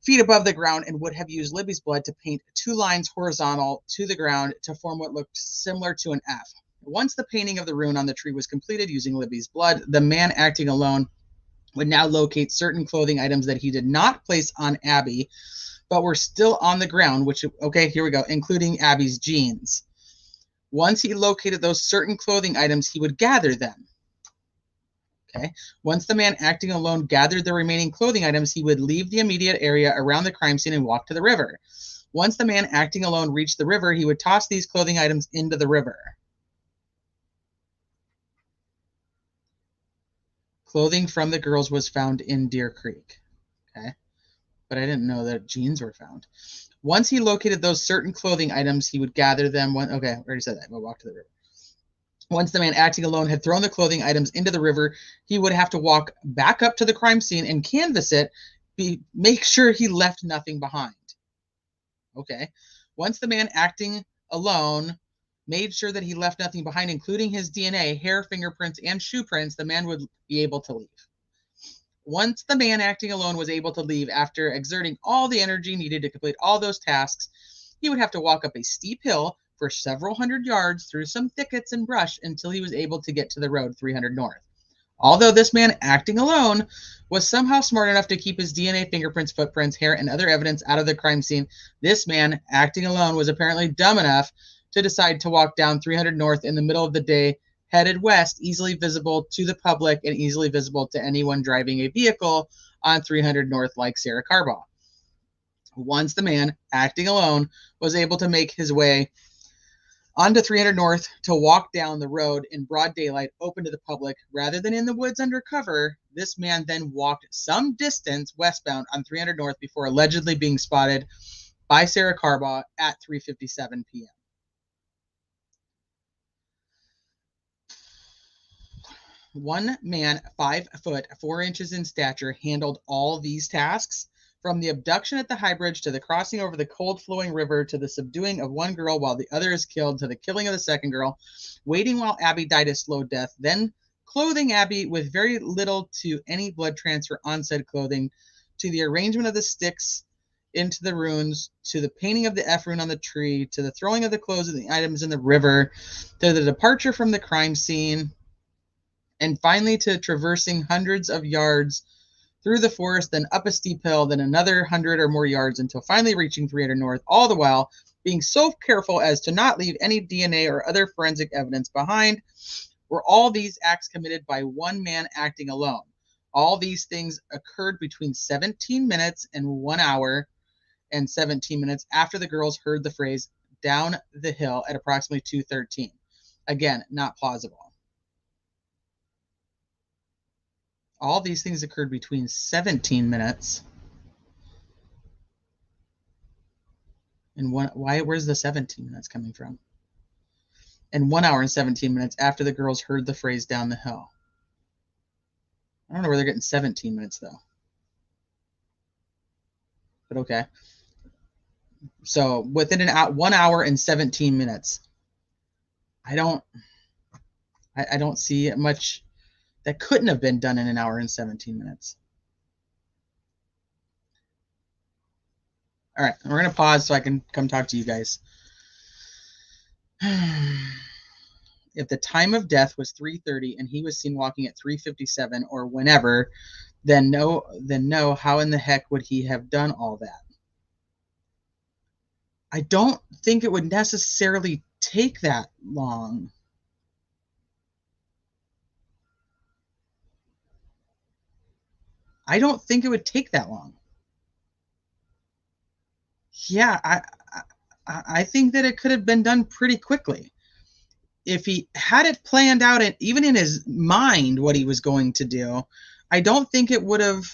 feet above the ground and would have used Libby's blood to paint 2 lines horizontal to the ground to form what looked similar to an F. Once the painting of the rune on the tree was completed using Libby's blood, the man acting alone would now locate certain clothing items that he did not place on Abby, but were still on the ground, which, okay, here we go, including Abby's jeans. Once he located those certain clothing items, he would gather them. Okay. Once the man acting alone gathered the remaining clothing items, he would leave the immediate area around the crime scene and walk to the river. Once the man acting alone reached the river, he would toss these clothing items into the river. Clothing from the girls was found in Deer Creek. Okay. But I didn't know that jeans were found. Once he located those certain clothing items, he would gather them. Okay, I already said that. We'll walk to the river. Once the man acting alone had thrown the clothing items into the river, he would have to walk back up to the crime scene and canvass it, make sure he left nothing behind. Okay. Once the man acting alone made sure that he left nothing behind, including his DNA, hair, fingerprints, and shoe prints, the man would be able to leave. Once the man acting alone was able to leave after exerting all the energy needed to complete all those tasks, he would have to walk up a steep hill for several hundred yards through some thickets and brush until he was able to get to the road 300 north. Although this man acting alone was somehow smart enough to keep his DNA, fingerprints, footprints, hair, and other evidence out of the crime scene, this man acting alone was apparently dumb enough to decide to walk down 300 north in the middle of the day, headed west, easily visible to the public and easily visible to anyone driving a vehicle on 300 north like Sarah Carbaugh. Once the man acting alone was able to make his way onto 300 north to walk down the road in broad daylight open to the public rather than in the woods under cover, this man then walked some distance westbound on 300 north before allegedly being spotted by Sarah Carbaugh at 3:57 p.m. One man, 5 foot 4 inches in stature, handled all these tasks, from the abduction at the High Bridge to the crossing over the cold flowing river to the subduing of one girl while the other is killed to the killing of the second girl, waiting while Abby died a slow death, then clothing Abby with very little to any blood transfer on said clothing, to the arrangement of the sticks into the runes, to the painting of the F rune on the tree, to the throwing of the clothes and the items in the river, to the departure from the crime scene, and finally to traversing hundreds of yards through the forest, then up a steep hill, then another 100 or more yards until finally reaching 300 north, all the while being so careful as to not leave any DNA or other forensic evidence behind, were all these acts committed by one man acting alone. All these things occurred between 17 minutes and 1 hour and 17 minutes after the girls heard the phrase down the hill at approximately 2:13. Again, not plausible. All these things occurred between 17 minutes and where's the 17 minutes coming from? And 1 hour and 17 minutes after the girls heard the phrase down the hill. I don't know where they're getting 17 minutes though. But okay. So within 1 hour and 17 minutes. I don't see much that couldn't have been done in 1 hour and 17 minutes. All right, we're going to pause so I can come talk to you guys. if the time of death was 3:30 and he was seen walking at 3:57 or whenever, then no, how in the heck would he have done all that? I don't think it would necessarily take that long. I don't think it would take that long. Yeah, I think that it could have been done pretty quickly. If he had it planned out, and even in his mind, what he was going to do, I don't think it would have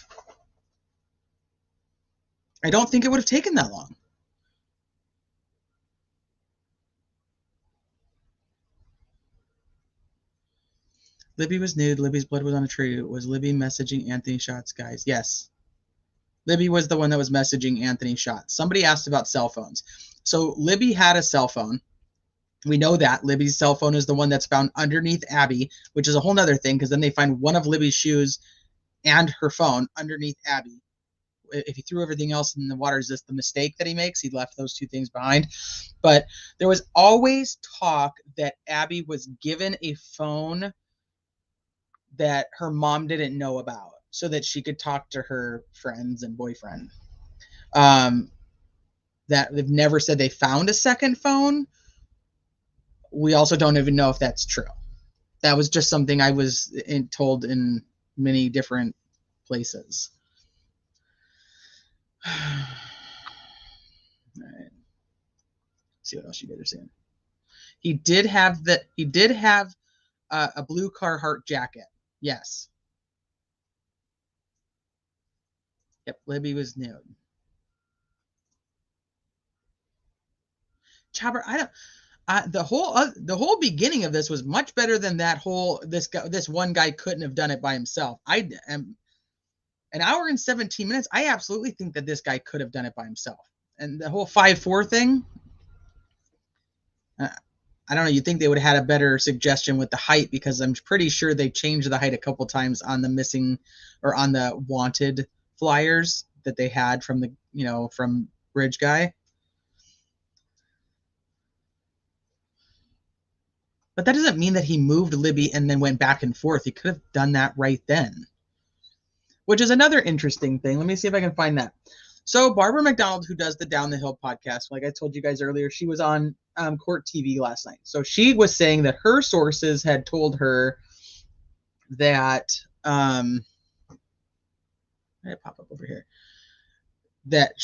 taken that long. Libby was nude. Libby's blood was on a tree. Was Libby messaging Anthony shots, guys? Yes. Libby was the one that was messaging Anthony shots. Somebody asked about cell phones. So Libby had a cell phone. We know that. Libby's cell phone is the one that's found underneath Abby, which is a whole nother thing, because then they find one of Libby's shoes and her phone underneath Abby. If he threw everything else in the water, is this the mistake that he makes? He left those two things behind. But there was always talk that Abby was given a phone that her mom didn't know about so that she could talk to her friends and boyfriend. That they've never said they found a second phone. We also don't even know if that's true. That was just something I was told in many different places. All right. See what else you guys are saying. He did have a blue Carhartt jacket. Yes. Yep, Libby was nude. Chopper, the whole beginning of this was much better than that whole this one guy couldn't have done it by himself. I am an hour and 17 minutes. I absolutely think that this guy could have done it by himself. And the whole 5'4" thing, I don't know. You'd think they would have had a better suggestion with the height, because I'm pretty sure they changed the height a couple times on the missing or on the wanted flyers that they had from the from Bridge Guy. But that doesn't mean that he moved Libby and then went back and forth. He could have done that right then, which is another interesting thing. Let me see if I can find that. So Barbara McDonald, who does the Down the Hill podcast, like I told you guys earlier, she was on Court TV last night. So she was saying that her sources had told her that it pop up over here, that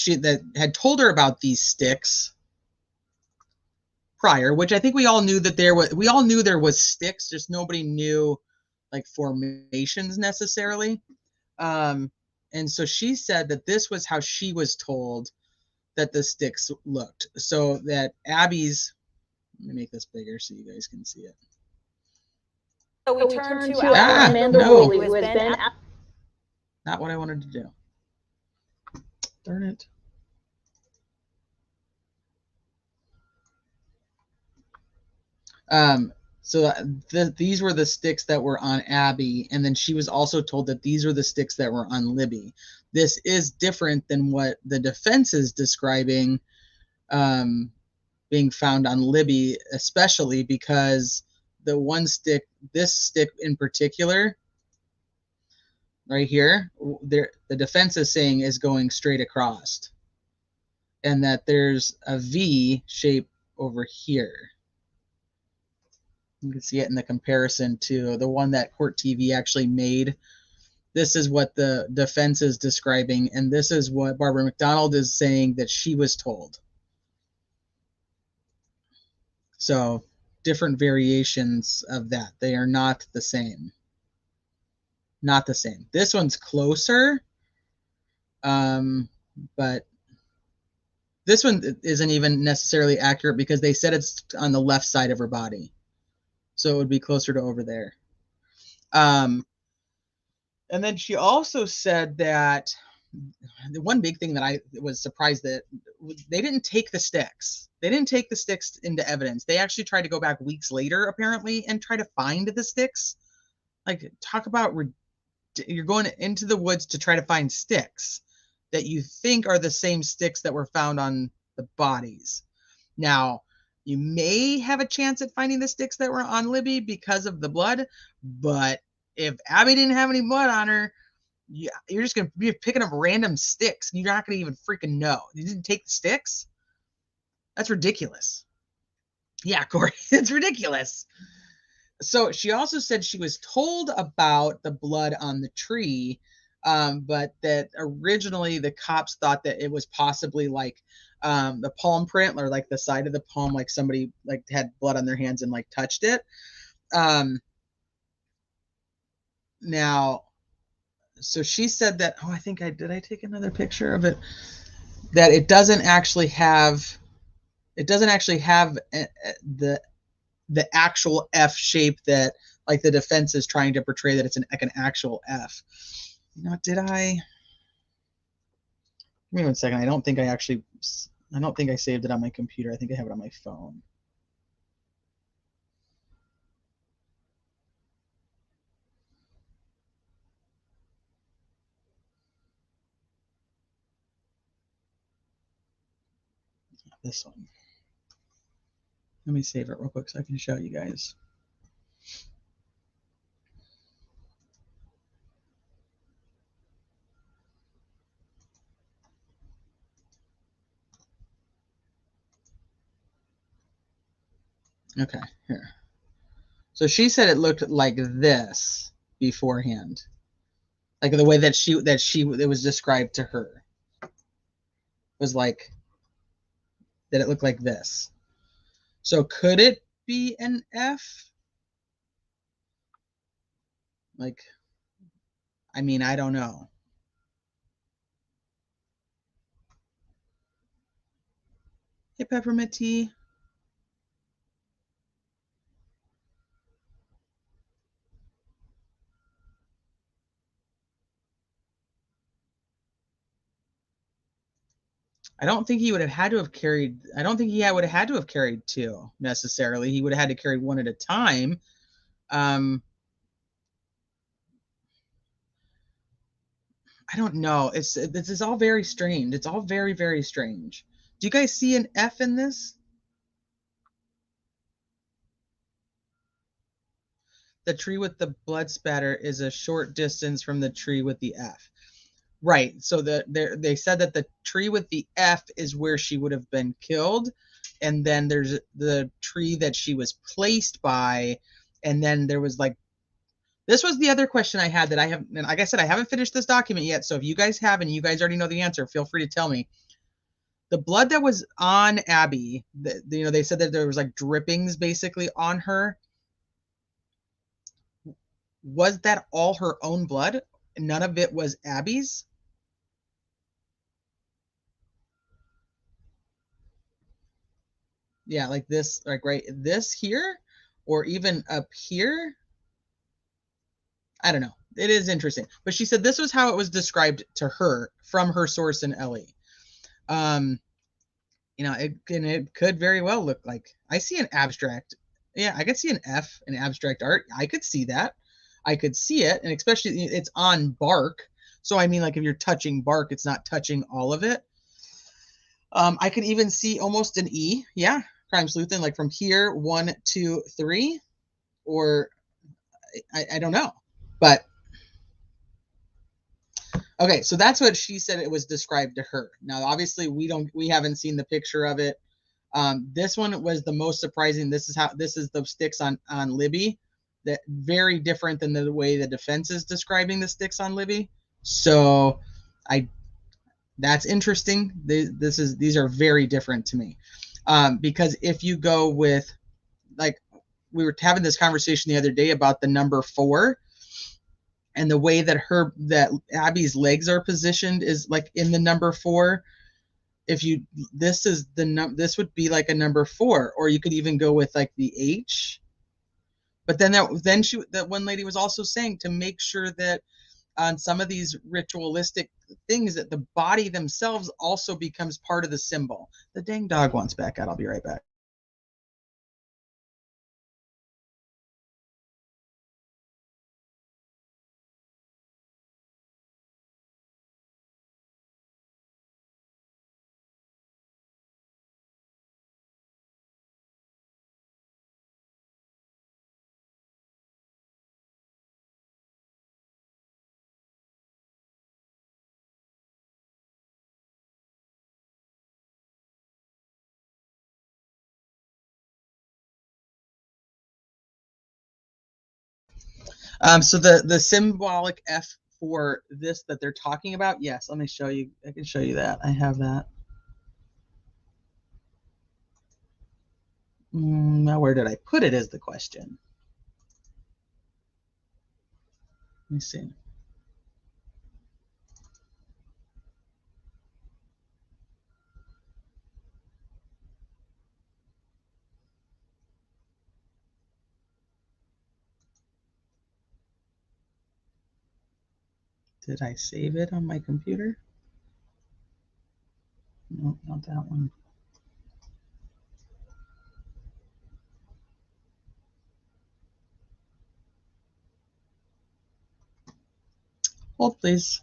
had told her about these sticks prior, which I think we all knew that there was sticks, just nobody knew like formations necessarily. And so she said that this was how she was told that the sticks looked. So that Abby's, let me make this bigger so you guys can see it. So we turn to our Amanda Woolley, who has been not what I wanted to do. Darn it. So these were the sticks that were on Abby, and then she was also told that these were the sticks that were on Libby. This is different than what the defense is describing being found on Libby, especially because the one stick, this stick in particular, right here, the defense is saying is going straight across, and that there's a V shape over here. You can see it in the comparison to the one that Court TV actually made. This is what the defense is describing, and this is what Barbara McDonald is saying that she was told. So different variations of that. They are not the same. Not the same. This one's closer, but this one isn't even necessarily accurate because they said it's on the left side of her body. So it would be closer to over there. And then she also said that the one big thing that I was surprised that they didn't take the sticks. They didn't take the sticks into evidence. They actually tried to go back weeks later, apparently, and try to find the sticks. Like, talk about you're going into the woods to try to find sticks that you think are the same sticks that were found on the bodies. Now, You may have a chance at finding the sticks that were on Libby because of the blood, but if Abby didn't have any blood on her, you're just going to be picking up random sticks. You're not going to even freaking know. You didn't take the sticks? That's ridiculous. Yeah, Corey, it's ridiculous. So she also said she was told about the blood on the tree, but that originally the cops thought that it was possibly like the palm print, or like the side of the palm, like somebody like had blood on their hands and like touched it. Now, so she said that, oh, I think I take another picture of it, that it doesn't actually have the actual F shape that like the defense is trying to portray, that it's like an actual F. You know, did I? Give me 1 second. I don't think I saved it on my computer. I think I have it on my phone. This one. Let me save it real quick so I can show you guys. Okay, here. So she said it looked like this beforehand, like the way that it was described to her was like that. It looked like this. So could it be an F? Like, I mean, I don't know. Hey, Peppermint Tea. I don't think he would have had to have carried. I don't think he would have had to have carried two necessarily. He would have had to carry one at a time. I don't know. This is all very strange. It's all very, very strange. Do you guys see an F in this? The tree with the blood spatter is a short distance from the tree with the F. Right. So they said that the tree with the F is where she would have been killed. And then there's the tree that she was placed by. And then there was like, this was the other question I had that I have, and like I said, I haven't finished this document yet. So if you guys have, and you guys already know the answer, feel free to tell me. The blood that was on Abby, they said that there was like drippings basically on her. Was that all her own blood? None of it was Abby's? Yeah, like this, like right this here, or even up here. I don't know. It is interesting. But she said this was how it was described to her from her source in LE. It could very well look like, I see an abstract. Yeah, I could see an F in abstract art. I could see that. I could see it, and especially it's on bark. So I mean, like if you're touching bark, it's not touching all of it. I could even see almost an E. Yeah, crime sleuthing, like from here, 1, 2, 3, or I don't know, but okay. So that's what she said it was described to her. Now, obviously, we haven't seen the picture of it. This one was the most surprising. This is the sticks on Libby. That very different than the way the defense is describing the sticks on Libby. So that's interesting. These are very different to me. Because if you go with, like, we were having this conversation the other day about the number 4, and the way that Abby's legs are positioned is like in the number 4. This would be like a number 4, or you could even go with like the H. But then that one lady was also saying to make sure that on some of these ritualistic things that the body themselves also becomes part of the symbol. The dang dog wants back out. I'll be right back. So the symbolic F for this that they're talking about, yes, let me show you. I can show you that. I have that. Now, where did I put it is the question. Let me see. Did I save it on my computer? No, not that one. Hold, please.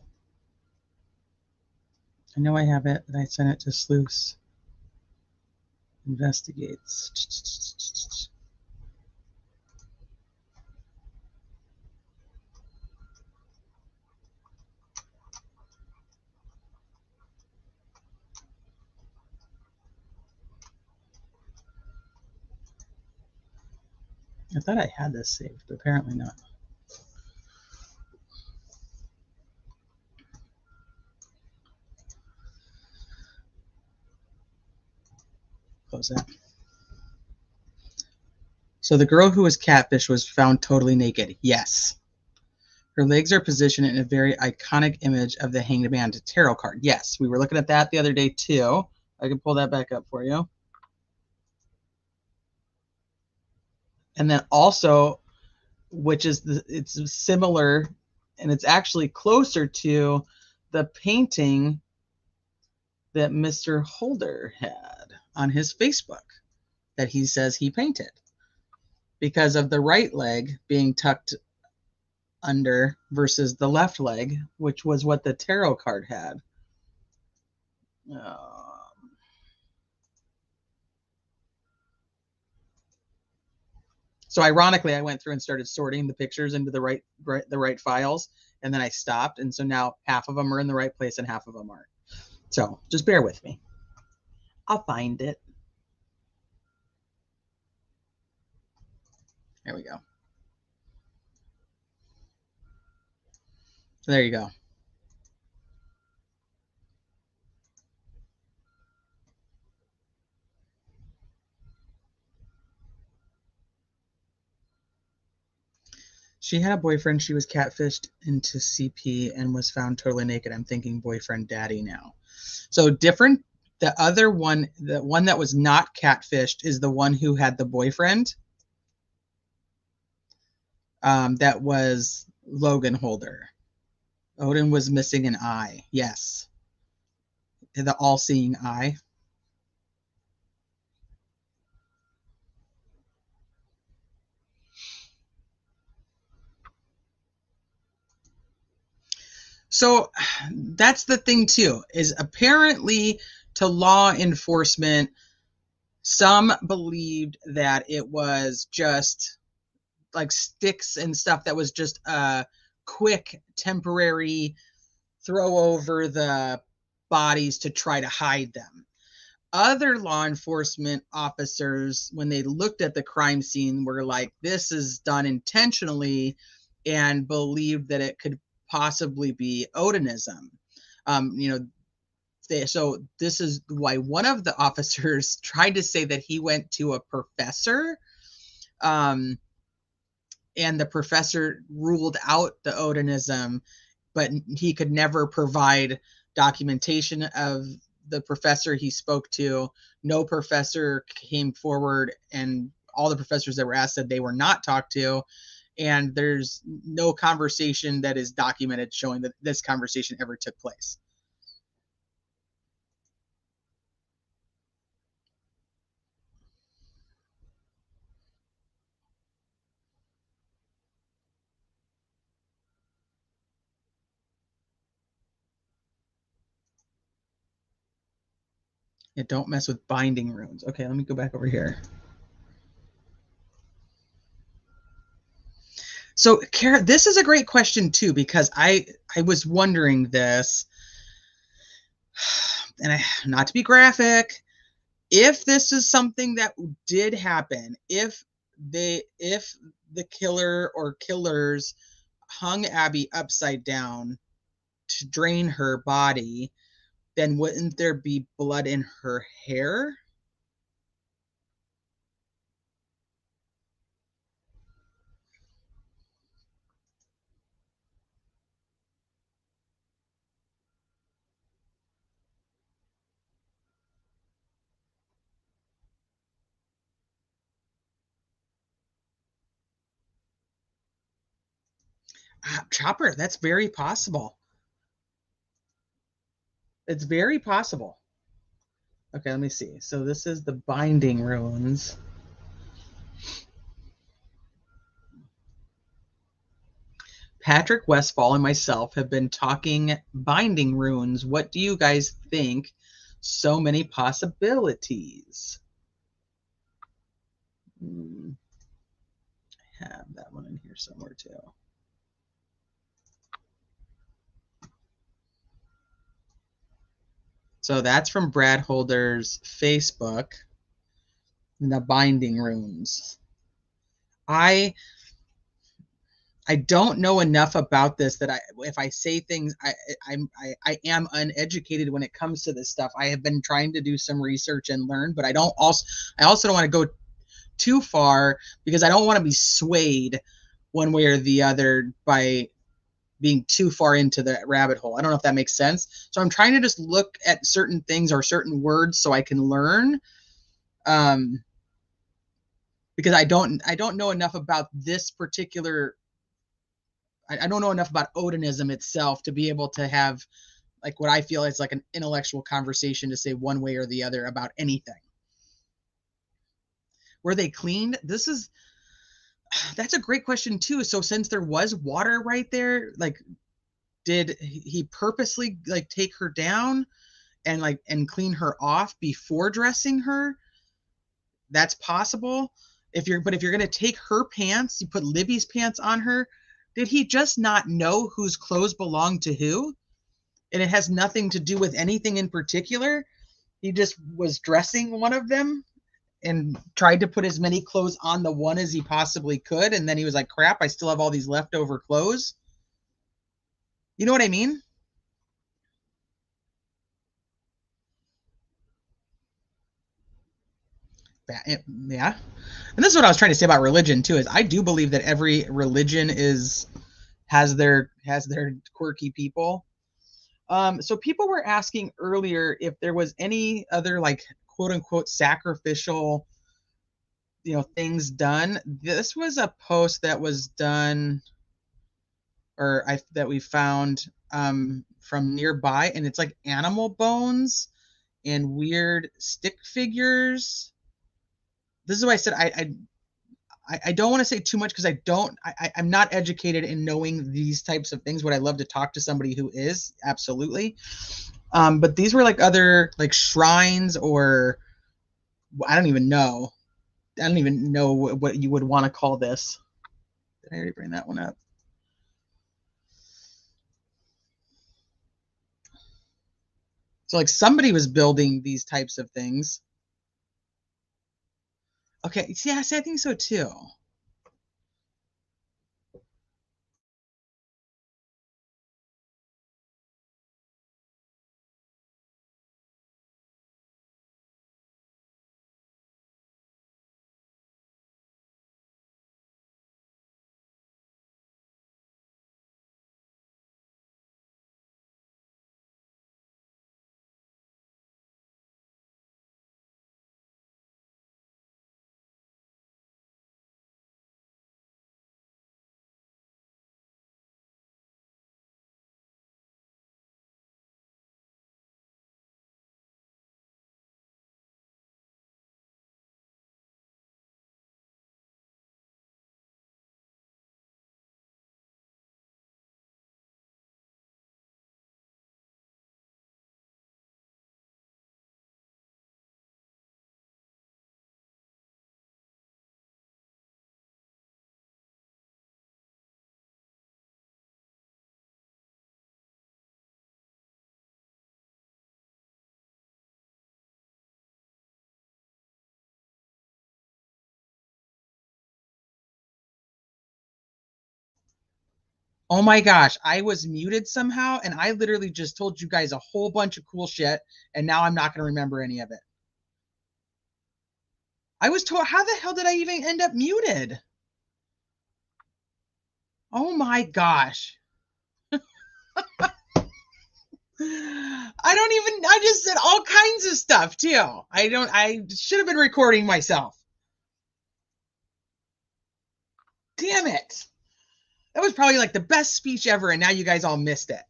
I know I have it, but I sent it to Sleuths. Investigates. I thought I had this saved, but apparently not. Close that. So the girl who was catfished was found totally naked. Yes. Her legs are positioned in a very iconic image of the Hanged Man tarot card. Yes, we were looking at that the other day too. I can pull that back up for you. And then also, which is it's similar, and it's actually closer to the painting that Mr. Holder had on his Facebook that he says he painted, because of the right leg being tucked under versus the left leg, which was what the tarot card had. So ironically, I went through and started sorting the pictures into the right files, and then I stopped, and so now half of them are in the right place and half of them aren't. So just bear with me. I'll find it. There we go. So there you go. She had a boyfriend. She was catfished into CP and was found totally naked. I'm thinking boyfriend daddy now. So different. The other one, the one that was not catfished, is the one who had the boyfriend. That was Logan Holder. Odin was missing an eye. Yes. The all-seeing eye. So that's the thing too, is apparently to law enforcement, some believed that it was just like sticks and stuff that was just a quick temporary throw over the bodies to try to hide them. Other law enforcement officers, when they looked at the crime scene, were like, this is done intentionally, and believed that it could possibly be Odinism. So this is why one of the officers tried to say that he went to a professor, and the professor ruled out the Odinism, but he could never provide documentation of the professor he spoke to. No professor came forward, and all the professors that were asked said they were not talked to. And there's no conversation that is documented showing that this conversation ever took place. Yeah, don't mess with binding runes. Okay, let me go back over here. So, Kara, this is a great question too, because I was wondering this, and not to be graphic, if this is something that did happen, if the killer or killers hung Abby upside down to drain her body, then wouldn't there be blood in her hair? Chopper, that's very possible. It's very possible. Okay, let me see. So this is the binding runes. Patrick Westfall and myself have been talking binding runes. What do you guys think? So many possibilities. I have that one in here somewhere too. So that's from Brad Holder's Facebook, the binding runes. I don't know enough about this that if I say things, I am uneducated when it comes to this stuff. I have been trying to do some research and learn, but I also don't want to go too far because I don't want to be swayed one way or the other by being too far into the rabbit hole. I don't know if that makes sense. So I'm trying to just look at certain things or certain words so I can learn. Because I don't know enough about this particular. I don't know enough about Odinism itself to be able to have like what I feel is like an intellectual conversation to say one way or the other about anything. Were they cleaned? That's a great question too. So since there was water right there, like did he purposely like take her down and clean her off before dressing her? That's possible. If you're going to take her pants, you put Libby's pants on her, did he just not know whose clothes belong to who? And it has nothing to do with anything in particular. He just was dressing one of them and tried to put as many clothes on the one as he possibly could. And then he was like, crap, I still have all these leftover clothes. You know what I mean? Yeah. And this is what I was trying to say about religion too, is I do believe that every religion has their quirky people. So people were asking earlier if there was any other like quote unquote sacrificial, things done. This was a post that was done that we found from nearby, and it's like animal bones and weird stick figures. This is why I said I don't want to say too much because I'm not educated in knowing these types of things. Would I love to talk to somebody who is? Absolutely. But these were like other like shrines or I don't even know. I don't even know what you would want to call this. Did I already bring that one up? So like somebody was building these types of things. Okay, yes, I think so too. Oh my gosh, I was muted somehow, and I literally just told you guys a whole bunch of cool shit, and now I'm not going to remember any of it. I was told, how the hell did I even end up muted? Oh my gosh. I just said all kinds of stuff too. I should have been recording myself. Damn it. That was probably like the best speech ever, and now you guys all missed it.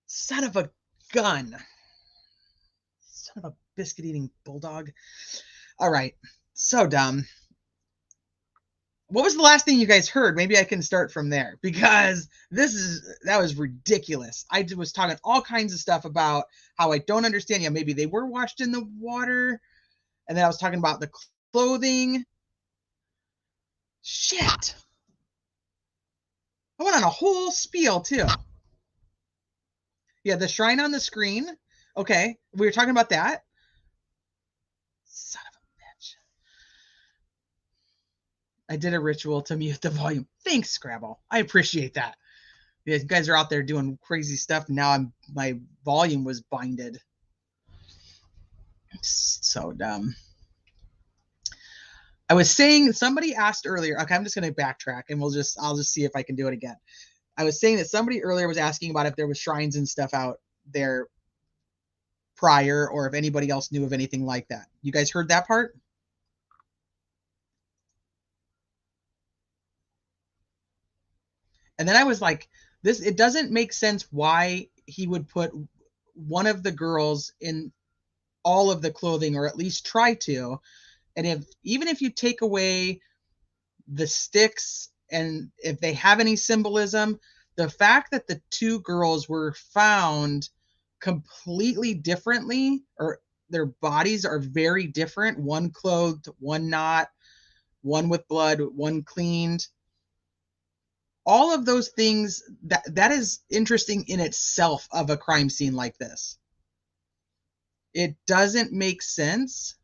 Son of a gun. Son of a biscuit eating bulldog. All right. So dumb. What was the last thing you guys heard? Maybe I can start from there, because that was ridiculous. I was talking all kinds of stuff about how I don't understand. Yeah, maybe they were washed in the water. And then I was talking about the clothing. Shit. I went on a whole spiel too. Yeah, the shrine on the screen. Okay, we were talking about that. Son of a bitch. I did a ritual to mute the volume. Thanks, Scrabble. I appreciate that. You guys are out there doing crazy stuff. Now my volume was binded. It's so dumb. I was saying, somebody asked earlier. Okay, I'm just going to backtrack, and I'll just see if I can do it again. I was saying that somebody earlier was asking about if there was shrines and stuff out there prior, or if anybody else knew of anything like that. You guys heard that part? And then I was like, it doesn't make sense why he would put one of the girls in all of the clothing, or at least try to. And even if you take away the sticks, and if they have any symbolism, the fact that the two girls were found completely differently, or their bodies are very different, one clothed, one not, one with blood, one cleaned, all of those things, that is interesting in itself of a crime scene like this. It doesn't make sense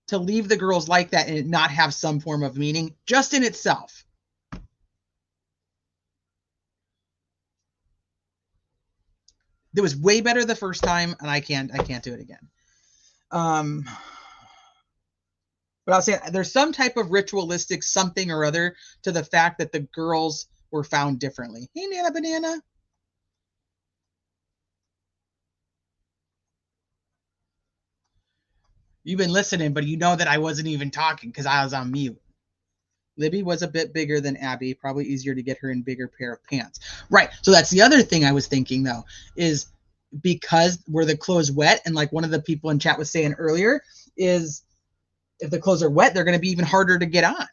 to leave the girls like that and it not have some form of meaning just in itself. It was way better the first time, and I can't do it again. But I'll say there's some type of ritualistic something or other to the fact that the girls were found differently. Hey, Nana Banana. You've been listening, but you know that I wasn't even talking because I was on mute. Libby was a bit bigger than Abby. Probably easier to get her in bigger pair of pants. Right. So that's the other thing I was thinking, though, is because were the clothes wet? And like one of the people in chat was saying earlier, is if the clothes are wet, they're going to be even harder to get on.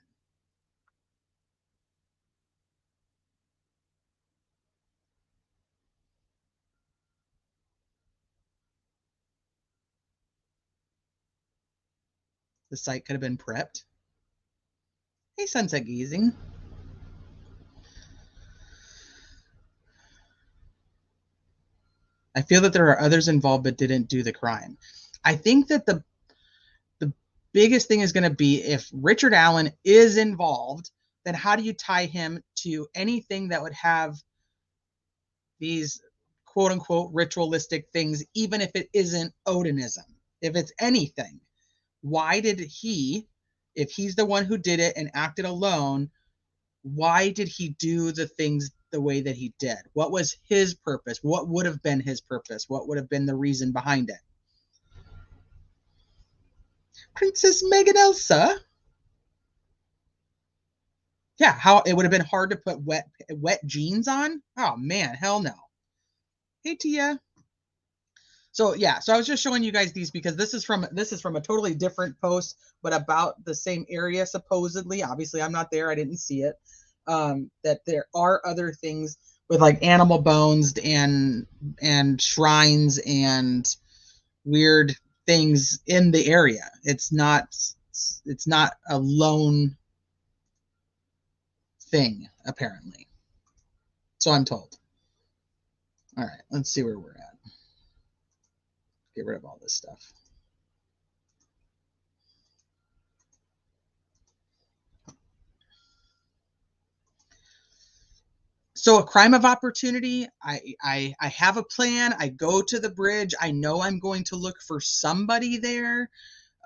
The site could have been prepped. Hey, Sunset Gazing. I feel that there are others involved but didn't do the crime. I think that the biggest thing is going to be, if Richard Allen is involved, then how do you tie him to anything that would have these quote unquote ritualistic things, even if it isn't Odinism? If it's anything, why did he, if he's the one who did it and acted alone, why did he do the things the way that he did? What was his purpose? What would have been his purpose? What would have been the reason behind it? Princess Megan Elsa? Yeah, how it would have been hard to put wet jeans on? Oh man, hell no. Hey Tia. So yeah, so I was just showing you guys these because this is from a totally different post, but about the same area supposedly. Obviously, I'm not there. I didn't see it. That there are other things with like animal bones and shrines and weird things in the area. It's not a lone thing, apparently. So I'm told. All right, let's see where we're at. Get rid of all this stuff. So a crime of opportunity, I have a plan. I go to the bridge. I know I'm going to look for somebody there.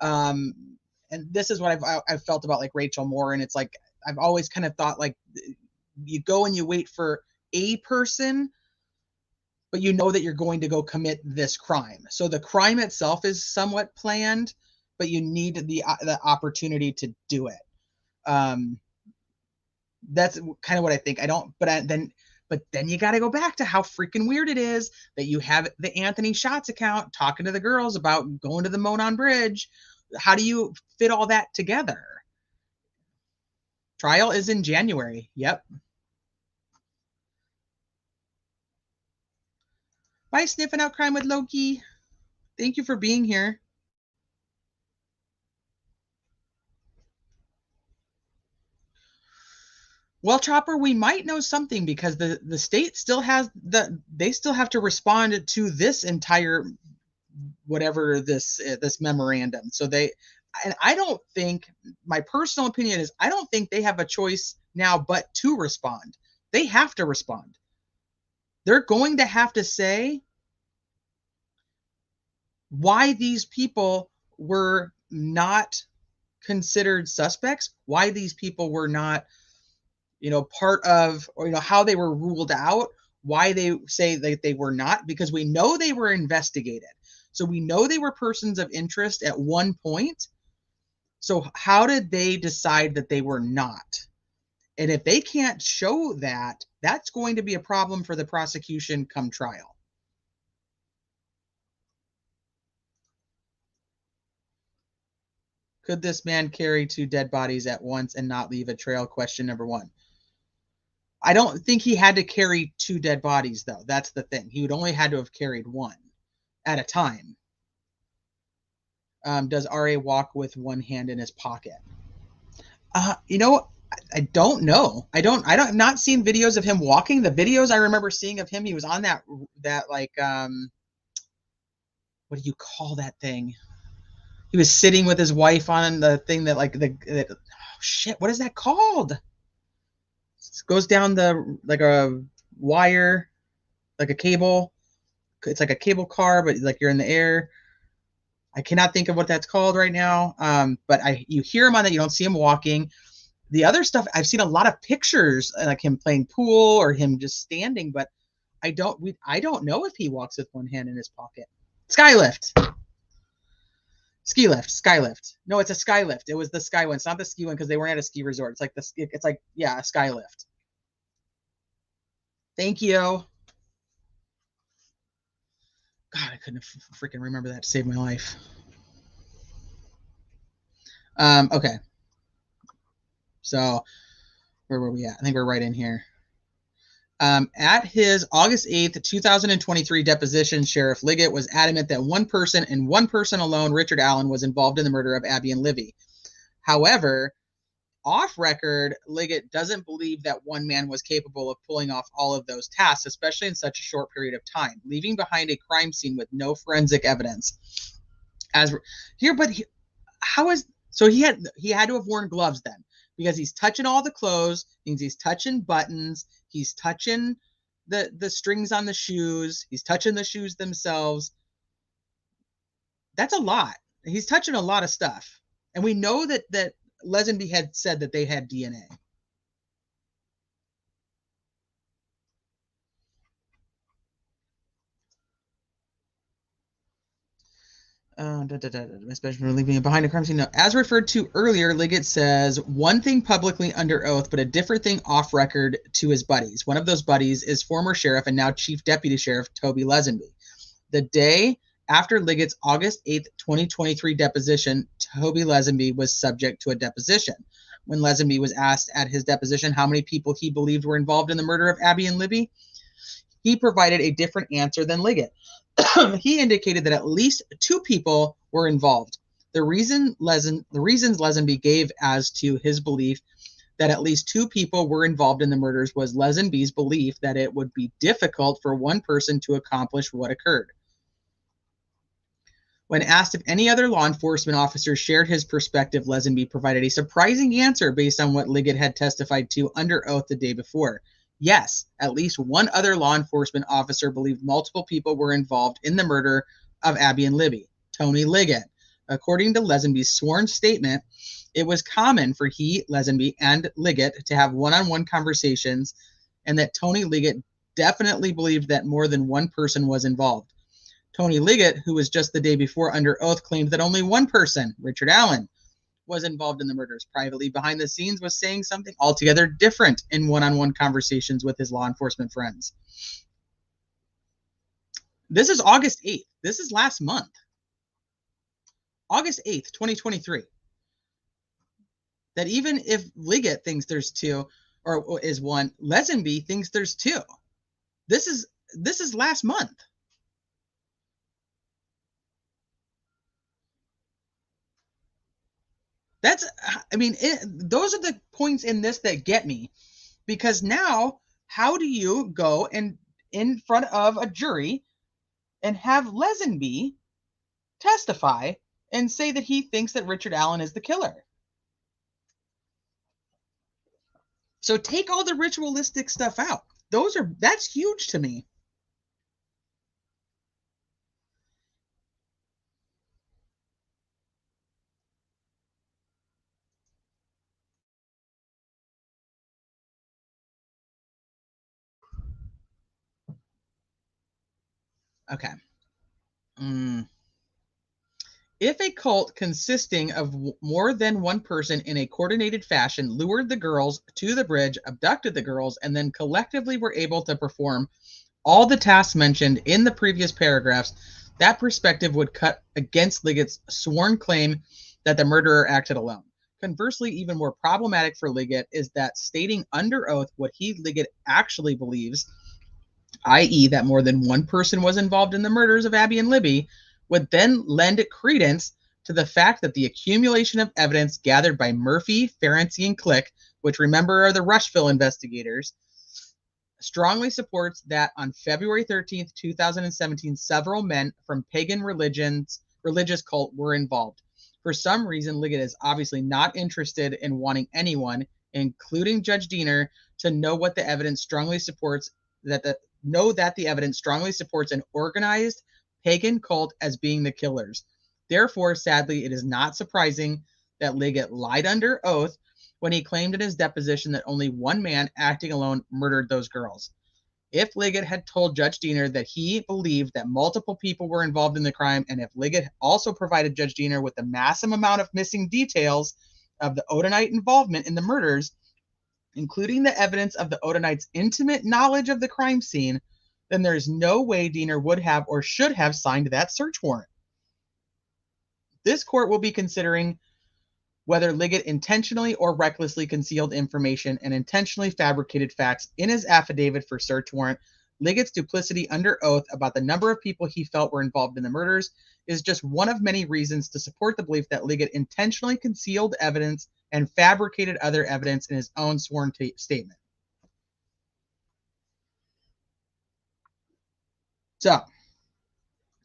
And this is what I've felt about like Rachel Moore. And it's like, I've always kind of thought like you go and you wait for a person, but you know that you're going to go commit this crime. So the crime itself is somewhat planned, but you need the opportunity to do it. That's kind of what I think. But then you got to go back to how freaking weird it is that you have the Anthony Shots account talking to the girls about going to the Monon Bridge. How do you fit all that together? Trial is in January. Yep. Bye, Sniffing Out Crime with Loki. Thank you for being here. Well, Chopper, we might know something because the state still has they still have to respond to this entire whatever this memorandum. So and I don't think, my personal opinion is, I don't think they have a choice now but to respond. They have to respond. They're going to have to say why these people were not considered suspects, why these people were not, part of, or, how they were ruled out, why they say that they were not, because we know they were investigated. So we know they were persons of interest at one point. So how did they decide that they were not? And if they can't show that, that's going to be a problem for the prosecution come trial. Could this man carry 2 dead bodies at once and not leave a trail? Question number 1. I don't think he had to carry 2 dead bodies, though. That's the thing. He would only had to have carried 1 at a time. Does R.A. walk with one hand in his pocket? I don't know. I've not seen videos of him walking. The videos I remember seeing of him, he was on that like, what do you call that thing? He was sitting with his wife on the thing that like oh shit, what is that called? It goes down like a wire, like a cable. It's like a cable car, but like you're in the air. I cannot think of what that's called right now. But you hear him on that. You don't see him walking. The other stuff, I've seen a lot of pictures, like him playing pool or him just standing, but I don't know if he walks with one hand in his pocket. Skylift. Ski lift, skylift. No, it's a skylift. It was the sky one. It's not the ski one because they weren't at a ski resort. It's like yeah, a skylift. Thank you. God, I couldn't freaking remember that to save my life. Okay. So where were we at? I think we're right in here. At his August 8th, 2023 deposition, Sheriff Liggett was adamant that one person and one person alone, Richard Allen, was involved in the murder of Abby and Livy. However, off record, Liggett doesn't believe that one man was capable of pulling off all of those tasks, especially in such a short period of time, leaving behind a crime scene with no forensic evidence. So he had to have worn gloves then, because he's touching all the clothes, means he's touching buttons, he's touching the strings on the shoes, he's touching the shoes themselves. That's a lot. He's touching a lot of stuff. And we know that Lesenby had said that they had DNA. Especially for leaving behind a crime scene. No. As referred to earlier, Liggett says one thing publicly under oath, but a different thing off record to his buddies. One of those buddies is former sheriff and now chief deputy sheriff Toby Lesenby. The day after Liggett's August 8th, 2023 deposition, Toby Lesenby was subject to a deposition. When Lesenby was asked at his deposition how many people he believed were involved in the murder of Abby and Libby, he provided a different answer than Liggett. He indicated that at least 2 people were involved. The reasons Lesenby gave as to his belief that at least 2 people were involved in the murders was Lesenby's belief that it would be difficult for one person to accomplish what occurred. When asked if any other law enforcement officers shared his perspective, Lesenby provided a surprising answer based on what Liggett had testified to under oath the day before. Yes, at least one other law enforcement officer believed multiple people were involved in the murder of Abby and Libby, Tony Liggett. According to Lesenby's sworn statement, it was common for he, Lesenby, and Liggett to have one-on-one conversations, and that Tony Liggett definitely believed that more than one person was involved. Tony Liggett, who was just the day before under oath, claimed that only one person, Richard Allen, was involved in the murders. Privately behind the scenes was saying something altogether different in one-on-one conversations with his law enforcement friends. This is August 8th. This is last month. August 8th, 2023. That even if Liggett thinks there's two, or is one, Lesenby thinks there's two. This is last month. Those are the points in this that get me, because now how do you go and in front of a jury and have Lesenby testify and say that he thinks that Richard Allen is the killer? So take all the ritualistic stuff out. That's huge to me. Okay. If a cult consisting of more than one person in a coordinated fashion lured the girls to the bridge, abducted the girls, and then collectively were able to perform all the tasks mentioned in the previous paragraphs, that perspective would cut against Liggett's sworn claim that the murderer acted alone. Conversely, even more problematic for Liggett is that stating under oath what Liggett actually believes, i.e. that more than one person was involved in the murders of Abby and Libby, would then lend credence to the fact that the accumulation of evidence gathered by Murphy, Ferenczi, and Click, which remember are the Rushville investigators, strongly supports that on February 13th, 2017, several men from pagan religious cult were involved. For some reason, Liggett is obviously not interested in wanting anyone, including Judge Diener, to know what the evidence strongly supports that the evidence strongly supports an organized pagan cult as being the killers. Therefore, sadly, it is not surprising that Liggett lied under oath when he claimed in his deposition that only one man acting alone murdered those girls. If Liggett had told Judge Diener that he believed that multiple people were involved in the crime, and if Liggett also provided Judge Diener with the massive amount of missing details of the Odinite involvement in the murders, including the evidence of the Odinite's intimate knowledge of the crime scene, then there is no way Diener would have or should have signed that search warrant. This court will be considering whether Liggett intentionally or recklessly concealed information and intentionally fabricated facts in his affidavit for search warrant. Liggett's duplicity under oath about the number of people he felt were involved in the murders is just one of many reasons to support the belief that Liggett intentionally concealed evidence and fabricated other evidence in his own sworn statement. So,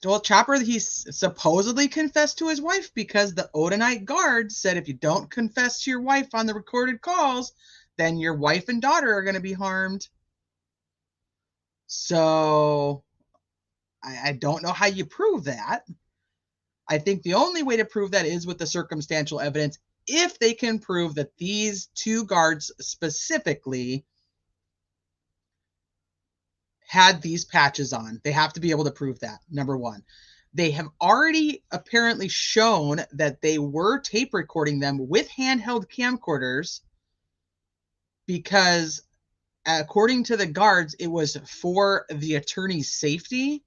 well, Chopper, he supposedly confessed to his wife because the Odinite guard said if you don't confess to your wife on the recorded calls, then your wife and daughter are going to be harmed. So I don't know how you prove that. I think the only way to prove that is with the circumstantial evidence, if they can prove that these two guards specifically had these patches on. They have to be able to prove that, number one. They have already apparently shown that they were tape recording them with handheld camcorders because, according to the guards, it was for the attorney's safety,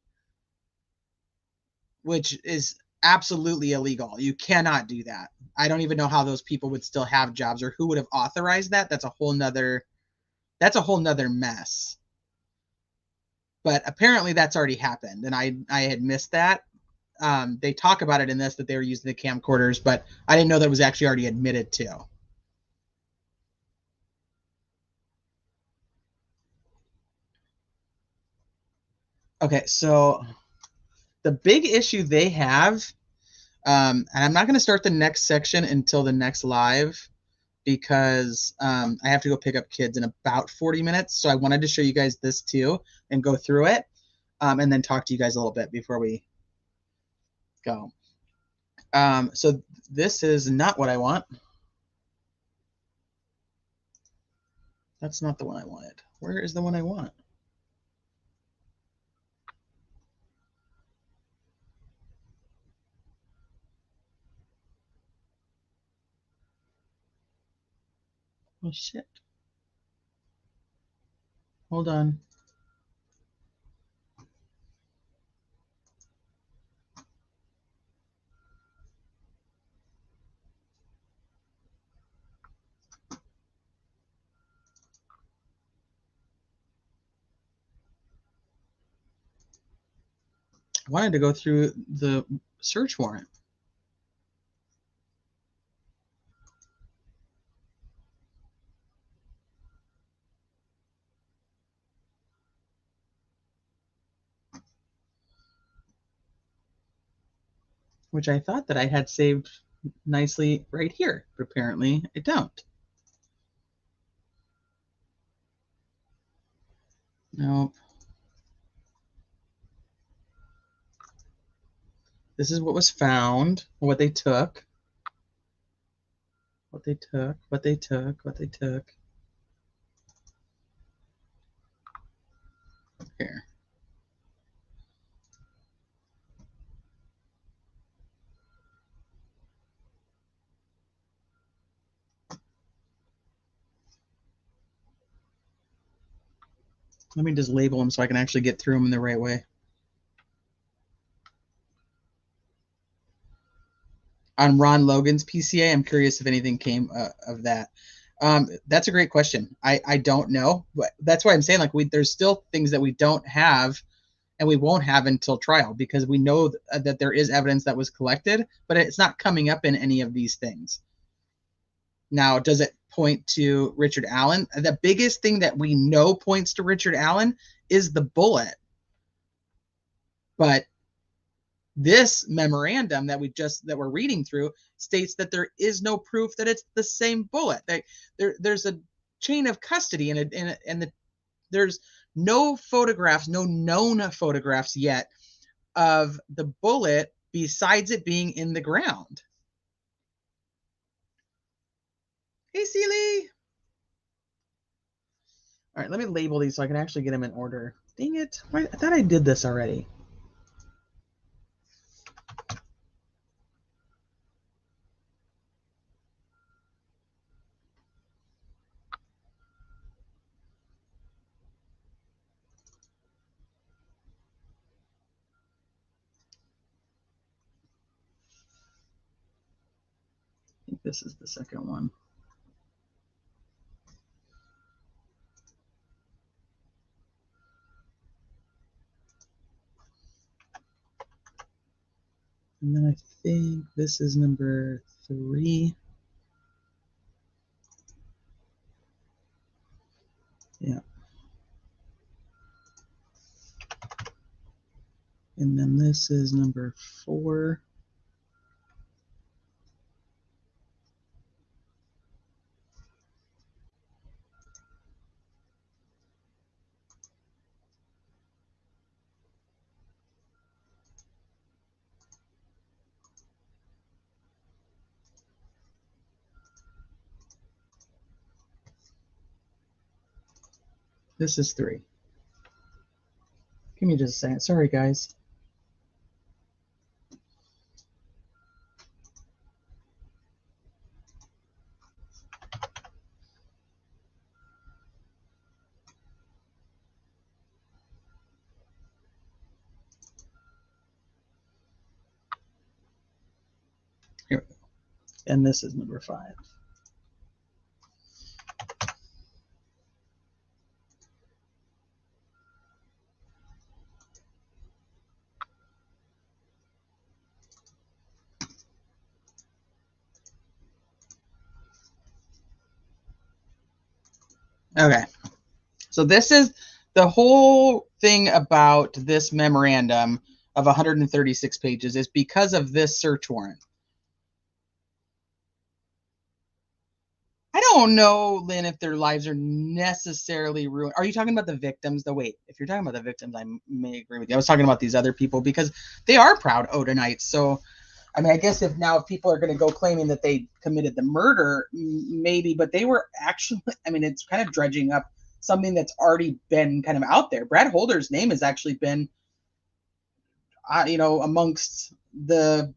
which is absolutely illegal. You cannot do that. I don't even know how those people would still have jobs or who would have authorized that. That's a whole nother mess. But apparently that's already happened, and I had missed that. They talk about it in this, that they were using the camcorders, but I didn't know that was actually already admitted to. Okay, so the big issue they have, and I'm not going to start the next section until the next live, because I have to go pick up kids in about 40 minutes. So I wanted to show you guys this too and go through it, and then talk to you guys a little bit before we go. So this is not what I want. That's not the one I wanted. Where is the one I want? Oh, shit. Hold on. I wanted to go through the search warrant. Which I thought that I had saved nicely right here, but apparently I don't. Nope. This is what was found, what they took. What they took, what they took, what they took. Here. Let me just label them so I can actually get through them in the right way. On Ron Logan's PCA, I'm curious if anything came of that. That's a great question. I don't know, but that's why I'm saying, like, there's still things that we don't have and we won't have until trial, because we know that there is evidence that was collected, but it's not coming up in any of these things. Now, does it point to Richard Allen? The biggest thing that we know points to Richard Allen is the bullet. But this memorandum that we're reading through states that there is no proof that it's the same bullet. There's a chain of custody, and there's no photographs, no known photographs yet of the bullet besides it being in the ground. Hey, Seeley. All right, let me label these so I can actually get them in order. Dang it. I thought I did this already. I think this is the second one. And then I think this is number 3. Yeah. And then this is number 4. This is 3. Give me just a second. Sorry, guys. Here we go. And this is number 5. Okay. So this is the whole thing about this memorandum of 136 pages is because of this search warrant. I don't know, Lynn, if their lives are necessarily ruined. Are you talking about the victims? Wait, if you're talking about the victims, I may agree with you. I was talking about these other people because they are proud Odinites. So, I mean, I guess if people are going to go claiming that they committed the murder, maybe, but they were actually, I mean, it's kind of dredging up something that's already been kind of out there. Brad Holder's name has actually been, amongst the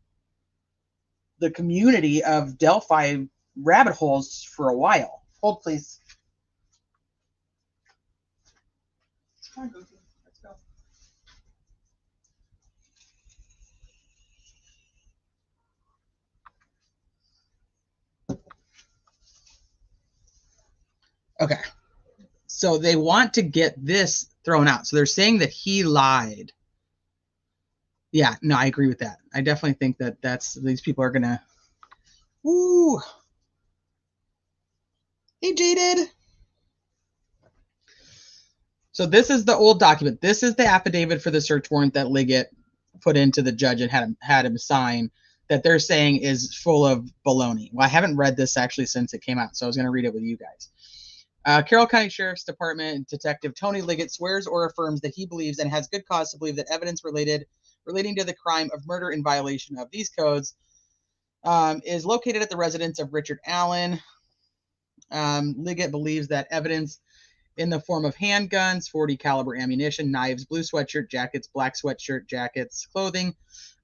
community of Delphi rabbit holes for a while. Hold, please. Come on, Goofy. Let's go. Okay. So they want to get this thrown out. So they're saying that he lied. Yeah, no, I agree with that. I definitely think that these people are gonna. Ooh. Hey, Jaded. So this is the old document. This is the affidavit for the search warrant that Liggett put into the judge and had him sign, that they're saying is full of baloney. Well, I haven't read this actually since it came out, so I was going to read it with you guys. Carroll County Sheriff's Department Detective Tony Liggett swears or affirms that he believes and has good cause to believe that evidence relating to the crime of murder in violation of these codes is located at the residence of Richard Allen. Liggett believes that evidence in the form of handguns, .40 caliber ammunition, knives, blue sweatshirt jackets, black sweatshirt jackets, clothing,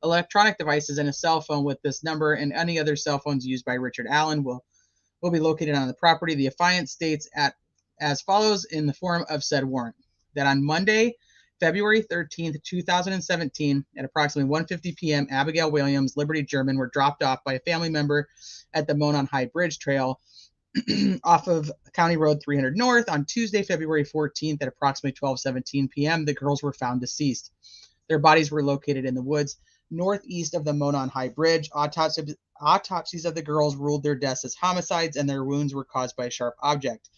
electronic devices, and a cell phone with this number and any other cell phones used by Richard Allen will be located on the property. The affiant states as follows in the form of said warrant: that on Monday, February 13th, 2017, at approximately 1:50 p.m., Abigail Williams, Liberty German, were dropped off by a family member at the Monon High Bridge Trail off of County Road 300 North. On Tuesday, February 14th, at approximately 12:17 p.m., the girls were found deceased. Their bodies were located in the woods northeast of the Monon High Bridge. Autopsies of the girls ruled their deaths as homicides, and their wounds were caused by a sharp object.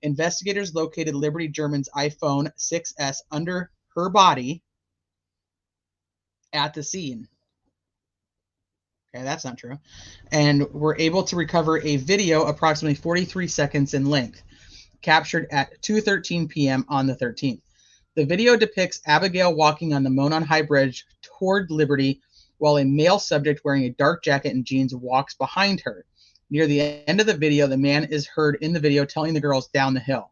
Investigators located Liberty German's iPhone 6S under her body at the scene. Okay, that's not true. And were able to recover a video approximately 43 seconds in length, captured at 2:13 p.m. on the 13th. The video depicts Abigail walking on the Monon High Bridge toward Liberty, while a male subject wearing a dark jacket and jeans walks behind her. Near the end of the video, the man is heard in the video telling the girls down the hill.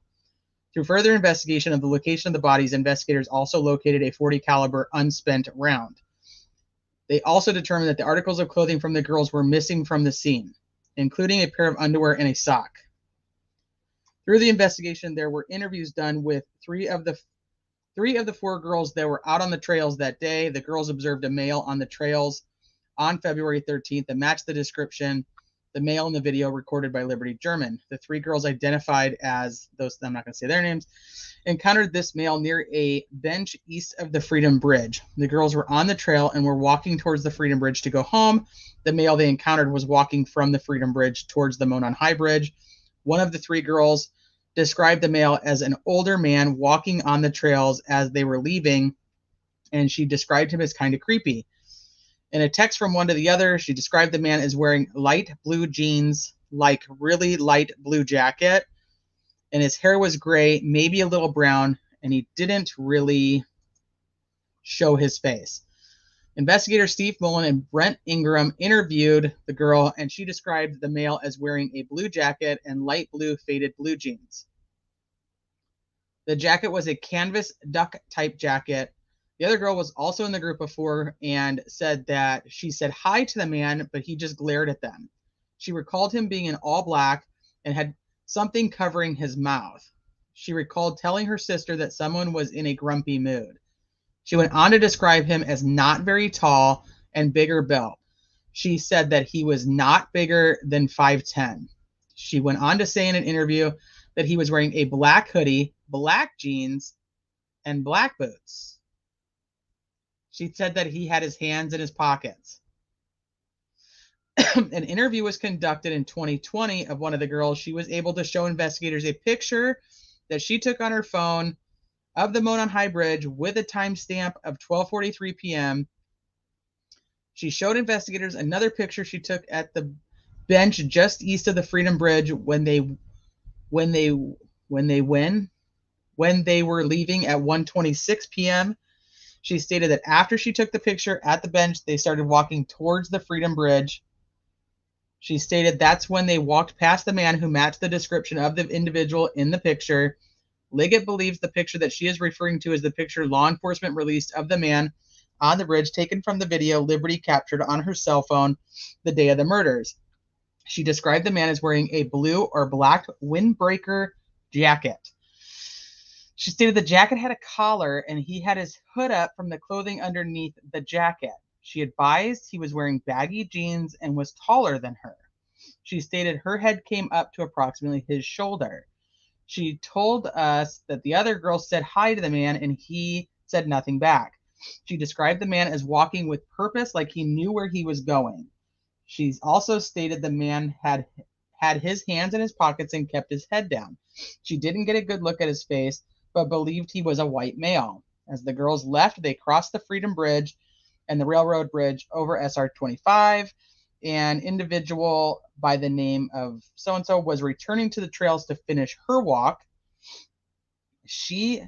Through further investigation of the location of the bodies, investigators also located a .40 caliber unspent round. They also determined that the articles of clothing from the girls were missing from the scene, including a pair of underwear and a sock. Through the investigation, there were interviews done with three of the 4 girls that were out on the trails that day. The girls observed a male on the trails on February 13th that matched the description, the male in the video recorded by Liberty German. The 3 girls identified as those, I'm not going to say their names, encountered this male near a bench east of the Freedom Bridge. The girls were on the trail and were walking towards the Freedom Bridge to go home. The male they encountered was walking from the Freedom Bridge towards the Monon High Bridge. One of the 3 girls described the male as an older man walking on the trails as they were leaving, and she described him as kind of creepy. In a text from one to the other, she described the man as wearing light blue jeans, like really light blue jacket, and his hair was gray, maybe a little brown, and he didn't really show his face. Investigator Steve Mullen and Brent Ingram interviewed the girl, and she described the male as wearing a blue jacket and light blue faded blue jeans. The jacket was a canvas duck type jacket. The other girl was also in the group of 4 and said that she said hi to the man, but he just glared at them. She recalled him being in all black and had something covering his mouth. She recalled telling her sister that someone was in a grumpy mood. She went on to describe him as not very tall and bigger built. She said that he was not bigger than 5'10". She went on to say in an interview that he was wearing a black hoodie, black jeans, and black boots. She said that he had his hands in his pockets. An interview was conducted in 2020 of one of the girls. She was able to show investigators a picture that she took on her phone of the Monon High Bridge with a timestamp of 12:43 p.m. She showed investigators another picture she took at the bench just east of the Freedom Bridge when they were leaving at 1:26 p.m. She stated that after she took the picture at the bench, they started walking towards the Freedom Bridge. She stated that's when they walked past the man who matched the description of the individual in the picture. Liggett believes the picture that she is referring to is the picture law enforcement released of the man on the bridge, taken from the video Liberty captured on her cell phone the day of the murders. She described the man as wearing a blue or black windbreaker jacket. She stated the jacket had a collar and he had his hood up from the clothing underneath the jacket. She advised he was wearing baggy jeans and was taller than her. She stated her head came up to approximately his shoulder. She told us that the other girl said hi to the man and he said nothing back. She described the man as walking with purpose, like he knew where he was going. She's also stated the man had his hands in his pockets and kept his head down. She didn't get a good look at his face, but believed he was a white male. As the girls left, they crossed the Freedom Bridge and the railroad bridge over SR 25. An individual by the name of so-and-so was returning to the trails to finish her walk. She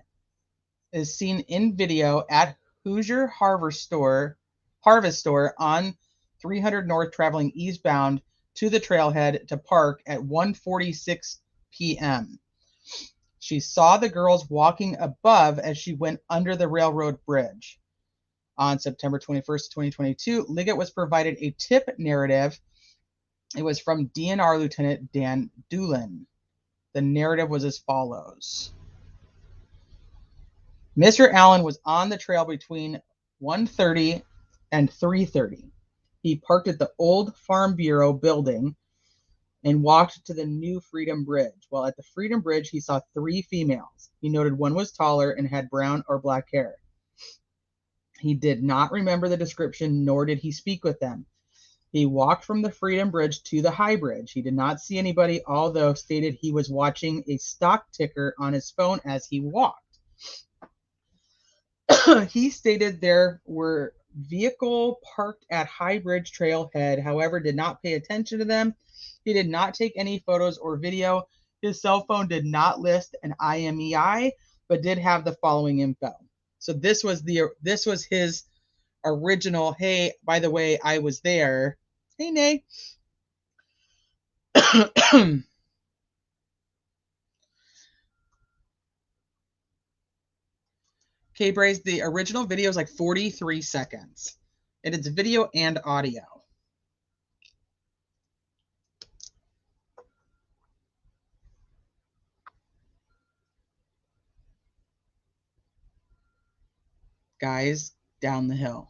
is seen in video at Hoosier Harvest Store on 300 North, traveling eastbound to the trailhead to park at 1:46 p.m. She saw the girls walking above as she went under the railroad bridge. On September 21st, 2022, Liggett was provided a tip narrative. It was from DNR Lieutenant Dan Doolin. The narrative was as follows. Mr. Allen was on the trail between 1:30 and 3:30. He parked at the old Farm Bureau building and walked to the new Freedom Bridge. While at the Freedom Bridge, he saw 3 females. He noted one was taller and had brown or black hair. He did not remember the description, nor did he speak with them. He walked from the Freedom Bridge to the High Bridge. He did not see anybody, although stated he was watching a stock ticker on his phone as he walked. He stated there were vehicles parked at High Bridge trailhead, however, did not pay attention to them. He did not take any photos or video. His cell phone did not list an IMEI, but did have the following info. So this was his original, hey, by the way, I was there. Hey, Nay. Okay, Braze, the original video is like 43 seconds. And it's video and audio. Guys down the hill.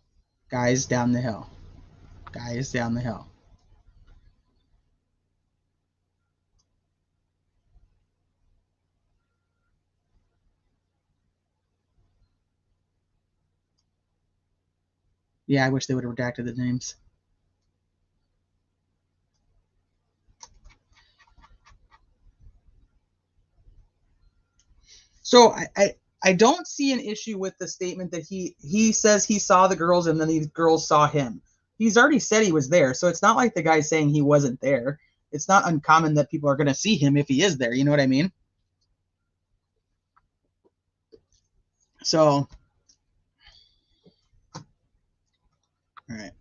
Guys down the hill. Guys down the hill. Yeah, I wish they would have redacted the names. So I don't see an issue with the statement that he says he saw the girls and then these girls saw him. He's already said he was there, so it's not like the guy's saying he wasn't there. It's not uncommon that people are going to see him if he is there. You know what I mean? So, all right.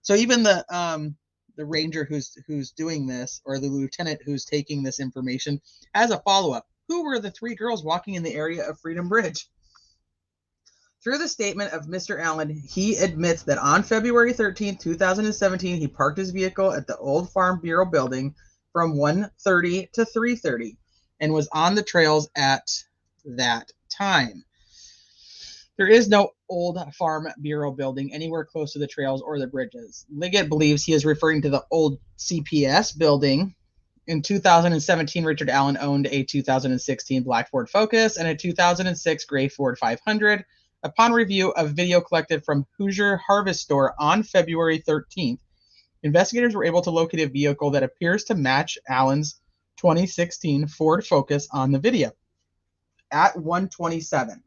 So even the ranger who's doing this, or the lieutenant who's taking this information, has a follow-up. Who were the 3 girls walking in the area of Freedom Bridge? Through the statement of Mr. Allen, he admits that on February 13th, 2017, he parked his vehicle at the old Farm Bureau building from 1:30 to 3:30 and was on the trails at that time. There is no old Farm Bureau building anywhere close to the trails or the bridges. Liggett believes he is referring to the old CPS building. In 2017, Richard Allen owned a 2016 black Ford Focus and a 2006 gray Ford 500. Upon review of video collected from Hoosier Harvest Store on February 13th, investigators were able to locate a vehicle that appears to match Allen's 2016 Ford Focus on the video. At 1:27,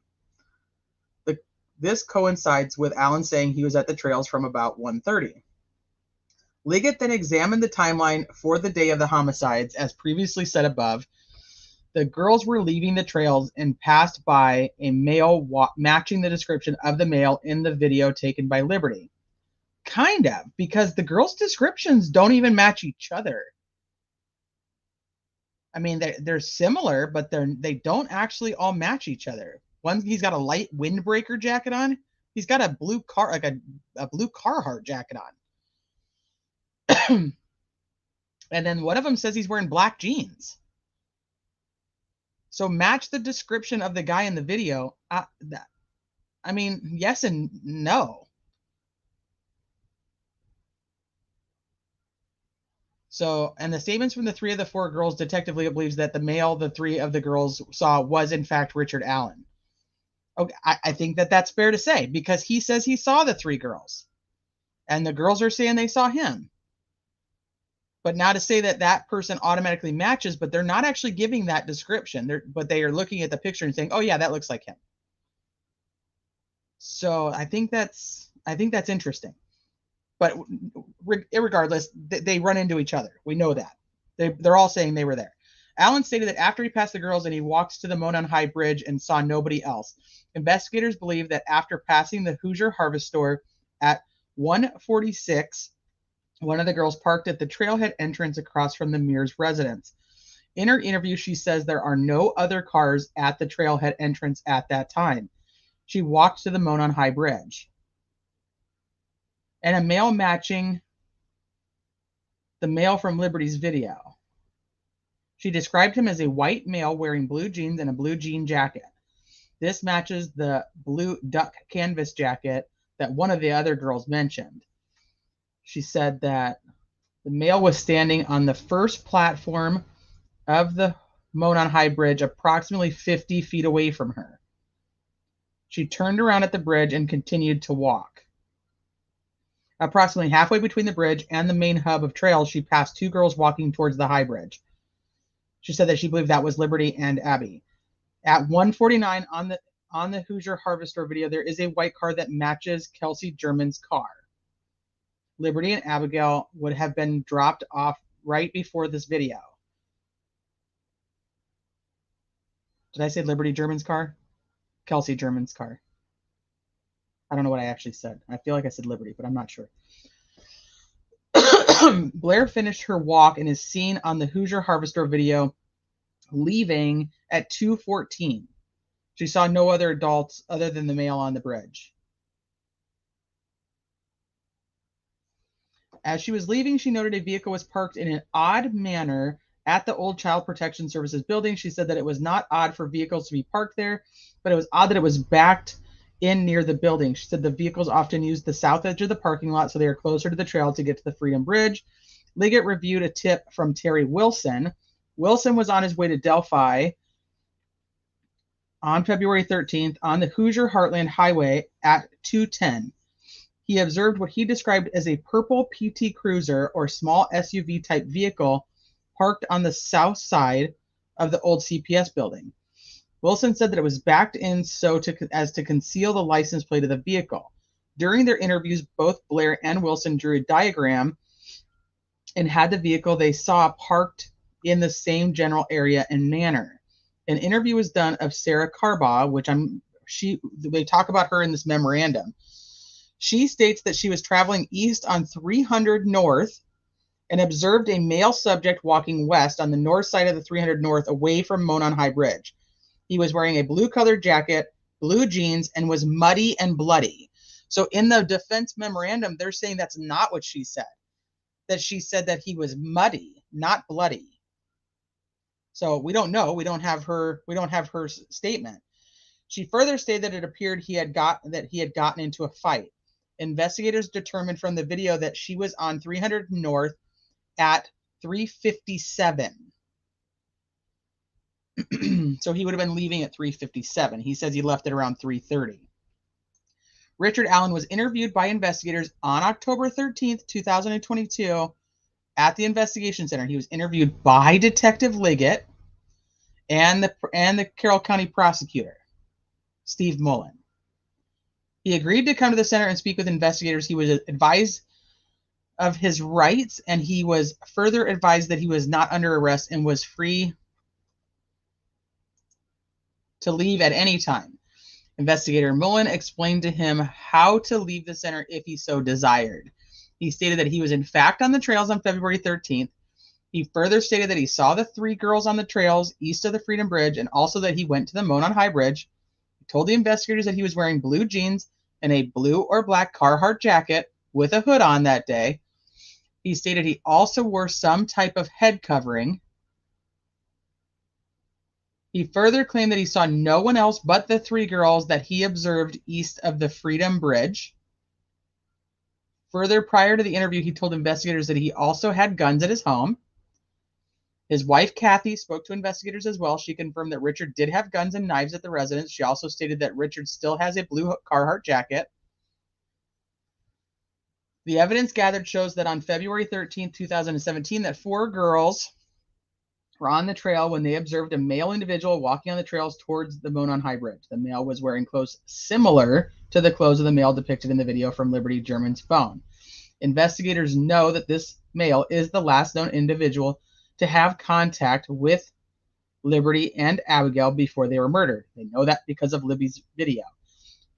This coincides with Allen saying he was at the trails from about 1:30. Liggett then examined the timeline for the day of the homicides. As previously said above, the girls were leaving the trails and passed by a male matching the description of the male in the video taken by Liberty. Kind of, because the girls' descriptions don't even match each other. I mean, they're similar, but they don't actually all match each other. One, he's got a light windbreaker jacket on. He's got a blue a blue Carhartt jacket on. And then one of them says he's wearing black jeans. So match the description of the guy in the video. I mean, yes and no. So, and the statements from the 3 of the 4 girls, Detective Liggett believes that the male the 3 of the girls saw was in fact Richard Allen. Okay, I think that's fair to say, because he says he saw the 3 girls. And the girls are saying they saw him. But now to say that person automatically matches, but they're not actually giving that description. But they are looking at the picture and saying, "Oh yeah, that looks like him." So I think that's interesting. But regardless, they run into each other. We know that. They're all saying they were there. Allen stated that after he passed the girls and he walks to the Monon High Bridge and saw nobody else. Investigators believe that after passing the Hoosier Harvest Store at 1:46. One of the girls parked at the trailhead entrance across from the Mears residence. In her interview, she says there are no other cars at the trailhead entrance at that time. She walked to the Monon High Bridge. And a male matching the male from Liberty's video. She described him as a white male wearing blue jeans and a blue jean jacket. This matches the blue duck canvas jacket that one of the other girls mentioned. She said that the male was standing on the first platform of the Monon High Bridge, approximately 50 feet away from her. She turned around at the bridge and continued to walk. Approximately halfway between the bridge and the main hub of trails, she passed 2 girls walking towards the high bridge. She said that she believed that was Liberty and Abby. At 1:49 on the Hoosier Harvester video, there is a white car that matches Kelsey German's car. Liberty and Abigail would have been dropped off right before this video. Did I say Liberty German's car? Kelsey German's car. I don't know what I actually said. I feel like I said Liberty, but I'm not sure. Blair finished her walk and is seen on the Hoosier Harvester video leaving at 2:14. She saw no other adults other than the male on the bridge. As she was leaving, she noted a vehicle was parked in an odd manner at the old Child Protection Services building. She said that it was not odd for vehicles to be parked there, but it was odd that it was backed in near the building. She said the vehicles often use the south edge of the parking lot, so they are closer to the trail to get to the Freedom Bridge. Liggett reviewed a tip from Terry Wilson. Wilson was on his way to Delphi on February 13th on the Hoosier Heartland Highway at 2:10. He observed what he described as a purple PT Cruiser or small SUV type vehicle parked on the south side of the old CPS building. Wilson said that it was backed in as to conceal the license plate of the vehicle. During their interviews, both Blair and Wilson drew a diagram and had the vehicle they saw parked in the same general area and manner. An interview was done of Sarah Carbaugh, they talk about her in this memorandum. She states that she was traveling east on 300 North and observed a male subject walking west on the north side of the 300 North away from Monon High Bridge. He was wearing a blue-colored jacket, blue jeans, and was muddy and bloody. So in the defense memorandum, they're saying that's not what she said. That she said that he was muddy, not bloody. So we don't know. We don't have her statement. She further stated that it appeared he had gotten into a fight. Investigators determined from the video that she was on 300 North at 3:57. So he would have been leaving at 3:57. He says he left at around 3:30. Richard Allen was interviewed by investigators on October 13th, 2022 at the investigation center. He was interviewed by Detective Liggett and the Carroll County prosecutor, Steve Mullen. He agreed to come to the center and speak with investigators. He was advised of his rights, and he was further advised that he was not under arrest and was free to leave at any time. Investigator Mullen explained to him how to leave the center if he so desired. He stated that he was in fact on the trails on February 13th. He further stated that he saw the 3 girls on the trails east of the Freedom Bridge, and also that he went to the Monon High Bridge. He told the investigators that he was wearing blue jeans and a blue or black Carhartt jacket with a hood on that day. He stated he also wore some type of head covering. He further claimed that he saw no one else but the 3 girls that he observed east of the Freedom Bridge. Further, prior to the interview, he told investigators that he also had guns at his home. His wife, Kathy, spoke to investigators as well. She confirmed that Richard did have guns and knives at the residence. She also stated that Richard still has a blue Carhartt jacket. The evidence gathered shows that on February 13, 2017, that 4 girls were on the trail when they observed a male individual walking on the trails towards the Monon High Bridge. The male was wearing clothes similar to the clothes of the male depicted in the video from Liberty German's phone. Investigators know that this male is the last known individual to have contact with Liberty and Abigail before they were murdered. They know that because of Libby's video.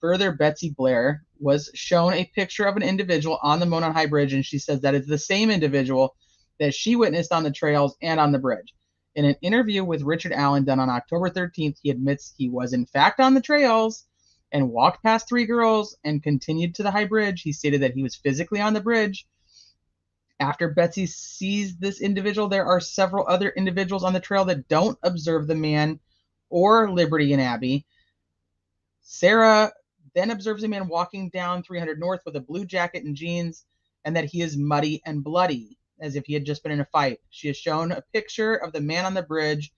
Further, Betsy Blair was shown a picture of an individual on the Monon High Bridge, and she says that it's the same individual that she witnessed on the trails and on the bridge. In an interview with Richard Allen done on October 13th, he admits he was in fact on the trails and walked past 3 girls and continued to the High Bridge. He stated that he was physically on the bridge. After Betsy sees this individual, there are several other individuals on the trail that don't observe the man or Liberty and Abby. Sarah then observes a man walking down 300 North with a blue jacket and jeans, and that he is muddy and bloody, as if he had just been in a fight. She has shown a picture of the man on the bridge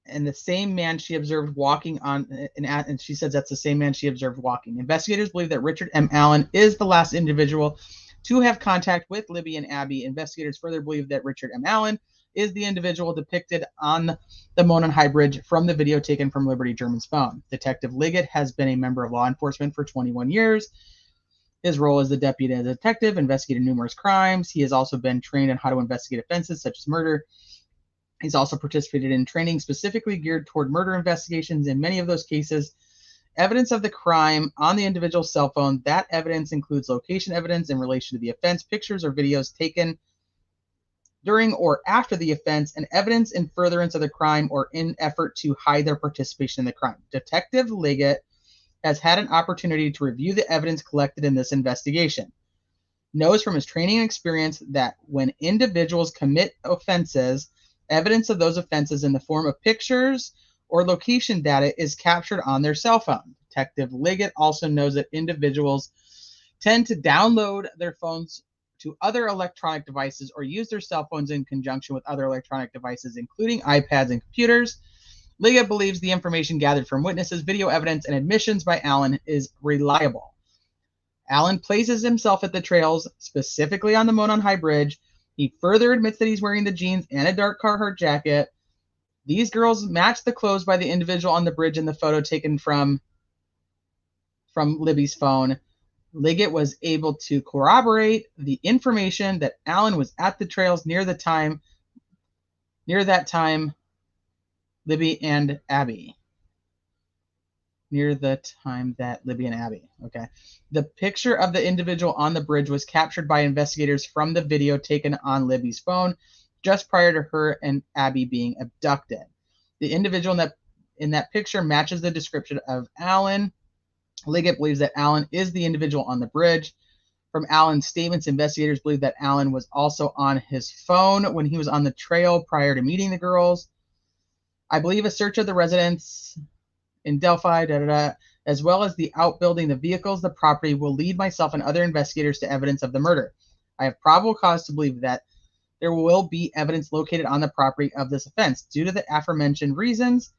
and the same man she observed walking on, and she says that's the same man she observed walking. Investigators believe that Richard M. Allen is the last individual to have contact with Libby and Abby. Investigators further believe that Richard M. Allen is the individual depicted on the Monon High Bridge from the video taken from Liberty German's phone. Detective Liggett has been a member of law enforcement for 21 years. His role as the deputy detective investigated numerous crimes. He has also been trained on how to investigate offenses such as murder. He's also participated in training specifically geared toward murder investigations. In many of those cases, evidence of the crime on the individual's cell phone. That evidence includes location evidence in relation to the offense, pictures or videos taken during or after the offense, and evidence in furtherance of the crime or in effort to hide their participation in the crime. Detective Liggett has had an opportunity to review the evidence collected in this investigation. Knows from his training and experience that when individuals commit offenses, evidence of those offenses in the form of pictures or location data is captured on their cell phone. Detective Liggett also knows that individuals tend to download their phones to other electronic devices or use their cell phones in conjunction with other electronic devices, including iPads and computers. Liggett believes the information gathered from witnesses, video evidence, and admissions by Allen is reliable. Allen places himself at the trails, specifically on the Monon High Bridge. He further admits that he's wearing the jeans and a dark Carhartt jacket. These girls match the clothes by the individual on the bridge in the photo taken from Libby's phone. Liggett was able to corroborate the information that Allen was at the trails near that time, Libby and Abby. Near the time that Libby and Abby. Okay. The picture of the individual on the bridge was captured by investigators from the video taken on Libby's phone just prior to her and Abby being abducted. The individual in that picture matches the description of Allen. Liggett believes that Allen is the individual on the bridge. From Allen's statements, investigators believe that Allen was also on his phone when he was on the trail prior to meeting the girls. I believe a search of the residence in Delphi, as well as the outbuilding, the vehicles, the property, will lead myself and other investigators to evidence of the murder. I have probable cause to believe that there will be evidence located on the property of this offense. Due to the aforementioned reasons,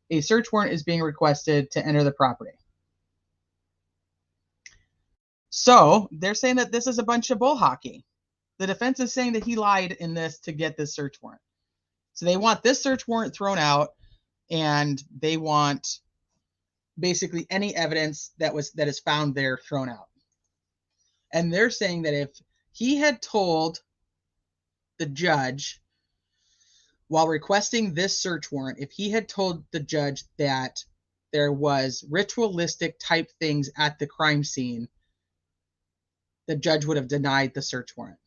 a search warrant is being requested to enter the property. So they're saying that this is a bunch of bull hockey. The defense is saying that he lied in this to get this search warrant. So they want this search warrant thrown out, and they want basically any evidence that is found there thrown out. And they're saying that if he had told the judge while requesting this search warrant, if he had told the judge that there was ritualistic type things at the crime scene, the judge would have denied the search warrant.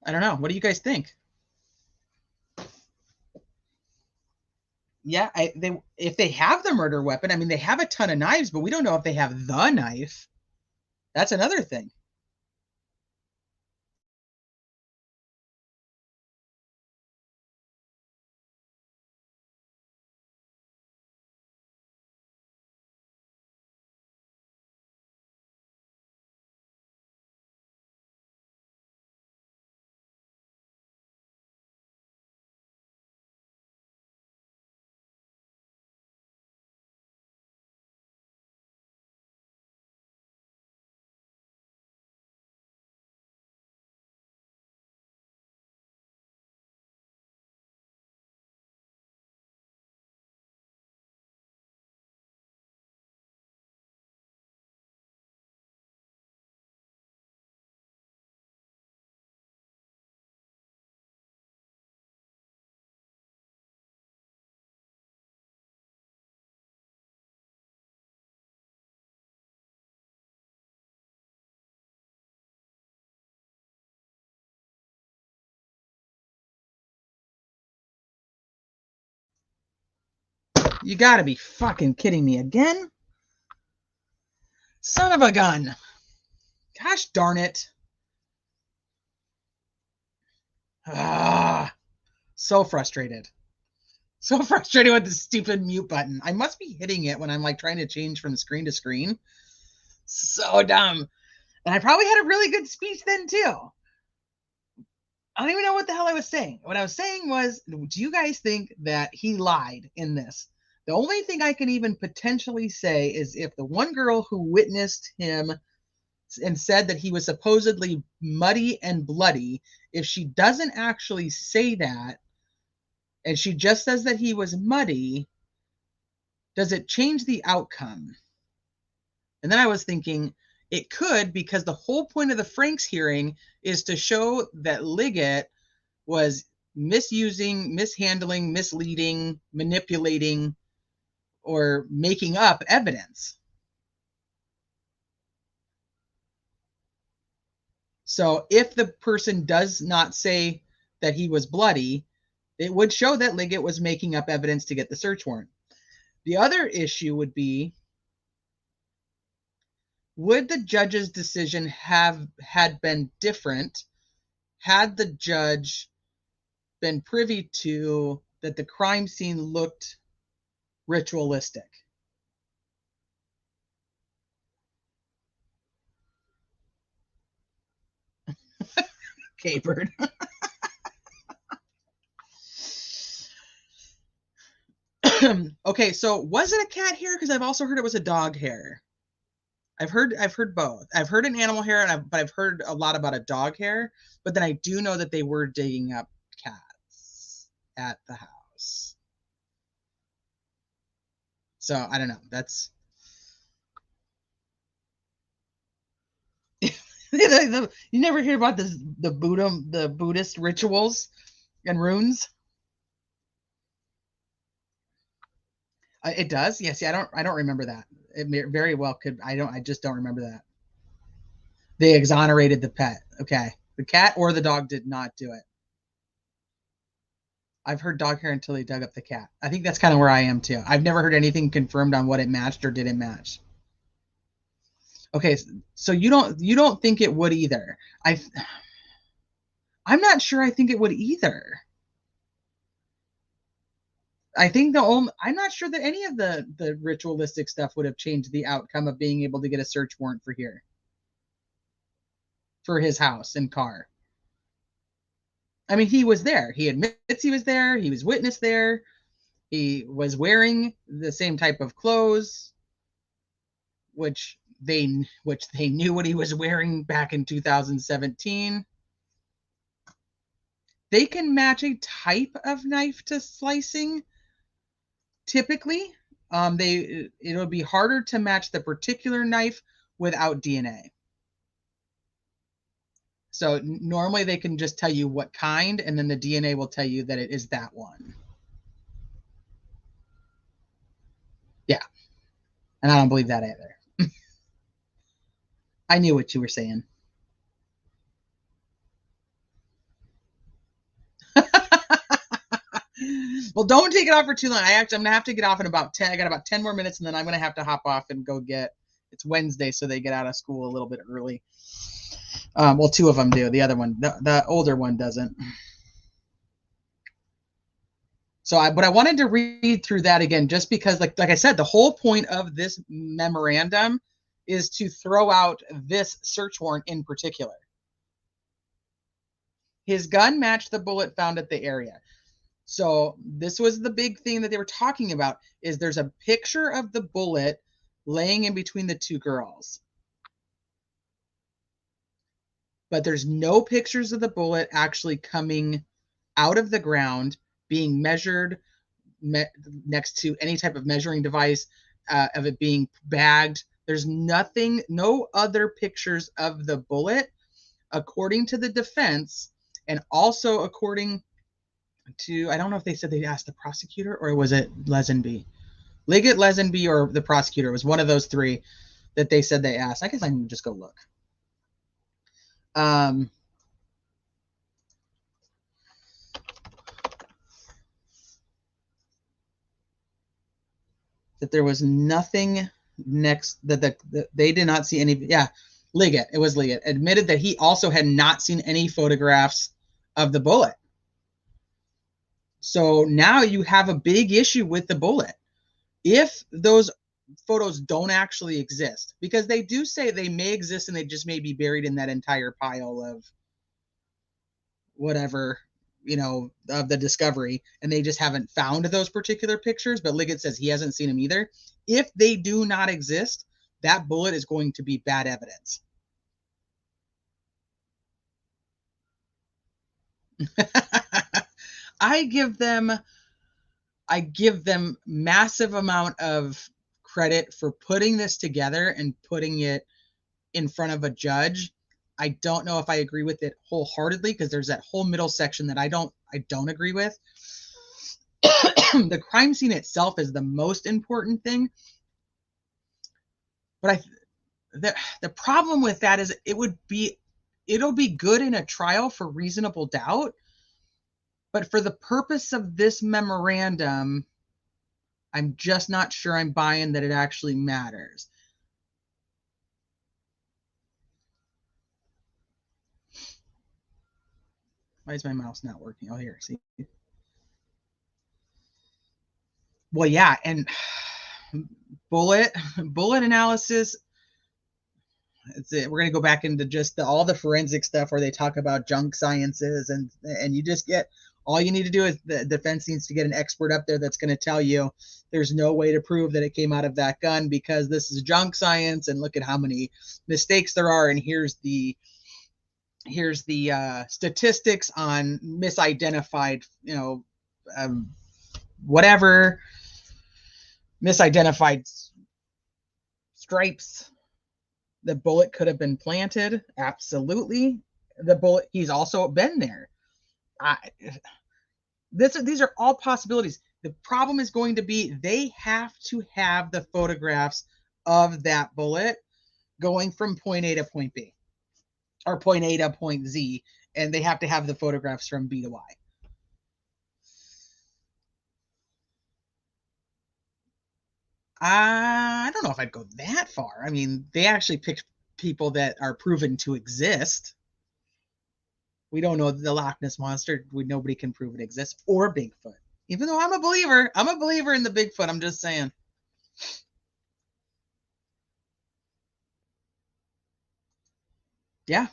I don't know. What do you guys think? Yeah, if they have the murder weapon, I mean, they have a ton of knives, but we don't know if they have the knife. That's another thing. You gotta be fucking kidding me again? Son of a gun. Gosh darn it. Ah, so frustrated. So frustrated with the stupid mute button. I must be hitting it when I'm like trying to change from screen to screen. So dumb. And I probably had a really good speech then too. I don't even know what the hell I was saying. What I was saying was, do you guys think that he lied in this? The only thing I can even potentially say is if the one girl who witnessed him and said that he was supposedly muddy and bloody, if she doesn't actually say that, and she just says that he was muddy, does it change the outcome? And then I was thinking, it could, because the whole point of the Franks hearing is to show that Liggett was misusing, mishandling, misleading, manipulating, or making up evidence. So if the person does not say that he was bloody, it would show that Liggett was making up evidence to get the search warrant. The other issue would be, would the judge's decision had been different had the judge been privy to that the crime scene looked ritualistic? Capered. Okay, so was it a cat hair? Because I've also heard it was a dog hair. I've heard both. I've heard an animal hair, but I've heard a lot about a dog hair. But then I do know that they were digging up cats at the house. So I don't know. That's you never hear about this, the Buddhist rituals and runes. It does. Yes. Yeah, I don't remember that. It very well could. I just don't remember that. They exonerated the pet. Okay. The cat or the dog did not do it. I've heard dog hair until they dug up the cat. I think that's kind of where I am too. I've never heard anything confirmed on what it matched or didn't match. Okay, so you don't think it would either. I'm not sure I think it would either. I think I'm not sure that any of the ritualistic stuff would have changed the outcome of being able to get a search warrant for here. For his house and car. I mean, he was there. He admits he was there. He was witness there. He was wearing the same type of clothes, which which they knew what he was wearing back in 2017. They can match a type of knife to slicing. Typically, it'll be harder to match the particular knife without DNA. So normally they can just tell you what kind, and then the DNA will tell you that it is that one. Yeah. And I don't believe that either. I knew what you were saying. Well, don't take it off for too long. I'm going to have to get off in about 10. I got about 10 more minutes, and then I'm going to have to hop off and go it's Wednesday, so they get out of school a little bit early. Well, two of them do. The other one, the older one doesn't. But I wanted to read through that again, just because, like I said, the whole point of this memorandum is to throw out this search warrant in particular. His gun matched the bullet found at the area. So this was the big thing that they were talking about, is there's a picture of the bullet laying in between the two girls. But there's no pictures of the bullet actually coming out of the ground, being measured next to any type of measuring device, of it being bagged. There's nothing, no other pictures of the bullet, according to the defense, and also according to, I don't know if they said they asked the prosecutor, or was it Lesenby? Liggett, Lesenby, or the prosecutor. It was one of those three that they said they asked. I guess I can just go look. That there was nothing next, that they did not see any. Yeah, Liggett, it was Liggett, admitted that he also had not seen any photographs of the bullet. So now you have a big issue with the bullet. If those photos don't actually exist, because they do say they may exist and they just may be buried in that entire pile of whatever, of the discovery, and they just haven't found those particular pictures, but Liggett says he hasn't seen them either. If they do not exist, that bullet is going to be bad evidence. I give them massive amount of credit for putting this together and putting it in front of a judge. I don't know if I agree with it wholeheartedly, because there's that whole middle section that I don't agree with. The crime scene itself is the most important thing. But the problem with that is it'll be good in a trial for reasonable doubt. But for the purpose of this memorandum, I'm just not sure I'm buying that it actually matters. Why is my mouse not working? Oh, here, see? Well, yeah, and bullet analysis. We're going to go back into just all the forensic stuff where they talk about junk sciences, and you just get, all you need to do is the defense needs to get an expert up there that's going to tell you there's no way to prove that it came out of that gun because this is junk science, and look at how many mistakes there are, and here's the statistics on misidentified, whatever, misidentified stripes. The bullet could have been planted. Absolutely. The bullet, he's also been there. These are all possibilities. The problem is going to be they have to have the photographs of that bullet going from point A to point B, or point A to point Z, and they have to have the photographs from B to Y. I don't know if I'd go that far. I mean, they actually picked people that are proven to exist. We don't know the Loch Ness Monster. Nobody can prove it exists, or Bigfoot. Even though I'm a believer in the Bigfoot. I'm just saying. Yeah.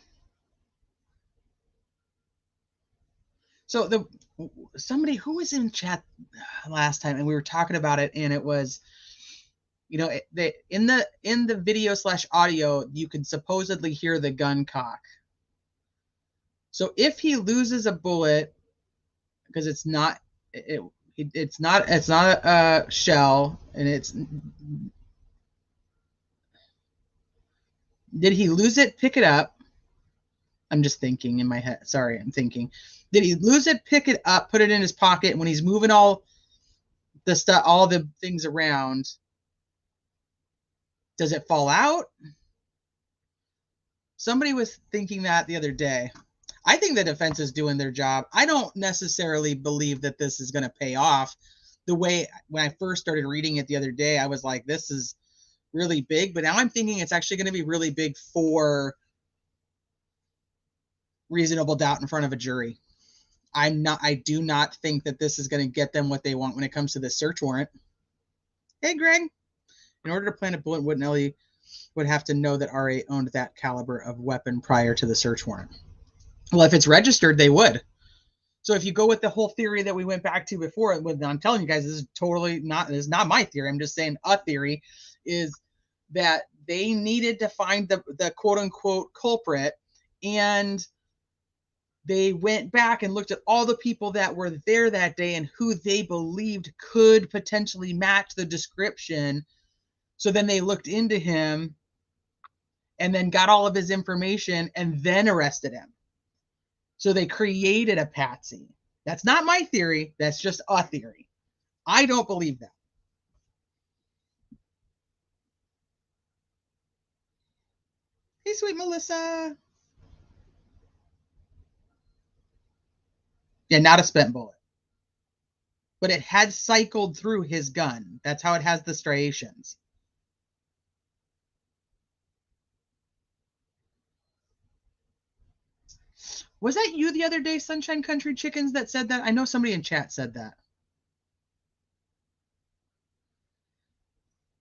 So somebody who was in chat last time, and we were talking about it, and it was You know, in the video / audio, you can supposedly hear the gun cock. So if he loses a bullet, because it's not a shell, and did he lose it, pick it up? I'm just thinking in my head. Sorry, I'm thinking. Did he lose it, pick it up, put it in his pocket, and when he's moving all the stuff, all the things around, does it fall out? Somebody was thinking that the other day. I think the defense is doing their job. I don't necessarily believe that this is going to pay off. The way when I first started reading it the other day, I was like, this is really big. But now I'm thinking it's actually going to be really big for reasonable doubt in front of a jury. I do not think that this is going to get them what they want when it comes to the search warrant. Hey, Greg. In order to plant a bullet, Whitnelly would have to know that RA owned that caliber of weapon prior to the search warrant. Well, if it's registered, they would. So if you go with the whole theory that we went back to before, I'm telling you guys, this is not my theory. I'm just saying a theory is that they needed to find the quote unquote culprit, and they went back and looked at all the people that were there that day and who they believed could potentially match the description. So then they looked into him and then got all of his information and then arrested him. So they created a patsy. That's not my theory. That's just a theory. I don't believe that. Hey, sweet Melissa. Yeah, not a spent bullet. But it had cycled through his gun. That's how it has the striations. Was that you the other day, Sunshine Country Chickens, that said that? I know somebody in chat said that.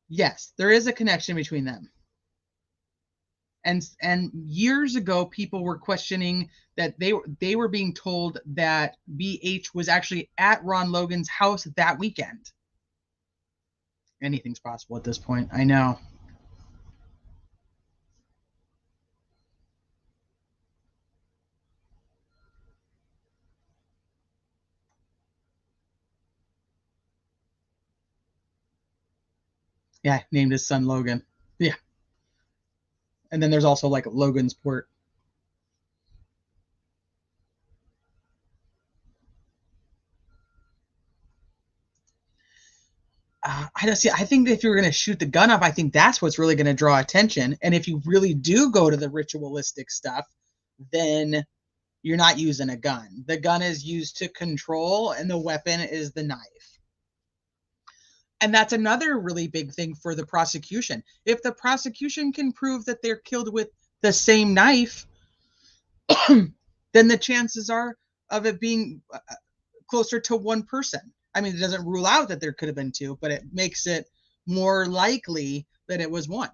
Yes, there is a connection between them. And years ago, people were questioning that they were being told that BH was actually at Ron Logan's house that weekend. Anything's possible at this point. I know. Yeah, named his son Logan. Yeah. And then there's also like Logan's Port. I don't see. I think if you're going to shoot the gun up, I think that's what's really going to draw attention. And if you really do go to the ritualistic stuff, then you're not using a gun. The gun is used to control, and the weapon is the knife. And that's another really big thing for the prosecution. If the prosecution can prove that they're killed with the same knife, then the chances are of it being closer to one person. I mean, it doesn't rule out that there could have been two, but it makes it more likely that it was one.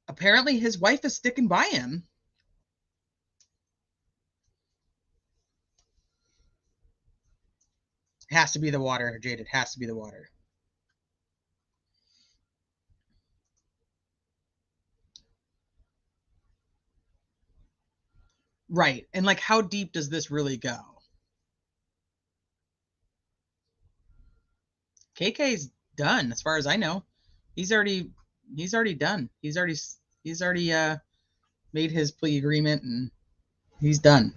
Apparently, his wife is sticking by him. It has to be the water, Jade. It has to be the water. Right. And like, how deep does this really go? KK's done, as far as I know. He's already done. He's already made his plea agreement, and he's done.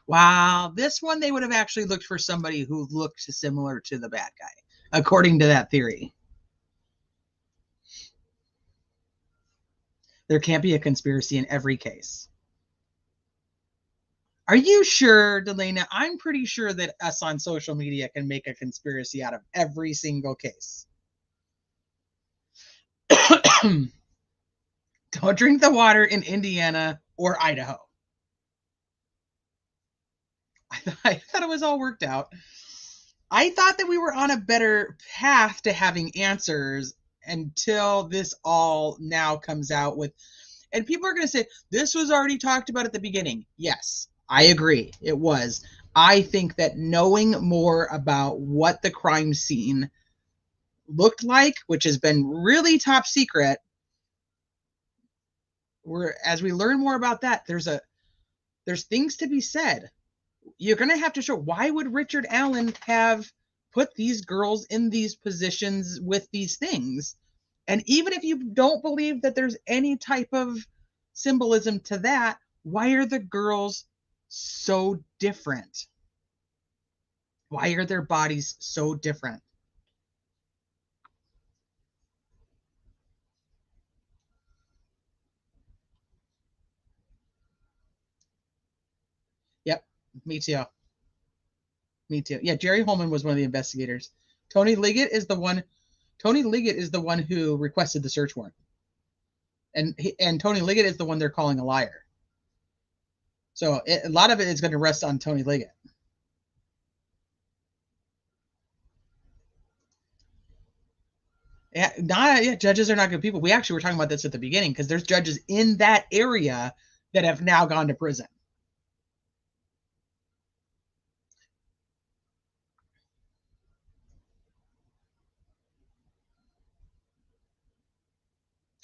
Wow, this one they would have actually looked for somebody who looked similar to the bad guy, according to that theory. There can't be a conspiracy in every case. Are you sure, Delana? I'm pretty sure that us on social media can make a conspiracy out of every single case. Don't drink the water in Indiana or Idaho. I thought it was all worked out. I thought that we were on a better path to having answers until this all now comes out with, and people are going to say, this was already talked about at the beginning. Yes, I agree. It was. I think that knowing more about what the crime scene looked like, which has been really top secret, as we learn more about that, there's things to be said. You're going to have to show, why would Richard Allen have put these girls in these positions with these things? And even if you don't believe that there's any type of symbolism to that, why are the girls so different? Why are their bodies so different? Yep, me too. Me too. Yeah, Jerry Holman was one of the investigators. Tony Liggett is the one who requested the search warrant. And Tony Liggett is the one they're calling a liar. So a lot of it is going to rest on Tony Liggett. Yeah, judges are not good people. We actually were talking about this at the beginning because there's judges in that area that have now gone to prison.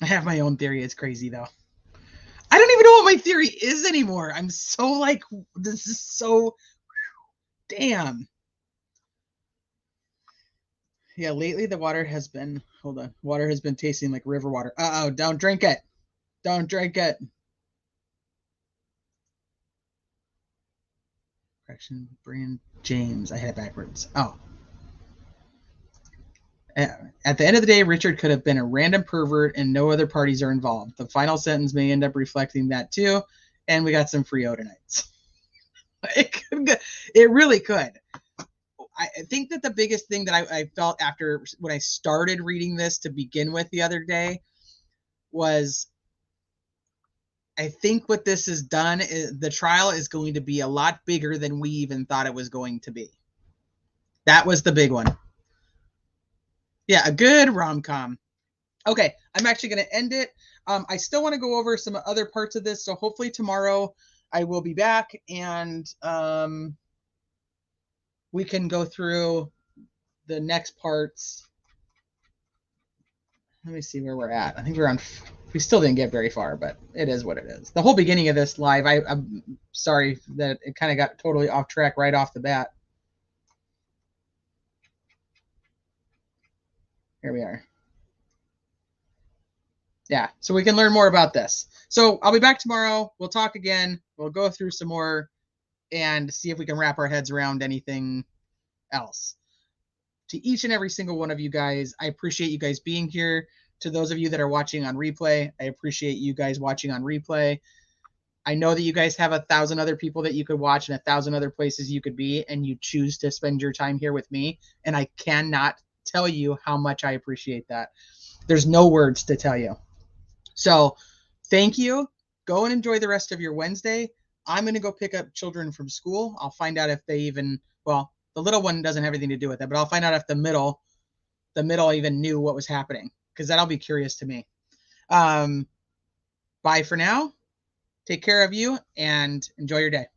I have my own theory. It's crazy, though. I don't even know what my theory is anymore. I'm so like, this is so, damn. Yeah, lately the water has been, water has been tasting like river water. Uh-oh, don't drink it. Don't drink it. Correction, Brian James. I had it backwards. Oh. At the end of the day, Richard could have been a random pervert and no other parties are involved. The final sentence may end up reflecting that too. And we got some free Odinites. It really could. I think that the biggest thing that I felt after when I started reading this to begin with the other day was, I think what this has done is the trial is going to be a lot bigger than we even thought it was going to be. That was the big one. Yeah, a good rom-com. Okay, I'm actually going to end it. I still want to go over some other parts of this, so hopefully tomorrow I will be back and we can go through the next parts. Let me see where we're at. I think we still didn't get very far, but it is what it is. The whole beginning of this live, I'm sorry that it kind of got totally off track right off the bat. Here we are. Yeah, so we can learn more about this. So I'll be back tomorrow. We'll talk again. We'll go through some more and see if we can wrap our heads around anything else. To each and every single one of you guys, I appreciate you guys being here. To those of you that are watching on replay, I appreciate you guys watching on replay. I know that you guys have 1,000 other people that you could watch and 1,000 other places you could be, and you choose to spend your time here with me. And I cannot tell you how much I appreciate that. There's no words to tell you. So thank you. Go and enjoy the rest of your Wednesday. I'm going to go pick up children from school. I'll find out if they even, well, the little one doesn't have anything to do with it, but I'll find out if the middle even knew what was happening, because that'll be curious to me. Bye for now. Take care of you and enjoy your day.